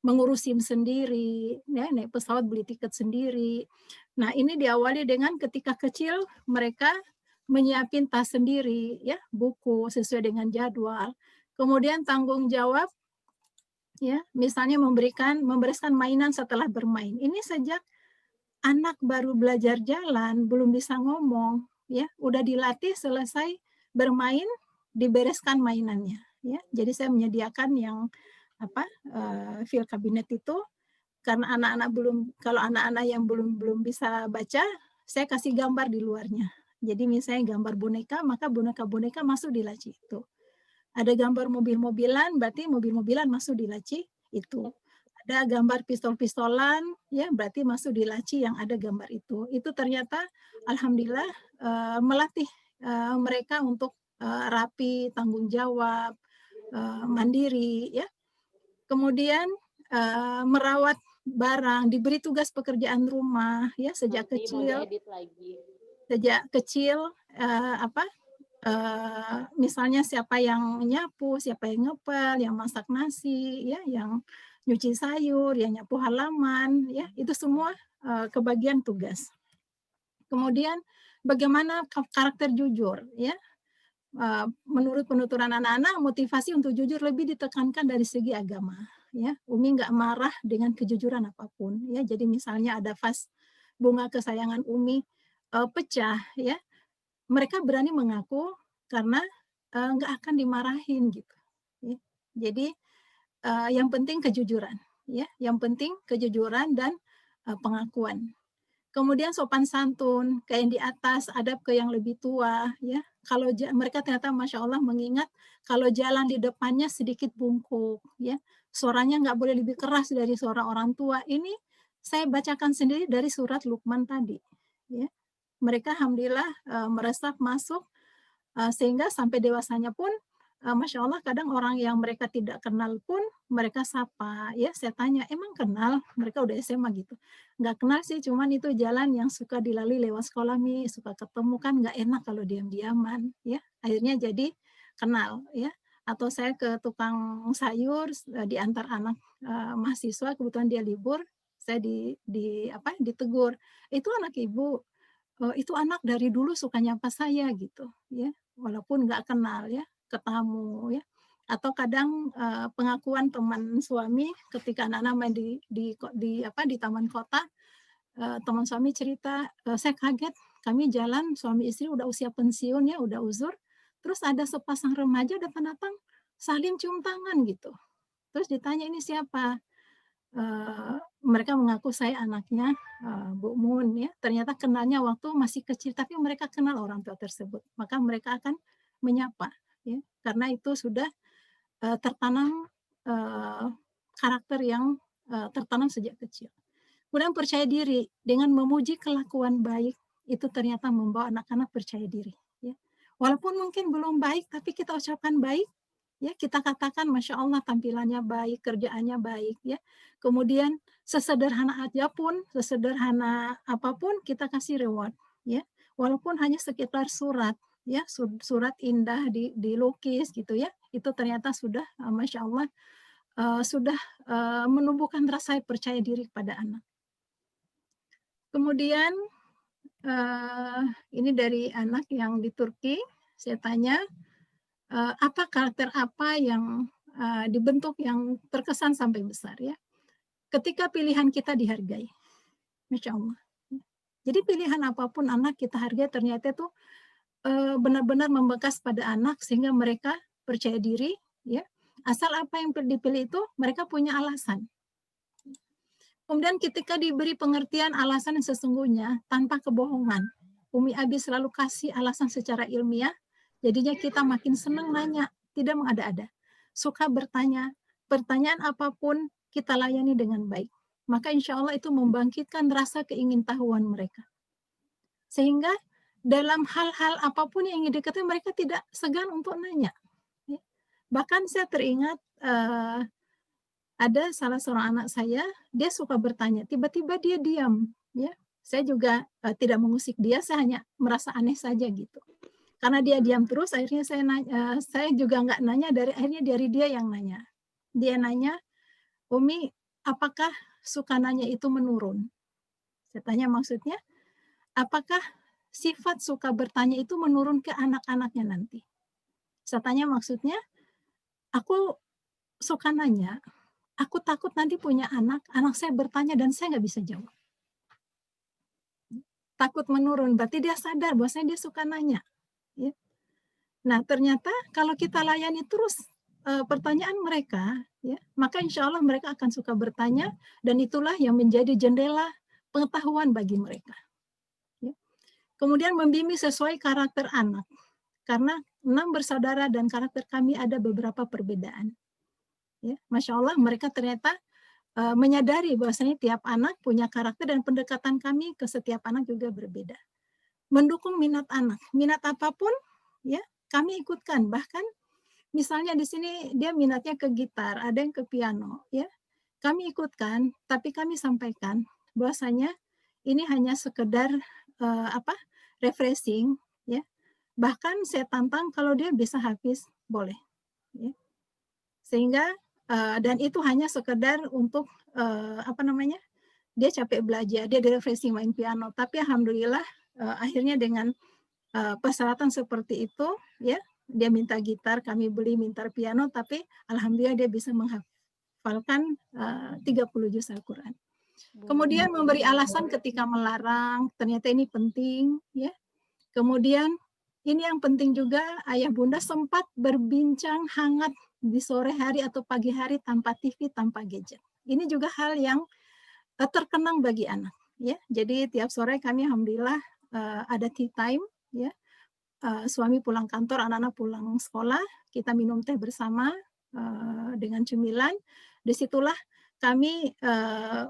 Mengurus SIM sendiri, ya, naik pesawat beli tiket sendiri. Nah, ini diawali dengan ketika kecil mereka menyiapin tas sendiri, ya, buku sesuai dengan jadwal. Kemudian tanggung jawab, ya, misalnya membereskan mainan setelah bermain. Ini sejak anak baru belajar jalan, belum bisa ngomong, ya, udah dilatih selesai bermain, dibereskan mainannya, ya. Jadi saya menyediakan yang fil kabinet itu karena kalau anak-anak yang belum bisa baca, saya kasih gambar di luarnya. Jadi misalnya gambar boneka, maka boneka-boneka masuk di laci itu. Ada gambar mobil-mobilan, berarti mobil-mobilan masuk di laci itu. Ada gambar pistol-pistolan, ya, berarti masuk di laci yang ada gambar itu. Itu ternyata alhamdulillah melatih mereka untuk rapi, tanggung jawab, mandiri, ya. Kemudian merawat barang, diberi tugas pekerjaan rumah, ya, sejak kecil. Sejak kecil misalnya siapa yang nyapu, siapa yang ngepel, yang masak nasi, ya, yang nyuci sayur, yang nyapu halaman, ya, itu semua kebagian tugas. Kemudian bagaimana karakter jujur, ya. Menurut penuturan anak-anak, motivasi untuk jujur lebih ditekankan dari segi agama, ya. Umi nggak marah dengan kejujuran apapun, ya. Jadi misalnya ada vas bunga kesayangan Umi pecah, ya, mereka berani mengaku karena nggak akan dimarahin gitu, ya. Jadi yang penting kejujuran, ya. Yang penting kejujuran dan pengakuan. Kemudian sopan santun, ke yang di atas, adab ke yang lebih tua, ya. Kalau mereka ternyata Masya Allah mengingat kalau jalan di depannya sedikit bungkuk, ya. Suaranya nggak boleh lebih keras dari suara orang tua. Ini saya bacakan sendiri dari surat Luqman tadi, ya. Mereka alhamdulillah meresap masuk sehingga sampai dewasanya pun Masya Allah kadang orang yang mereka tidak kenal pun mereka sapa, ya saya tanya, "Emang kenal?" Mereka udah SMA gitu. "Nggak kenal sih, cuman itu jalan yang suka dilalui lewat sekolah Mi, suka ketemu kan nggak enak kalau diam-diaman," ya. Akhirnya jadi kenal, ya. Atau saya ke tukang sayur di antar anak mahasiswa, kebetulan dia libur, saya ditegur, "Itu anak Ibu?" "Itu anak dari dulu suka nyapa saya," gitu, ya. Walaupun nggak kenal ya, ke tamu ya. Atau kadang, pengakuan teman suami ketika anak-anak main di taman kota, teman suami cerita, "Saya kaget, kami jalan suami istri udah usia pensiun ya, udah uzur, terus ada sepasang remaja datang-datang saling cium tangan," gitu. Terus ditanya, "Ini siapa?" Mereka mengaku saya anaknya, Bu Mun ya, ternyata kenalnya waktu masih kecil, tapi mereka kenal orang tua tersebut, maka mereka akan menyapa ya, karena itu sudah, tertanam, eee, karakter yang, tertanam sejak kecil. Kemudian percaya diri, dengan memuji kelakuan baik, itu ternyata membawa anak-anak percaya diri ya. Walaupun mungkin belum baik, tapi kita ucapkan baik, ya kita katakan Masya Allah tampilannya baik, kerjaannya baik ya. Kemudian sesederhana aja pun, sesederhana apapun kita kasih reward ya. Walaupun hanya sekitar surat ya, surat indah dilukis gitu ya, itu ternyata sudah Masya Allah sudah menumbuhkan rasa percaya diri pada anak. Kemudian ini dari anak yang di Turki, saya tanya, apa karakter apa yang dibentuk yang terkesan sampai besar ya. Ketika pilihan kita dihargai, Masya Allah. Jadi pilihan apapun anak kita hargai ternyata itu benar-benar membekas pada anak sehingga mereka percaya diri, ya. Asal apa yang dipilih itu mereka punya alasan. Kemudian ketika diberi pengertian alasan yang sesungguhnya tanpa kebohongan, Umi Abi selalu kasih alasan secara ilmiah, jadinya kita makin senang nanya, tidak mengada-ada. Suka bertanya, pertanyaan apapun kita layani dengan baik. Maka insya Allah itu membangkitkan rasa keingintahuan mereka. Sehingga dalam hal-hal apapun yang ingin diketahui mereka tidak segan untuk nanya. Bahkan saya teringat ada salah seorang anak saya, dia suka bertanya, tiba-tiba dia diam, ya. Saya juga tidak mengusik dia, saya hanya merasa aneh saja gitu. Karena dia diam terus, akhirnya saya juga nggak nanya, akhirnya dari dia yang nanya. Dia nanya, "Umi, apakah suka nanya itu menurun?" Saya tanya maksudnya, apakah sifat suka bertanya itu menurun ke anak-anaknya nanti? Saya tanya maksudnya, aku suka nanya, aku takut nanti punya anak saya bertanya dan saya nggak bisa jawab. Takut menurun, berarti dia sadar bahwasanya dia suka nanya. Ya. Nah ternyata kalau kita layani terus pertanyaan mereka, ya, maka insya Allah mereka akan suka bertanya dan itulah yang menjadi jendela pengetahuan bagi mereka. Ya. Kemudian membimbing sesuai karakter anak, karena 6 bersaudara dan karakter kami ada beberapa perbedaan. Ya, Masya Allah mereka ternyata menyadari bahwasanya tiap anak punya karakter dan pendekatan kami ke setiap anak juga berbeda. Mendukung minat anak, minat apapun ya kami ikutkan. Bahkan misalnya di sini dia minatnya ke gitar, ada yang ke piano ya. Kami ikutkan, tapi kami sampaikan bahwasanya ini hanya sekedar refreshing ya. Bahkan saya tantang kalau dia bisa hafiz boleh ya. Sehingga dan itu hanya sekedar untuk dia capek belajar, dia refreshing main piano, tapi alhamdulillah akhirnya dengan persyaratan seperti itu ya, dia minta gitar, kami beli, minta piano, tapi alhamdulillah dia bisa menghafalkan 30 juz Al-Qur'an. Kemudian memberi alasan ketika melarang, ternyata ini penting ya. Kemudian ini yang penting juga, ayah bunda sempat berbincang hangat di sore hari atau pagi hari tanpa TV, tanpa gadget. Ini juga hal yang terkenang bagi anak. ya. Jadi tiap sore kami alhamdulillah ada tea time, ya. Suami pulang kantor, anak-anak pulang sekolah, kita minum teh bersama dengan cemilan. Disitulah kami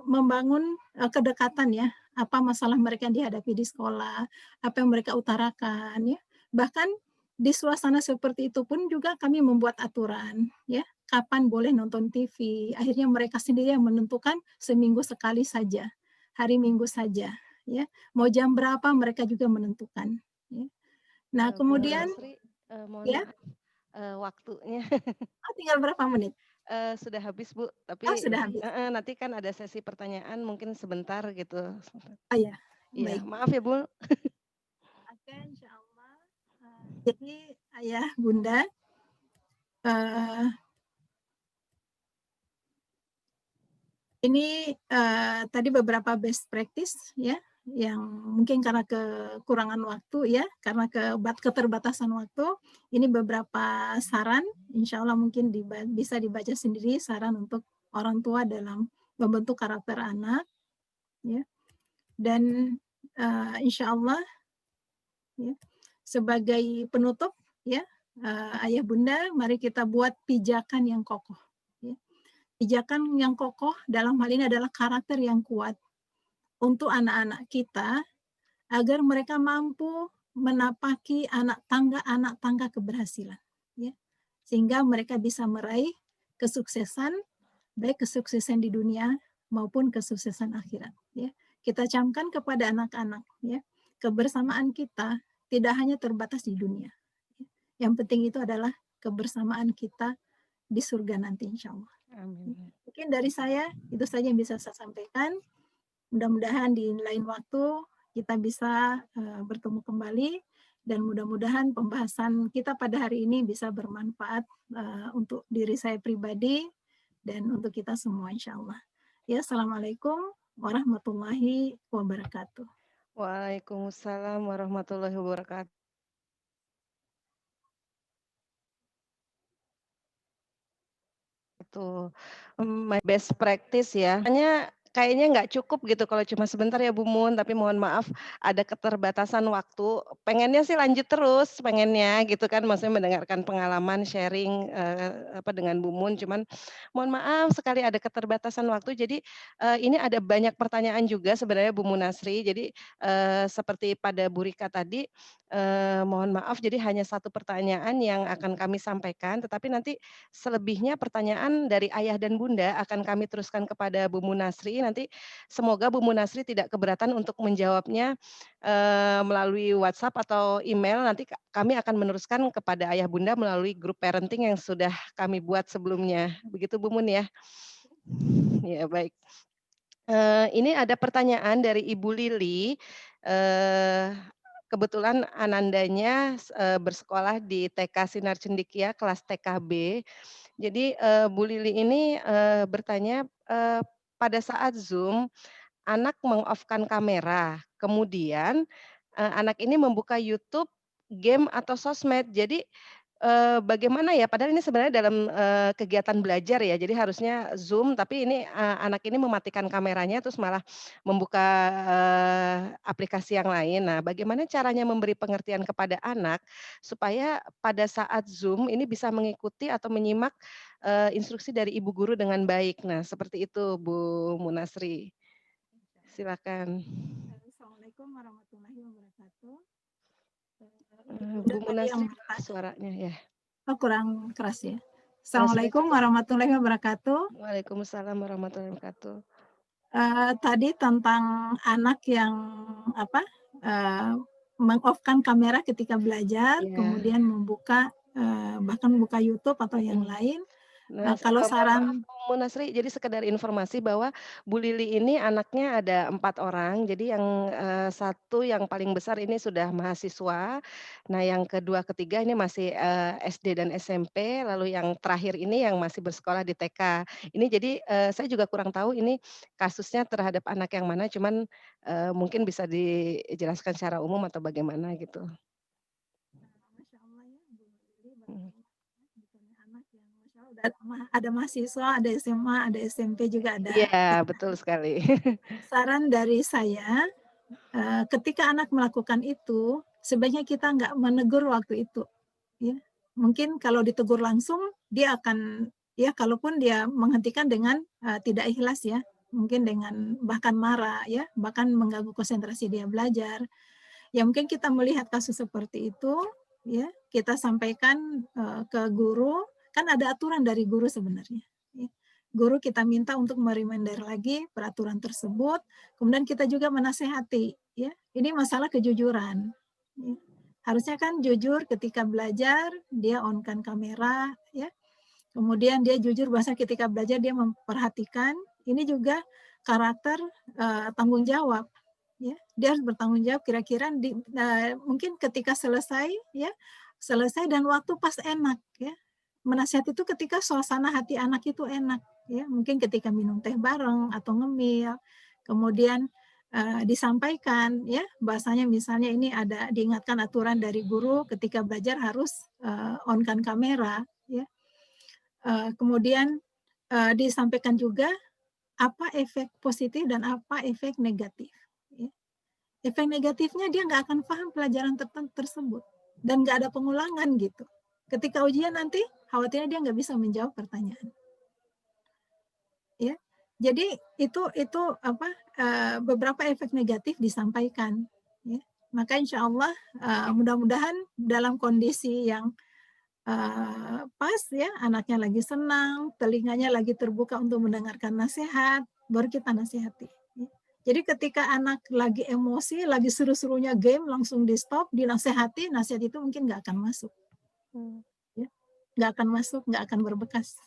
membangun kedekatan ya, apa masalah mereka yang dihadapi di sekolah, apa yang mereka utarakan ya. Bahkan di suasana seperti itu pun juga kami membuat aturan ya, kapan boleh nonton TV. Akhirnya mereka sendiri yang menentukan seminggu sekali saja, hari Minggu saja ya. Mau jam berapa mereka juga menentukan ya. Nah, Bu kemudian Nasri, mohon ya, maaf, waktunya tinggal berapa menit? sudah habis, Bu, Oh, tapi sudah habis. nanti kan ada sesi pertanyaan mungkin sebentar gitu. Oh ya, Iya, baik. maaf ya, Bu. Oke, insyaallah. Jadi ayah, bunda, ini tadi beberapa best practice ya, yang mungkin karena kekurangan waktu ya, karena keterbatasan waktu, ini beberapa saran, insya Allah mungkin bisa dibaca sendiri saran untuk orang tua dalam membentuk karakter anak, ya. Dan insya Allah ya, sebagai penutup ya, ayah bunda, mari kita buat pijakan yang kokoh. Ya. Pijakan yang kokoh dalam hal ini adalah karakter yang kuat untuk anak-anak kita agar mereka mampu menapaki anak tangga keberhasilan. Ya. Sehingga mereka bisa meraih kesuksesan, baik kesuksesan di dunia maupun kesuksesan akhirat. Ya. Kita camkan kepada anak-anak, ya, kebersamaan kita tidak hanya terbatas di dunia. Yang penting itu adalah kebersamaan kita di surga nanti insya Allah. Amin. Mungkin dari saya itu saja yang bisa saya sampaikan. Mudah-mudahan di lain waktu kita bisa bertemu kembali dan mudah-mudahan pembahasan kita pada hari ini bisa bermanfaat untuk diri saya pribadi dan untuk kita semua insya Allah. Ya, Assalamualaikum warahmatullahi wabarakatuh. Waalaikumsalam warahmatullahi wabarakatuh. Best practice ya. Kayaknya nggak cukup gitu kalau cuma sebentar ya Bu Mun, tapi mohon maaf ada keterbatasan waktu. Pengennya sih lanjut terus, pengennya gitu kan, maksudnya mendengarkan pengalaman sharing dengan Bu Mun, cuman mohon maaf sekali ada keterbatasan waktu. Jadi ini ada banyak pertanyaan juga sebenarnya Bu Munasri. Jadi seperti pada Bu Rika tadi, mohon maaf jadi hanya satu pertanyaan yang akan kami sampaikan, tetapi nanti selebihnya pertanyaan dari ayah dan bunda akan kami teruskan kepada Bu Munasri. Nanti semoga Bu Munasri tidak keberatan untuk menjawabnya melalui WhatsApp atau email. Nanti kami akan meneruskan kepada ayah bunda melalui grup parenting yang sudah kami buat sebelumnya. Begitu Bu Mun ya. Ya baik. Ini ada pertanyaan dari Ibu Lili. Kebetulan anandanya bersekolah di TK Sinar Cendikia kelas TKB. Jadi Bu Lili ini bertanya, pada saat Zoom anak meng-off-kan kamera, kemudian anak ini membuka YouTube, game atau sosmed. Jadi bagaimana ya, padahal ini sebenarnya dalam kegiatan belajar ya, jadi harusnya Zoom, tapi ini anak ini mematikan kameranya terus malah membuka aplikasi yang lain. Nah, bagaimana caranya memberi pengertian kepada anak supaya pada saat Zoom ini bisa mengikuti atau menyimak instruksi dari ibu guru dengan baik. Nah, seperti itu Bu Munasri. Silakan. Assalamualaikum warahmatullahi wabarakatuh. Bu Munasri suaranya ya. Oh, kurang keras ya. Assalamualaikum warahmatullahi wabarakatuh. Waalaikumsalam warahmatullahi wabarakatuh. Tadi tentang anak yang meng-off-kan kamera ketika belajar, kemudian membuka bahkan membuka YouTube atau yang lain. Nah, Kalau saran Bu Munasri, jadi sekedar informasi bahwa Bu Lili ini anaknya ada 4 orang. Jadi yang satu yang paling besar ini sudah mahasiswa. Nah, yang kedua, ketiga ini masih SD dan SMP. Lalu yang terakhir ini yang masih bersekolah di TK. Ini jadi saya juga kurang tahu ini kasusnya terhadap anak yang mana. Cuman mungkin bisa dijelaskan secara umum atau bagaimana gitu. Masya Allah ya, Bu Lili, bagaimana anak yang Masya Allah ada mahasiswa, ada SMA, ada SMP juga ada. Iya, betul sekali. Saran dari saya, ketika anak melakukan itu, sebaiknya kita nggak menegur waktu itu, ya. Mungkin kalau ditegur langsung, dia akan ya kalaupun dia menghentikan dengan, tidak ikhlas ya, mungkin dengan bahkan marah ya, bahkan mengganggu konsentrasi dia belajar. Ya mungkin kita melihat kasus seperti itu, ya, kita sampaikan, ke guru, kan ada aturan dari guru sebenarnya, ya. Guru kita minta untuk me-reminder lagi peraturan tersebut, kemudian kita juga menasehati, ya. Ini masalah kejujuran, ya. Harusnya kan jujur ketika belajar, dia on-kan kamera, ya. Kemudian dia jujur bahasa ketika belajar dia memperhatikan, ini juga karakter, tanggung jawab, ya. Dia harus bertanggung jawab kira-kira mungkin ketika selesai ya, selesai dan waktu pas enak ya. Menasihati itu ketika suasana hati anak itu enak ya, mungkin ketika minum teh bareng atau ngemil, kemudian, disampaikan ya, bahasanya misalnya ini ada diingatkan aturan dari guru ketika belajar harus, on-kan kamera ya. Kemudian, disampaikan juga apa efek positif dan apa efek negatif, ya. Efek negatifnya dia nggak akan paham pelajaran tersebut dan nggak ada pengulangan gitu. Ketika ujian nanti khawatirnya dia nggak bisa menjawab pertanyaan. Ya, jadi itu apa, beberapa efek negatif disampaikan, ya. Maka insya Allah mudah-mudahan dalam kondisi yang pas ya, anaknya lagi senang, telinganya lagi terbuka untuk mendengarkan nasihat, baru kita nasihati. Ya. Jadi ketika anak lagi emosi, lagi seru-serunya game, langsung di-stop, dinasehati, nasihat itu mungkin nggak akan masuk. Ya. Nggak akan masuk, nggak akan berbekas.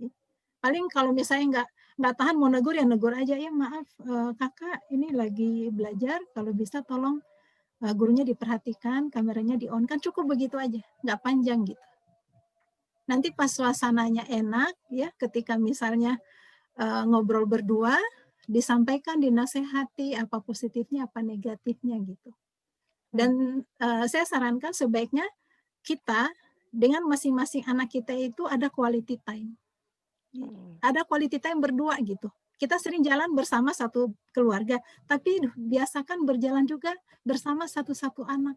Ya. Paling kalau misalnya nggak tahan mau negur, ya negur aja, ya maaf kakak ini lagi belajar, kalau bisa tolong gurunya diperhatikan, kameranya di-on, kan cukup begitu aja, nggak panjang gitu. Nanti pas suasananya enak ya, ketika misalnya ngobrol berdua, disampaikan, dinasehati apa positifnya, apa negatifnya gitu. Dan saya sarankan sebaiknya kita dengan masing-masing anak kita itu ada quality time. Ada quality time berdua gitu. Kita sering jalan bersama satu keluarga, tapi biasakan berjalan juga bersama satu-satu anak.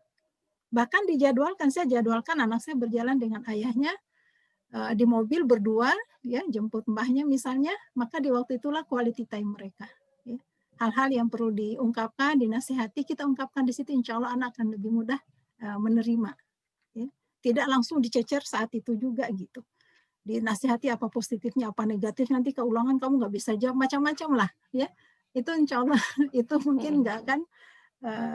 Bahkan dijadwalkan, saya jadwalkan anak saya berjalan dengan ayahnya di mobil berdua, ya jemput mbahnya misalnya, maka di waktu itulah quality time mereka. Ya. Hal-hal yang perlu diungkapkan, dinasihati, kita ungkapkan di situ, insya Allah anak akan lebih mudah menerima. Ya. Tidak langsung dicecer saat itu juga gitu. Dinasihati apa positifnya, apa negatif, nanti keulangan kamu nggak bisa jawab, macam-macam lah. Ya. Itu insya Allah itu mungkin nggak akan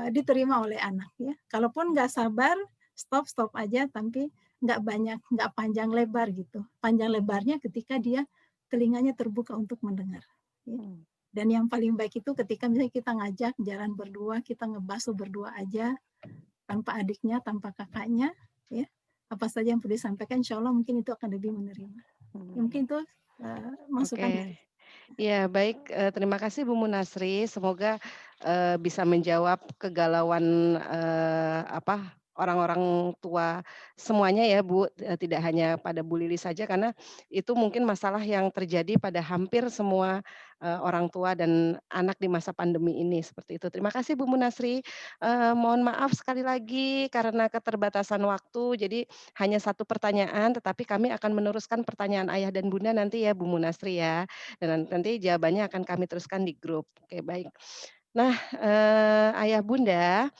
diterima oleh anak. Ya. Kalaupun nggak sabar, stop aja, tapi nggak banyak, nggak panjang lebar gitu. Panjang lebarnya ketika dia telinganya terbuka untuk mendengar. Ya. Dan yang paling baik itu ketika misalnya kita ngajak jalan berdua, kita ngebahas berdua aja, tanpa adiknya, tanpa kakaknya, ya. Apa saja yang perlu disampaikan, insya Allah mungkin itu akan lebih menerima. Ya, mungkin itu masukan dari. Ya baik, terima kasih Bu Munasri. Semoga bisa menjawab kegalauan orang-orang tua semuanya ya Bu, tidak hanya pada Bu Lili saja karena itu mungkin masalah yang terjadi pada hampir semua orang tua dan anak di masa pandemi ini seperti itu. Terima kasih Bu Munasri. Mohon maaf sekali lagi karena keterbatasan waktu, jadi hanya satu pertanyaan, tetapi kami akan meneruskan pertanyaan ayah dan bunda nanti ya Bu Munasri ya. Dan nanti jawabannya akan kami teruskan di grup. Oke, baik. Nah, ayah bunda,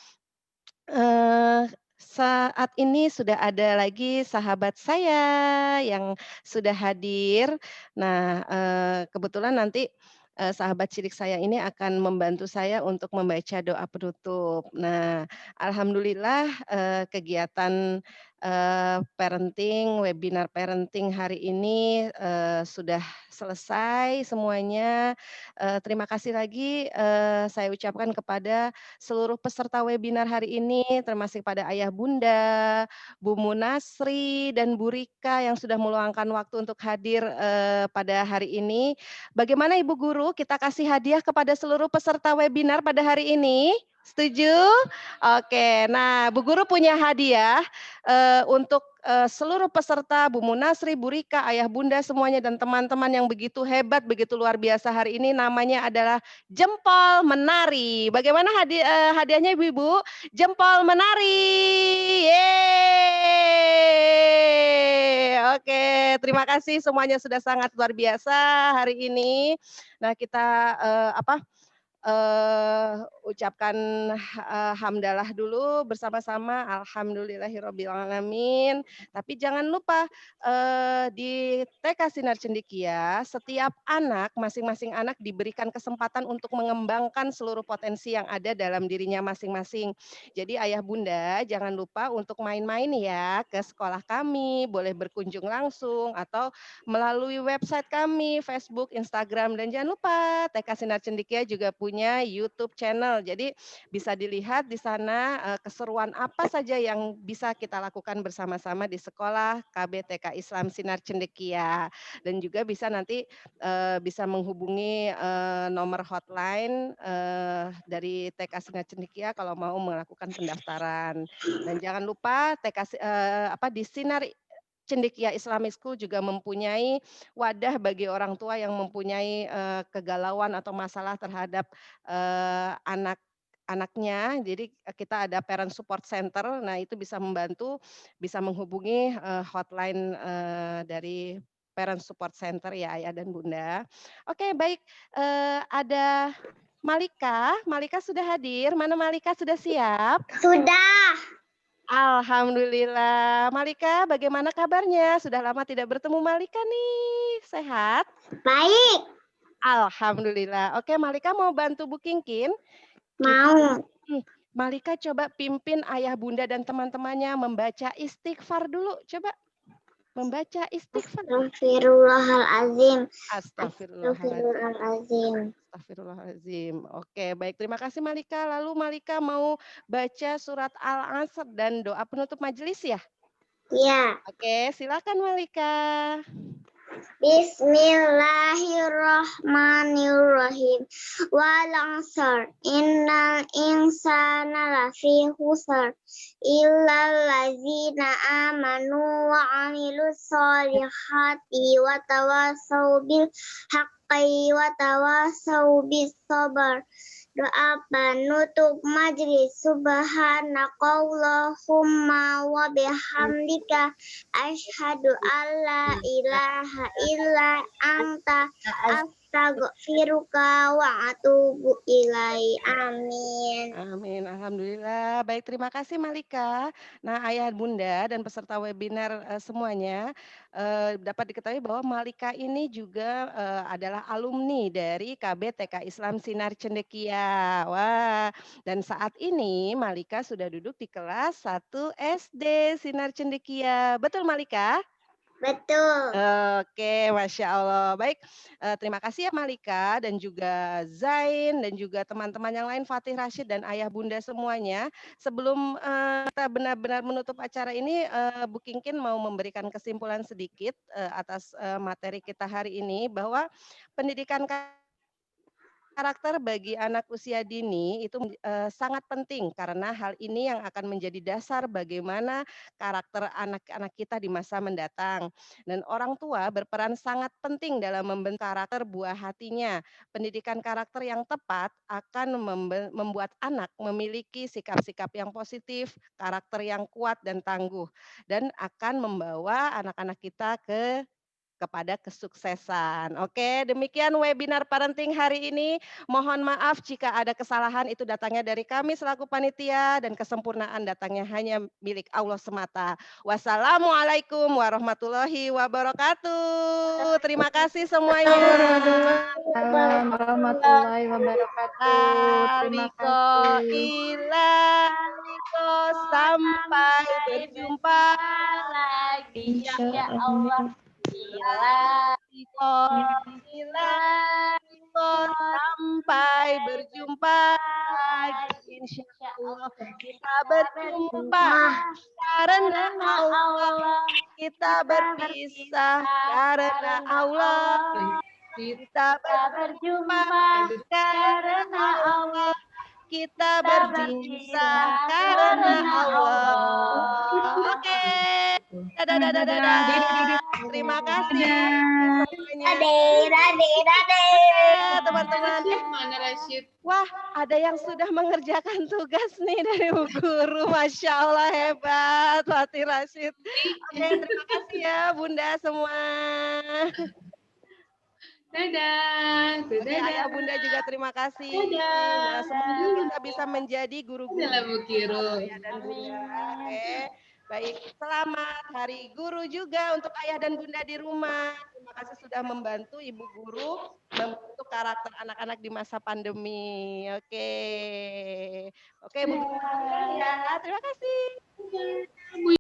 saat ini sudah ada lagi sahabat saya yang sudah hadir. Nah, kebetulan nanti sahabat cilik saya ini akan membantu saya untuk membaca doa penutup. Nah, alhamdulillah kegiatan parenting, webinar parenting hari ini sudah selesai semuanya. Terima kasih lagi saya ucapkan kepada seluruh peserta webinar hari ini, termasuk pada ayah bunda, Bu Munasri, dan Bu Rika yang sudah meluangkan waktu untuk hadir pada hari ini. Bagaimana Ibu Guru, kita kasih hadiah kepada seluruh peserta webinar pada hari ini? Setuju? Oke, nah Bu Guru punya hadiah untuk seluruh peserta, Bu Munasri, Bu Rika, Ayah Bunda semuanya dan teman-teman yang begitu hebat, begitu luar biasa hari ini namanya adalah jempol menari. Bagaimana hadiahnya Ibu-ibu? Jempol menari. Yeay! Oke, terima kasih semuanya sudah sangat luar biasa hari ini. Nah, kita ucapkan hamdalah dulu bersama-sama, alhamdulillahirobbilalamin. Tapi jangan lupa di TK Sinar Cendekia setiap anak, masing-masing anak diberikan kesempatan untuk mengembangkan seluruh potensi yang ada dalam dirinya masing-masing. Jadi ayah bunda jangan lupa untuk main-main ya ke sekolah kami, boleh berkunjung langsung atau melalui website kami, Facebook, Instagram, dan jangan lupa TK Sinar Cendekia juga punya YouTube channel. Jadi bisa dilihat di sana keseruan apa saja yang bisa kita lakukan bersama-sama di sekolah KB TK Islam Sinar Cendekia. Dan juga bisa nanti bisa menghubungi nomor hotline dari TK Sinar Cendekia kalau mau melakukan pendaftaran. Dan jangan lupa di Sinar Cendekia Islamic School juga mempunyai wadah bagi orang tua yang mempunyai kegalauan atau masalah terhadap anak-anaknya. Jadi kita ada parent support center. Nah, itu bisa membantu, bisa menghubungi hotline dari parent support center ya Ayah dan Bunda. Oke, baik. Ada Malika. Malika sudah hadir. Mana Malika sudah siap? Sudah. Alhamdulillah. Malika, bagaimana kabarnya? Sudah lama tidak bertemu Malika nih. Sehat? Baik. Alhamdulillah. Oke, Malika mau bantu Bu Kingkin? Mau. Malika coba pimpin ayah bunda dan teman-temannya membaca istighfar dulu. Coba membaca istighfar. Astagfirullahalazim. Astagfirullahaladzim. Astagfirullahaladzim. Oke, baik. Terima kasih Malika. Lalu Malika mau baca surat Al-Asr dan doa penutup majelis ya? Ya. Oke, silakan Malika. Bismillahirrahmanirrahim. Wal 'asr innal insana lafi khusr illal ladzina amanu wa 'amilus solihati wa tawassaw bil haqqi wa tawassaw bis sabr. Doa penutup majelis. Subhanakallahumma wa bihamdika asyhadu alla ilaha illa anta astaghfiruka wa atubu ilai. Amin. Amin. Alhamdulillah. Baik, terima kasih Malika. Nah, ayah bunda dan peserta webinar semuanya dapat diketahui bahwa Malika ini juga adalah alumni dari KB TK Islam Sinar Cendekia. Wah, dan saat ini Malika sudah duduk di kelas 1 SD Sinar Cendekia. Betul Malika? Betul. Oke, Masya Allah. Baik, terima kasih ya Malika dan juga Zain dan juga teman-teman yang lain, Fatih Rashid dan ayah bunda semuanya. Sebelum kita benar-benar menutup acara ini, Bu Kingkin mau memberikan kesimpulan sedikit atas materi kita hari ini bahwa pendidikan karakter bagi anak usia dini itu sangat penting karena hal ini yang akan menjadi dasar bagaimana karakter anak-anak kita di masa mendatang. Dan orang tua berperan sangat penting dalam membentuk karakter buah hatinya. Pendidikan karakter yang tepat akan membuat anak memiliki sikap-sikap yang positif, karakter yang kuat dan tangguh, dan akan membawa anak-anak kita kepada kesuksesan. Oke, demikian webinar parenting hari ini. Mohon maaf jika ada kesalahan, itu datangnya dari kami selaku panitia dan kesempurnaan datangnya hanya milik Allah semata. Wassalamualaikum warahmatullahi wabarakatuh. Terima kasih semuanya. Waalaikumsalam warahmatullahi wabarakatuh. Terima kasih. Sampai berjumpa lagi. Insya Allah. Sampai berjumpa lagi. Insya Allah kita berjumpa karena Allah, kita berpisah karena Allah, kita berjumpa karena Allah, kita berpisah karena Allah. Oke. Dadah, dadah, dadah. Terima kasih semuanya. Teman-teman. Mana Rashid? Wah, ada yang sudah mengerjakan tugas nih dari Bu Guru. Masya Allah, hebat, Fatih Rashid. Oke, terima kasih ya Bunda semua. Dadah. Oke, Ayah Bunda juga terima kasih. Nah, semoga kita bisa menjadi guru-guru Dadah, Bu Kiro. Ayah dan Bunda. Oke, baik. Selamat Hari Guru juga untuk Ayah dan Bunda di rumah. Terima kasih sudah membantu Ibu Guru membentuk karakter anak-anak di masa pandemi. Oke, oke Bu Guru. Ya, terima kasih.